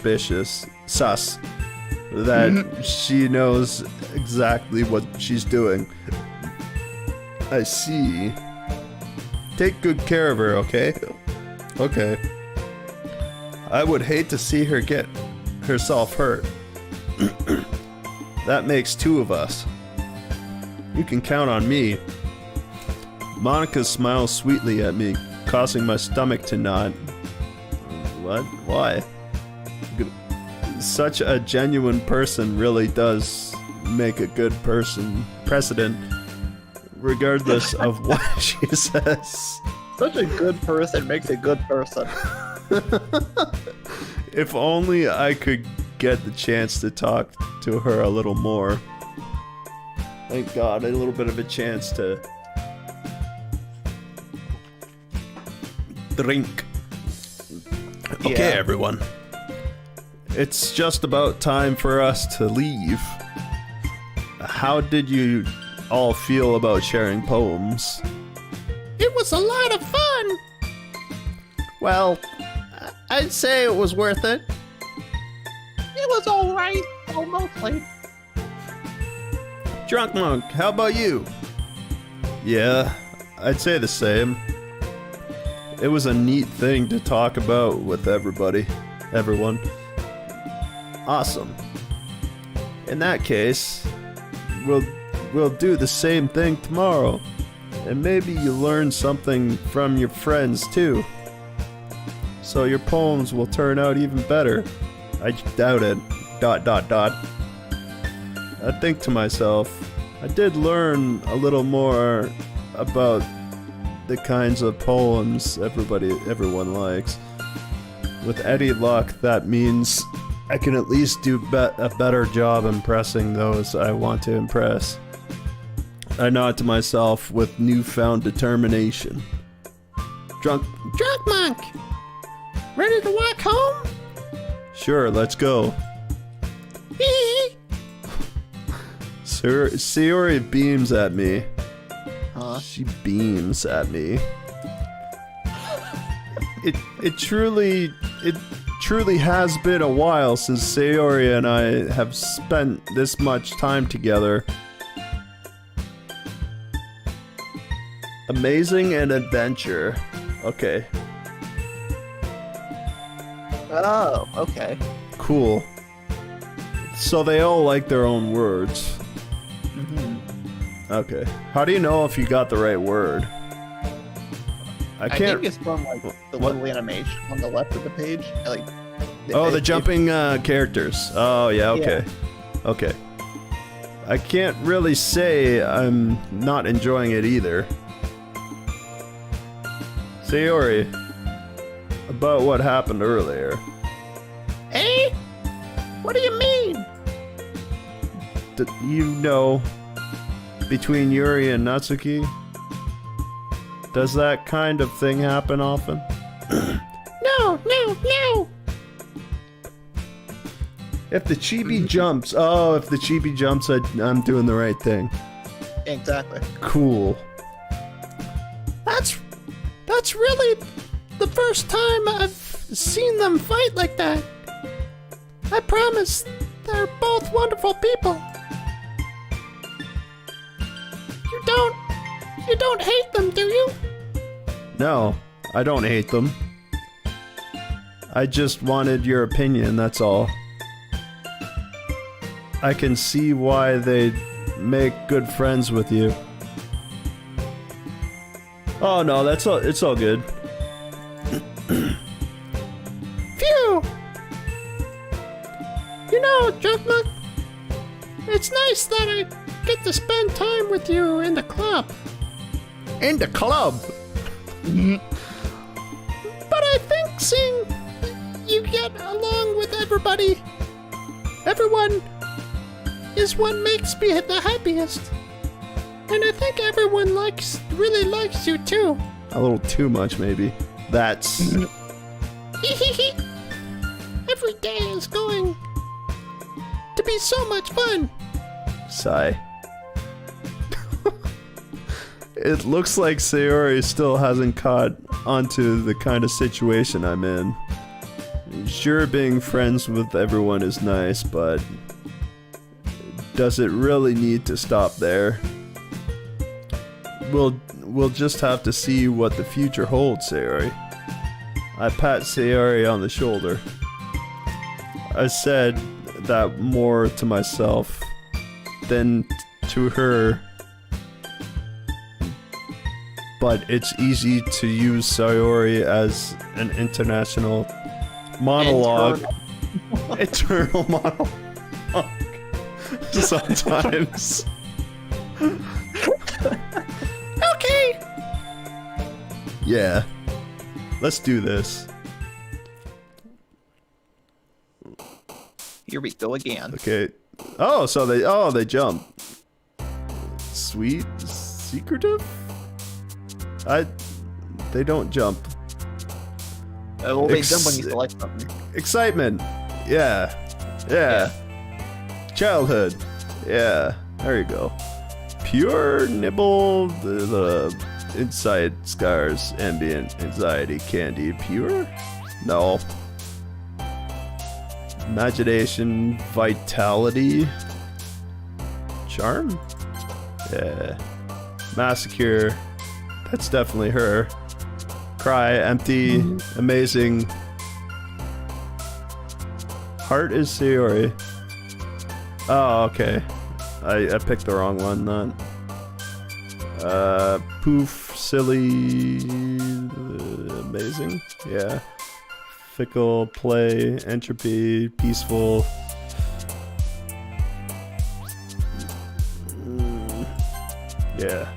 [SPEAKER 1] that she knows exactly what she's doing. I see. Take good care of her, okay? Okay. I would hate to see her get herself hurt. That makes two of us. You can count on me. Monica smiles sweetly at me, causing my stomach to nod. What? Why? Such a genuine person really does make a good president, regardless of what she says.
[SPEAKER 2] Such a good person makes a good person.
[SPEAKER 1] If only I could get the chance to talk to her a little more. Thank God, a little bit of a chance to drink. Okay,
[SPEAKER 2] Yeah.
[SPEAKER 1] everyone. It's just about time for us to leave. How did you all feel about sharing poems?
[SPEAKER 4] It was a lot of fun.
[SPEAKER 1] Well, I'd say it was worth it.
[SPEAKER 2] It was alright. Oh, mostly.
[SPEAKER 1] DrunkMunk, how about you? Yeah, I'd say the same. It was a neat thing to talk about with everyone. Awesome. In that case, we'll do the same thing tomorrow. And maybe you learn something from your friends too. So your poems will turn out even better. I doubt it. ... I think to myself, I did learn a little more about the kinds of poems everyone likes. With any luck, that means I can at least do a better job impressing those I want to impress. I nod to myself with newfound determination.
[SPEAKER 4] DrunkMunk, ready to walk home?
[SPEAKER 1] Sure, let's go. Sayori beams at me.
[SPEAKER 2] Huh?
[SPEAKER 1] She beams at me. It truly has been a while since Sayori and I have spent this much time together. Amazing and adventure. Okay,
[SPEAKER 2] Oh, okay.
[SPEAKER 1] cool. So they all like their own words. Okay. How do you know if you got the right word? I
[SPEAKER 2] I
[SPEAKER 1] can't.
[SPEAKER 2] think it's from like the
[SPEAKER 1] What?
[SPEAKER 2] little animation on the left of the page. Like.
[SPEAKER 1] The jumping characters. Oh yeah. Okay. Okay. I can't really say I'm not enjoying it either. Sayori, about what happened earlier.
[SPEAKER 4] Eh? What do you mean?
[SPEAKER 1] You know, between Yuri and Natsuki, does that kind of thing happen often?
[SPEAKER 4] No.
[SPEAKER 1] If the chibi jumps, I'm doing the right thing.
[SPEAKER 2] Exactly.
[SPEAKER 1] Cool.
[SPEAKER 4] That's really the first time I've seen them fight like that. I promise, they're both wonderful people. You don't hate them, do you?
[SPEAKER 1] No, I don't hate them. I just wanted your opinion, that's all. I can see why they'd make good friends with you. Oh no, that's all. It's all good.
[SPEAKER 4] Phew! You know, DrunkMunk, it's nice that I get to spend time with you in the club.
[SPEAKER 1] In the club.
[SPEAKER 4] But I think seeing you get along with everyone is what makes me the happiest. And I think everyone really likes you too.
[SPEAKER 1] A little too much, maybe. That's...
[SPEAKER 4] Every day is going to be so much fun.
[SPEAKER 1] Sigh. It looks like Sayori still hasn't caught onto the kind of situation I'm in. Sure, being friends with everyone is nice, but... does it really need to stop there? We'll just have to see what the future holds, Sayori. I pat Sayori on the shoulder. I said that more to myself than to her. But it's easy to use Sayori as an international monologue. Eternal monologue. Sometimes.
[SPEAKER 4] Okay.
[SPEAKER 1] Yeah. Let's do this.
[SPEAKER 2] Here we go again.
[SPEAKER 1] Okay. Oh, so they jump. Sweet. Secretive? They don't jump.
[SPEAKER 2] Well, they jump when you select something.
[SPEAKER 1] Excitement. Yeah. Childhood. Yeah. There you go. Pure nibble. Inside scars, ambient anxiety, candy, pure? No. Imagination, vitality, charm? Yeah. Massacre. That's definitely her. Cry, empty, amazing. Heart is Sayori. Oh, okay. I picked the wrong one, not. Poof, silly, amazing. Yeah. Fickle, play, entropy, peaceful. Yeah.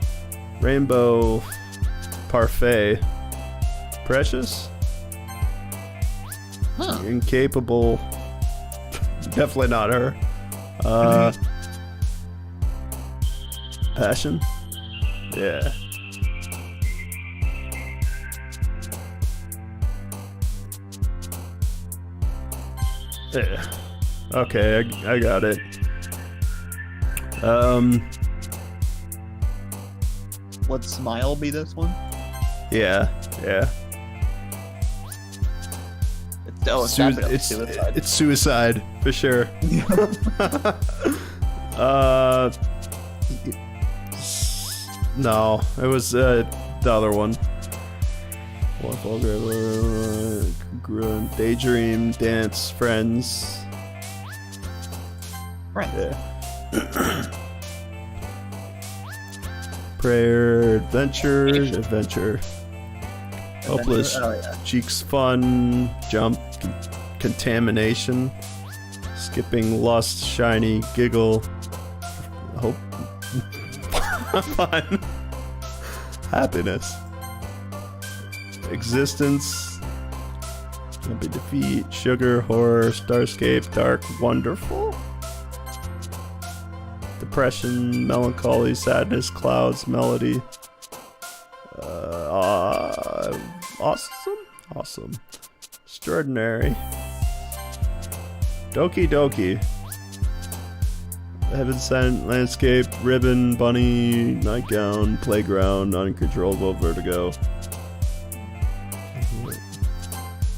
[SPEAKER 1] Rainbow, parfait. Precious?
[SPEAKER 2] Huh.
[SPEAKER 1] Incapable. Definitely not her. Passion? Yeah. Yeah. Okay, I got it.
[SPEAKER 2] Would smile be this one?
[SPEAKER 1] Yeah.
[SPEAKER 2] It's definitely suicide.
[SPEAKER 1] It's suicide for sure. No, it was the other one. Daydream, dance, friends.
[SPEAKER 2] Right.
[SPEAKER 1] Yeah. Prayer, adventure. Hopeless,
[SPEAKER 2] Oh, yeah.
[SPEAKER 1] cheeks fun, jump, contamination, skipping, lust, shiny, giggle, hope, fun, happiness, existence, jumping, defeat, sugar, horror, starscape, dark, wonderful, depression, melancholy, sadness, clouds, melody, awesome, extraordinary, Doki Doki, heaven sent, landscape, ribbon, bunny, nightgown, playground, uncontrollable vertigo.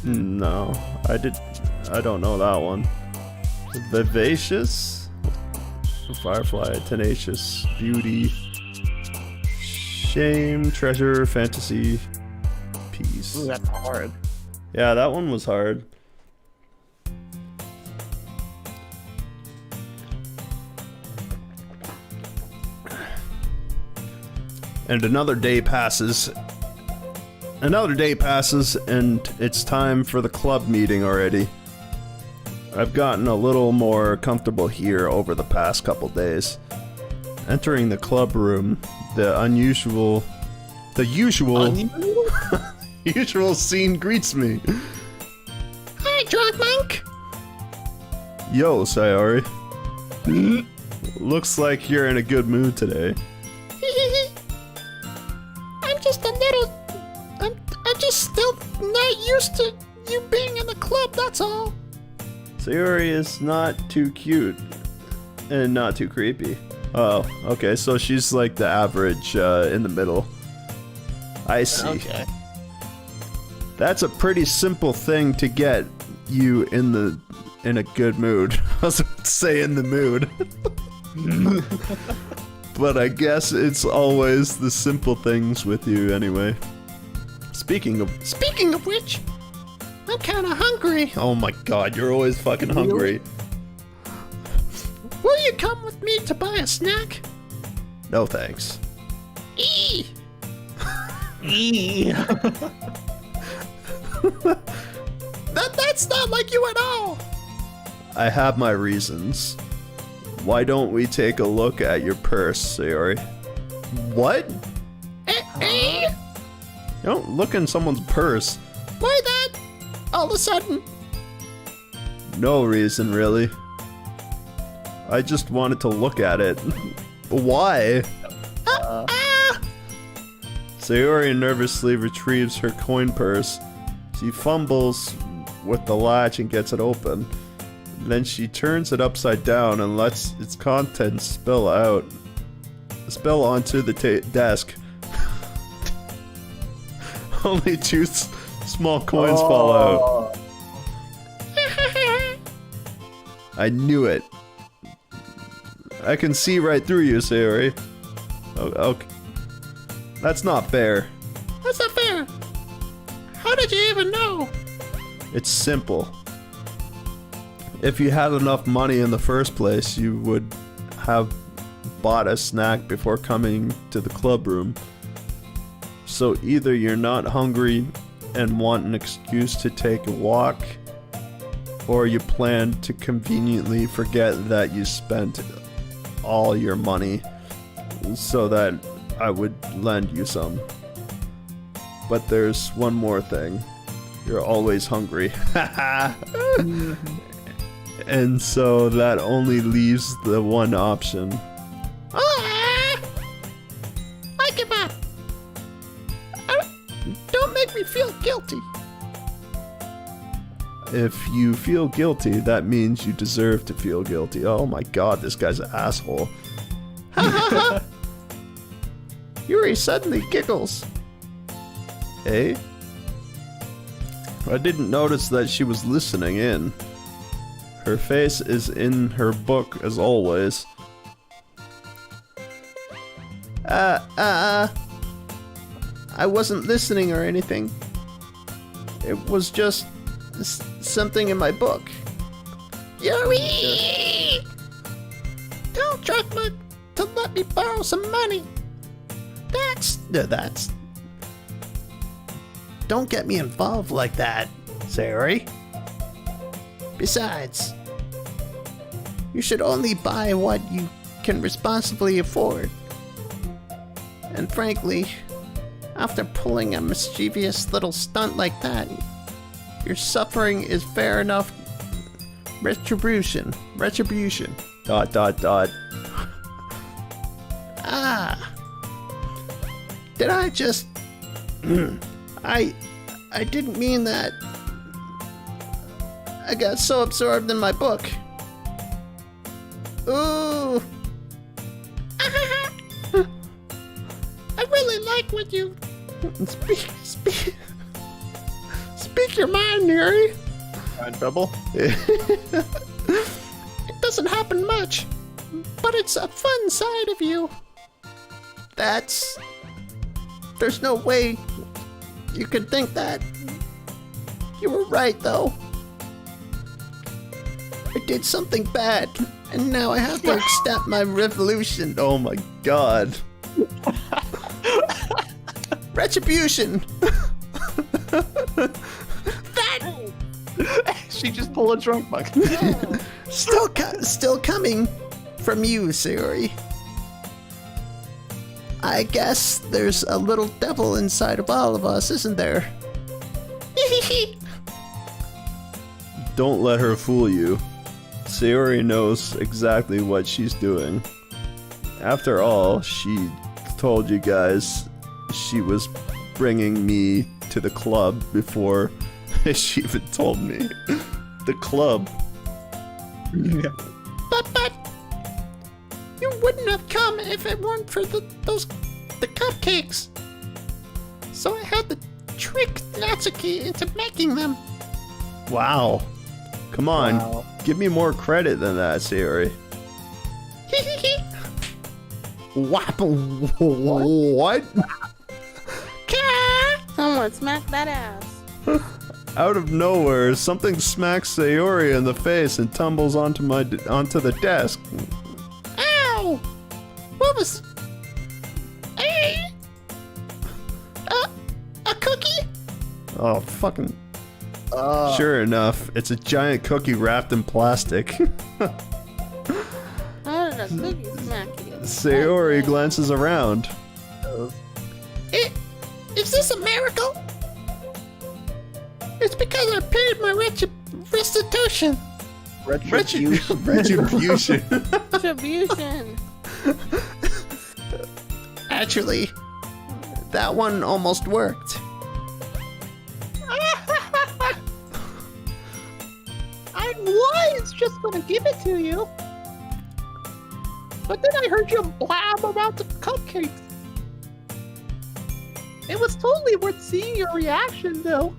[SPEAKER 1] No, I don't know that one. Vivacious, firefly, tenacious, beauty, shame, treasure, fantasy, peace.
[SPEAKER 2] Ooh, that's hard.
[SPEAKER 1] Yeah, that one was hard. And another day passes. And it's time for the club meeting already. I've gotten a little more comfortable here over the past couple days. Entering the club room, the usual usual scene greets me.
[SPEAKER 4] Hi, DrunkMunk.
[SPEAKER 1] Yo, Sayori. Looks like you're in a good mood today.
[SPEAKER 4] I'm just still not used to you being in the club, that's all.
[SPEAKER 1] Sayori is not too cute and not too creepy. Oh, okay, so she's like the average in the middle. I see.
[SPEAKER 2] Okay.
[SPEAKER 1] That's a pretty simple thing to get you in a good mood. I was about to say in the mood. But I guess it's always the simple things with you anyway. Speaking of
[SPEAKER 4] which, I'm kind of hungry.
[SPEAKER 1] oh my god, you're always fucking hungry.
[SPEAKER 4] Will you come with me to buy a snack?
[SPEAKER 1] No thanks.
[SPEAKER 4] Eee! That's not like you at all.
[SPEAKER 1] I have my reasons. Why don't we take a look at your purse, Sayori? What?
[SPEAKER 4] Eh?
[SPEAKER 1] You don't look in someone's purse.
[SPEAKER 4] Why that? All of a sudden.
[SPEAKER 1] No reason, really. I just wanted to look at it. Why? Sayori nervously retrieves her coin purse. She fumbles with the latch and gets it open. Then she turns it upside down and lets its contents spill onto the desk. Only two small coins fall out. I knew it. I can see right through you, Sayori. Oh, okay. That's not fair.
[SPEAKER 4] That's not fair. How did you even know?
[SPEAKER 1] It's simple. If you had enough money in the first place, you would have bought a snack before coming to the club room. So either you're not hungry and want an excuse to take a walk, or you plan to conveniently forget that you spent all your money so that I would lend you some. But there's one more thing. You're always hungry. And so that only leaves the one option.
[SPEAKER 4] I give up. Don't make me feel guilty.
[SPEAKER 1] If you feel guilty, that means you deserve to feel guilty. Oh my god, this guy's an asshole.
[SPEAKER 4] Yuri suddenly giggles.
[SPEAKER 1] Eh? I didn't notice that she was listening in. Her face is in her book as always.
[SPEAKER 4] I wasn't listening or anything. It was just something in my book. Yuri! Tell DrunkMunk to let me borrow some money. That's... Don't get me involved like that, Sayori. Besides, you should only buy what you can responsibly afford. And frankly, after pulling a mischievous little stunt like that, your suffering is fair enough retribution.
[SPEAKER 1] Dot dot dot.
[SPEAKER 4] Did I just... I didn't mean that. I got so absorbed in my book. Ooh. I really like what you... Speak your mind, Yuri.
[SPEAKER 2] In trouble?
[SPEAKER 4] It doesn't happen much, but it's a fun side of you. There's no way you could think that. You were right, though. I did something bad, and now I have to accept my revolution.
[SPEAKER 1] Oh my god.
[SPEAKER 4] Retribution!
[SPEAKER 2] She just pulled a DrunkMunk.
[SPEAKER 4] Still coming from you, Sayori. I guess there's a little devil inside of all of us, isn't there?
[SPEAKER 1] Don't let her fool you. Sayori knows exactly what she's doing. After all, she told you guys she was bringing me to the club before she even told me. The club.
[SPEAKER 2] Yeah.
[SPEAKER 4] But you wouldn't have come if it weren't for the cupcakes. So I had to trick Natsuki into making them.
[SPEAKER 1] Wow. Come on.
[SPEAKER 2] Wow.
[SPEAKER 1] Give me more credit than that, Sayori. What?
[SPEAKER 3] Someone smack that ass.
[SPEAKER 1] Out of nowhere, something smacks Sayori in the face and tumbles onto the desk.
[SPEAKER 4] Ow! What was... Hey! A cookie?
[SPEAKER 1] Oh, fucking... Sure enough, it's a giant cookie wrapped in plastic.
[SPEAKER 3] How did a cookie smack you?
[SPEAKER 1] Sayori glances around.
[SPEAKER 4] Is this a miracle? It's because I paid my restitution.
[SPEAKER 2] Retribution.
[SPEAKER 1] Retribution.
[SPEAKER 3] Retribution.
[SPEAKER 4] Actually, that one almost worked.
[SPEAKER 2] I was just gonna give it to you. But then I heard you blab about the cupcakes. It was totally worth seeing your reaction, though.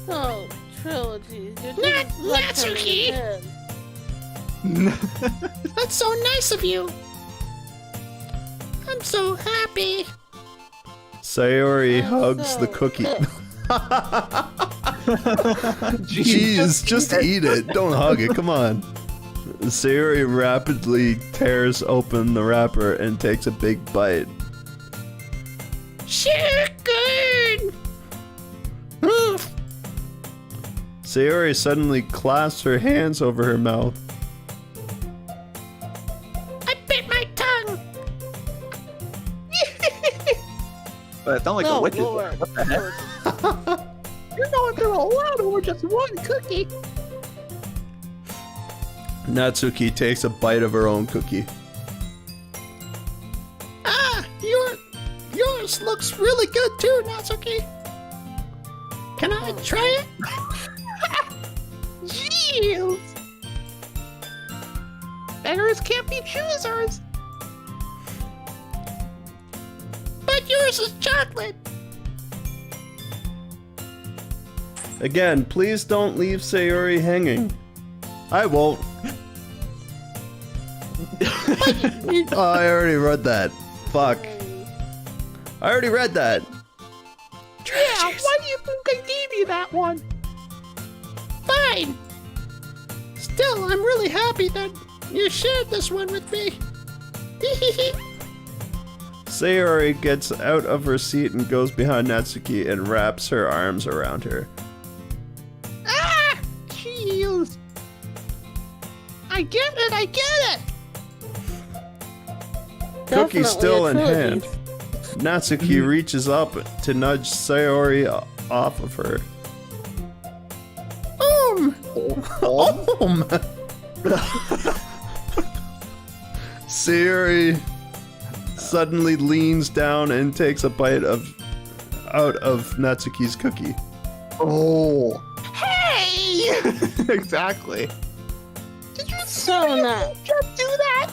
[SPEAKER 3] Oh, trilogies. You're
[SPEAKER 4] Not
[SPEAKER 3] just like
[SPEAKER 4] Natsuki.
[SPEAKER 3] her.
[SPEAKER 4] That's so nice of you. I'm so happy.
[SPEAKER 1] Sayori
[SPEAKER 3] I'm
[SPEAKER 1] hugs the
[SPEAKER 3] so-
[SPEAKER 1] cookie.
[SPEAKER 2] Jeez,
[SPEAKER 1] Jeez, just eat it. Don't hug it. Come on. Sayori rapidly tears open the wrapper and takes a big bite.
[SPEAKER 4] Chicken. Oof.
[SPEAKER 1] Sayori suddenly clasps her hands over her mouth.
[SPEAKER 4] I bit my tongue.
[SPEAKER 2] But it sounded like a
[SPEAKER 3] Oh,
[SPEAKER 2] wicked.
[SPEAKER 3] Lord.
[SPEAKER 2] What the heck? You're going through a lot over just one cookie.
[SPEAKER 1] Natsuki takes a bite of her own cookie.
[SPEAKER 4] Ah, yours looks really good too, Natsuki. Can I try it?
[SPEAKER 2] Jeez. Beggars can't be choosers.
[SPEAKER 4] But yours is chocolate.
[SPEAKER 1] Again, please don't leave Sayori hanging. I won't. Oh, I already read that. Fuck. I already read that.
[SPEAKER 2] Yeah, why do you think I gave you that one?
[SPEAKER 4] Fine. Still, I'm really happy that you shared this one with me.
[SPEAKER 1] Sayori gets out of her seat and goes behind Natsuki and wraps her arms around her.
[SPEAKER 2] Ah! Jeez. I get it.
[SPEAKER 1] Cookie still in
[SPEAKER 3] Definitely a
[SPEAKER 1] hand. Natsuki reaches up to nudge Sayori off of her. Sayori suddenly leans down and takes a bite out of Natsuki's cookie.
[SPEAKER 2] Oh. Hey! Exactly. Did you
[SPEAKER 3] So nice.
[SPEAKER 2] just do that?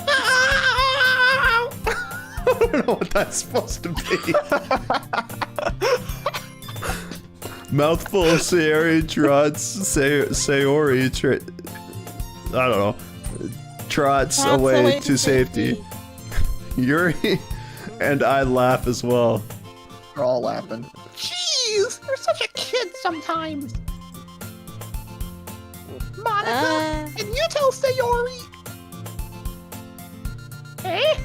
[SPEAKER 1] I don't know what that's supposed to be. Mouthful of Sayori trots. Sayori I don't know. Trots away to safety. Yuri and I laugh as well.
[SPEAKER 2] We're all laughing. Jeez, you're such a kid sometimes. Monica, can you tell Sayori? Eh?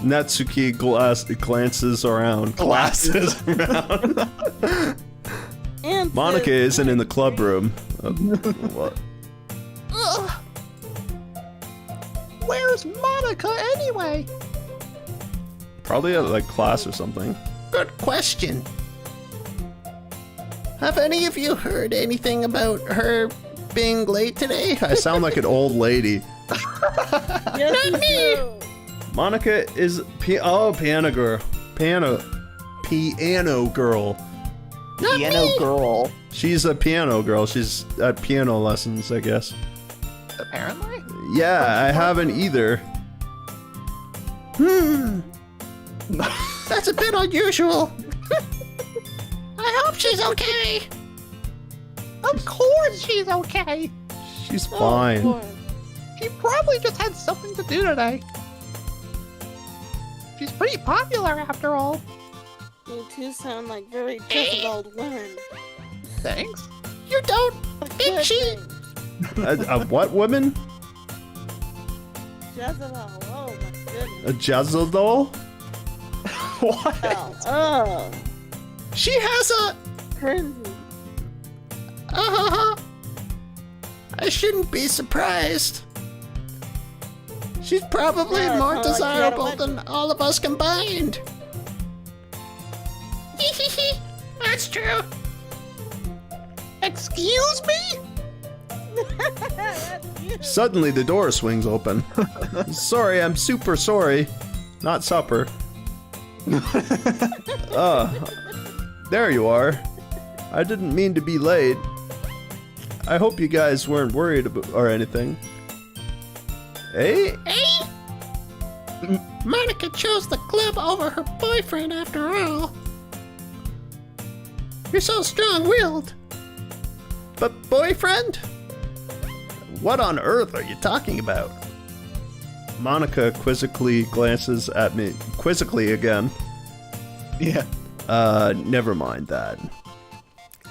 [SPEAKER 1] Natsuki glances around. Glasses around.
[SPEAKER 3] And
[SPEAKER 1] Monica isn't in the club room. What?
[SPEAKER 2] Ugh. Where's Monica anyway?
[SPEAKER 1] Probably at like class or something.
[SPEAKER 4] Good question. Have any of you heard anything about her being late today?
[SPEAKER 1] I sound like an old lady.
[SPEAKER 3] yes,
[SPEAKER 4] Not me.
[SPEAKER 3] do.
[SPEAKER 1] Monica is piano girl. Piano girl.
[SPEAKER 4] Not
[SPEAKER 2] Piano
[SPEAKER 4] me.
[SPEAKER 2] girl.
[SPEAKER 1] She's a piano girl. She's at piano lessons, I guess.
[SPEAKER 2] Apparently.
[SPEAKER 1] Yeah, I haven't either.
[SPEAKER 4] That's a bit unusual. I hope she's okay.
[SPEAKER 2] Of course she's okay.
[SPEAKER 1] She's
[SPEAKER 3] Oh,
[SPEAKER 1] fine.
[SPEAKER 3] Lord.
[SPEAKER 2] She probably just had something to do today. She's pretty popular after all.
[SPEAKER 3] You two sound like very different old women.
[SPEAKER 2] Thanks.
[SPEAKER 4] You don't
[SPEAKER 3] A
[SPEAKER 4] think
[SPEAKER 3] good
[SPEAKER 4] she...
[SPEAKER 3] thing.
[SPEAKER 1] A what woman?
[SPEAKER 3] Jezebel. Oh my
[SPEAKER 1] A
[SPEAKER 3] goodness.
[SPEAKER 1] Jezebel?
[SPEAKER 2] What?
[SPEAKER 3] Oh,
[SPEAKER 4] She has a...
[SPEAKER 3] cringy.
[SPEAKER 4] I shouldn't be surprised. She's probably
[SPEAKER 3] Yeah,
[SPEAKER 4] more
[SPEAKER 3] it's not like you
[SPEAKER 4] desirable
[SPEAKER 3] gotta
[SPEAKER 4] than
[SPEAKER 3] mention.
[SPEAKER 4] all of us combined. That's true.
[SPEAKER 2] Excuse me?
[SPEAKER 3] That's you.
[SPEAKER 1] Suddenly the door swings open. Sorry, I'm super sorry. Not supper. There you are. I didn't mean to be late. I hope you guys weren't worried about or anything. Hey?
[SPEAKER 4] Hey, Monica chose the club over her boyfriend after all. You're so strong-willed.
[SPEAKER 1] But boyfriend? What on earth are you talking about? Monica quizzically glances at me. Quizzically again.
[SPEAKER 2] Yeah.
[SPEAKER 1] Never mind that.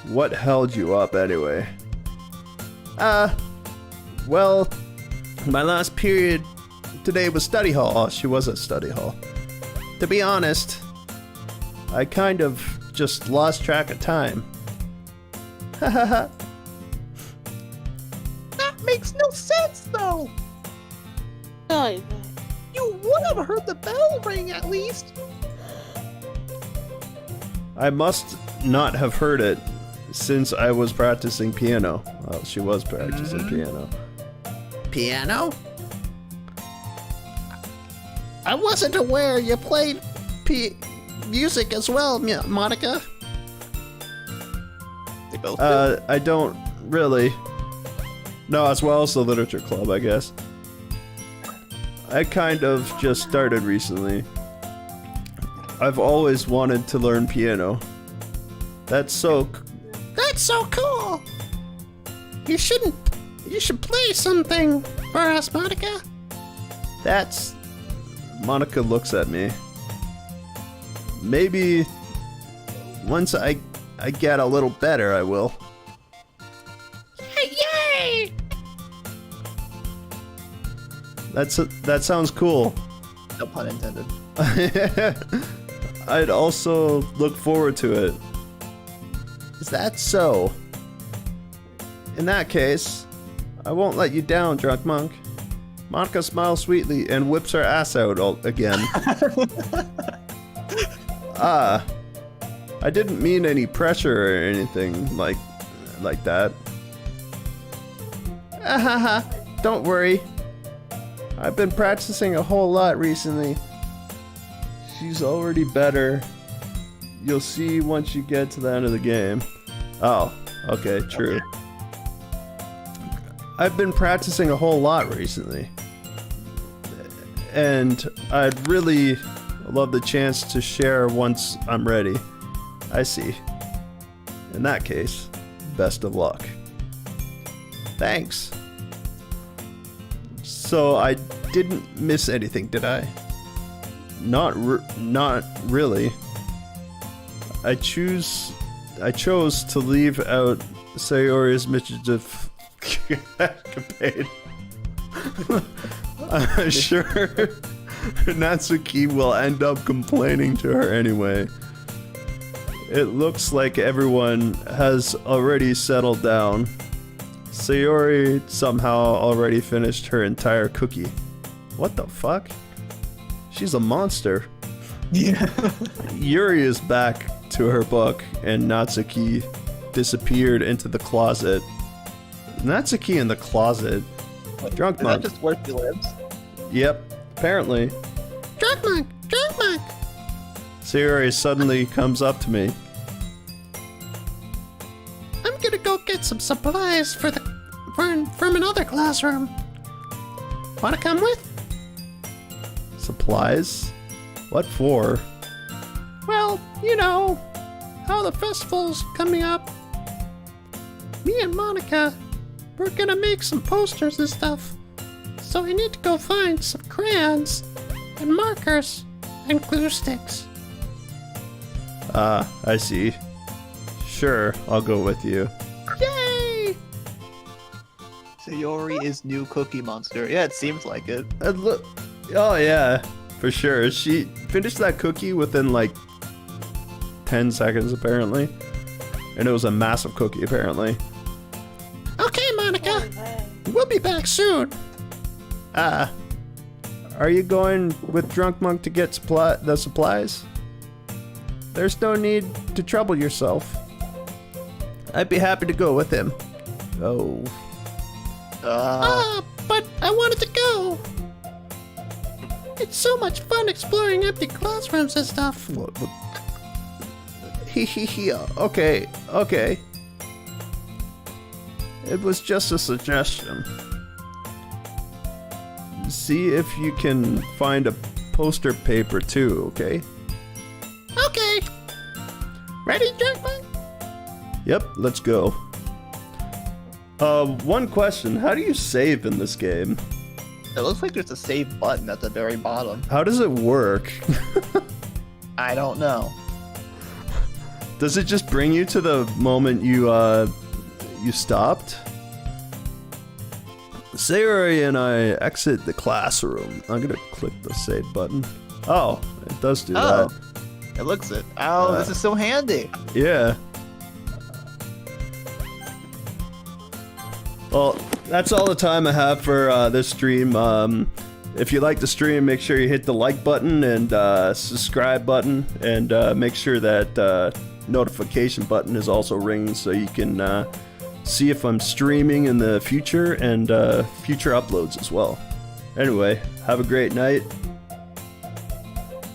[SPEAKER 1] What held you up anyway? Well, my last period today was study hall. Oh, she was at study hall. To be honest, I kind of just lost track of time. Ha ha ha.
[SPEAKER 2] That makes no sense, though.
[SPEAKER 3] Oh,
[SPEAKER 2] You would have heard the bell ring at least.
[SPEAKER 1] I must not have heard it since I was practicing piano. Well, she was practicing piano.
[SPEAKER 4] Piano? I wasn't aware you played music as well, Monica.
[SPEAKER 2] They both do.
[SPEAKER 1] I don't really. No, as well as the literature club, I guess. I kind of just started recently. I've always wanted to learn piano. That's so
[SPEAKER 4] cool. You should play something for us, Monica.
[SPEAKER 1] That's... Monica looks at me. Maybe once I get a little better, I will.
[SPEAKER 4] Yay!
[SPEAKER 1] That sounds cool.
[SPEAKER 2] No pun intended.
[SPEAKER 1] I'd also look forward to it. Is that so? In that case, I won't let you down, DrunkMunk. Monica smiles sweetly and whips her ass out again. I didn't mean any pressure or anything like that. Don't worry. I've been practicing a whole lot recently. She's already better. You'll see once you get to the end of the game. Oh, okay, true. I've been practicing a whole lot recently. And I'd really love the chance to share once I'm ready. I see. In that case, best of luck. Thanks. So I didn't miss anything, did I? Not really. I chose to leave out Sayori's mischief escapade. I'm sure Natsuki will end up complaining to her anyway. It looks like everyone has already settled down. Sayori somehow already finished her entire cookie. What the fuck? She's a monster.
[SPEAKER 2] Yeah.
[SPEAKER 1] Yuri is back to her book, and Natsuki disappeared into the closet. Natsuki in the closet?
[SPEAKER 2] Is
[SPEAKER 1] DrunkMunk.
[SPEAKER 2] that just where she lives?
[SPEAKER 1] Yep, apparently.
[SPEAKER 4] DrunkMunk!
[SPEAKER 1] Sayori suddenly comes up to me.
[SPEAKER 4] I'm gonna go get some supplies from another classroom. Wanna come with?
[SPEAKER 1] Supplies? What for?
[SPEAKER 4] Well, you know, how the festival's coming up. Me and Monica, we're gonna make some posters and stuff. So I need to go find some crayons and markers and glue sticks.
[SPEAKER 1] I see. Sure, I'll go with you.
[SPEAKER 4] Yay!
[SPEAKER 2] Sayori is new Cookie Monster. Yeah, it seems like it.
[SPEAKER 1] Look. Oh yeah, for sure. She finished that cookie within like 10 seconds apparently. And it was a massive cookie apparently.
[SPEAKER 4] Okay, Monica,
[SPEAKER 3] man.
[SPEAKER 4] we'll be back soon.
[SPEAKER 1] Are you going with DrunkMunk to get the supplies? There's no need to trouble yourself. I'd be happy to go with him. Oh.
[SPEAKER 4] But I wanted to go. It's so much fun exploring empty classrooms and stuff.
[SPEAKER 1] Okay. It was just a suggestion. See if you can find a poster paper too, okay?
[SPEAKER 4] Okay. Ready, DrunkMunk?
[SPEAKER 1] Yep, let's go. One question. How do you save in this game?
[SPEAKER 2] It looks like there's a save button at the very bottom.
[SPEAKER 1] How does it work?
[SPEAKER 2] I don't know.
[SPEAKER 1] Does it just bring you to the moment you stopped? Sayori and I exit the classroom. I'm gonna click the save button. Oh, it does do
[SPEAKER 2] Oh.
[SPEAKER 1] that.
[SPEAKER 2] It looks it. Oh, this is so handy.
[SPEAKER 1] Yeah. Well, that's all the time I have for this stream. If you like the stream, make sure you hit the like button and subscribe button, and make sure that notification button is also ringing so you can see if I'm streaming in the future and future uploads as well. Anyway, have a great night.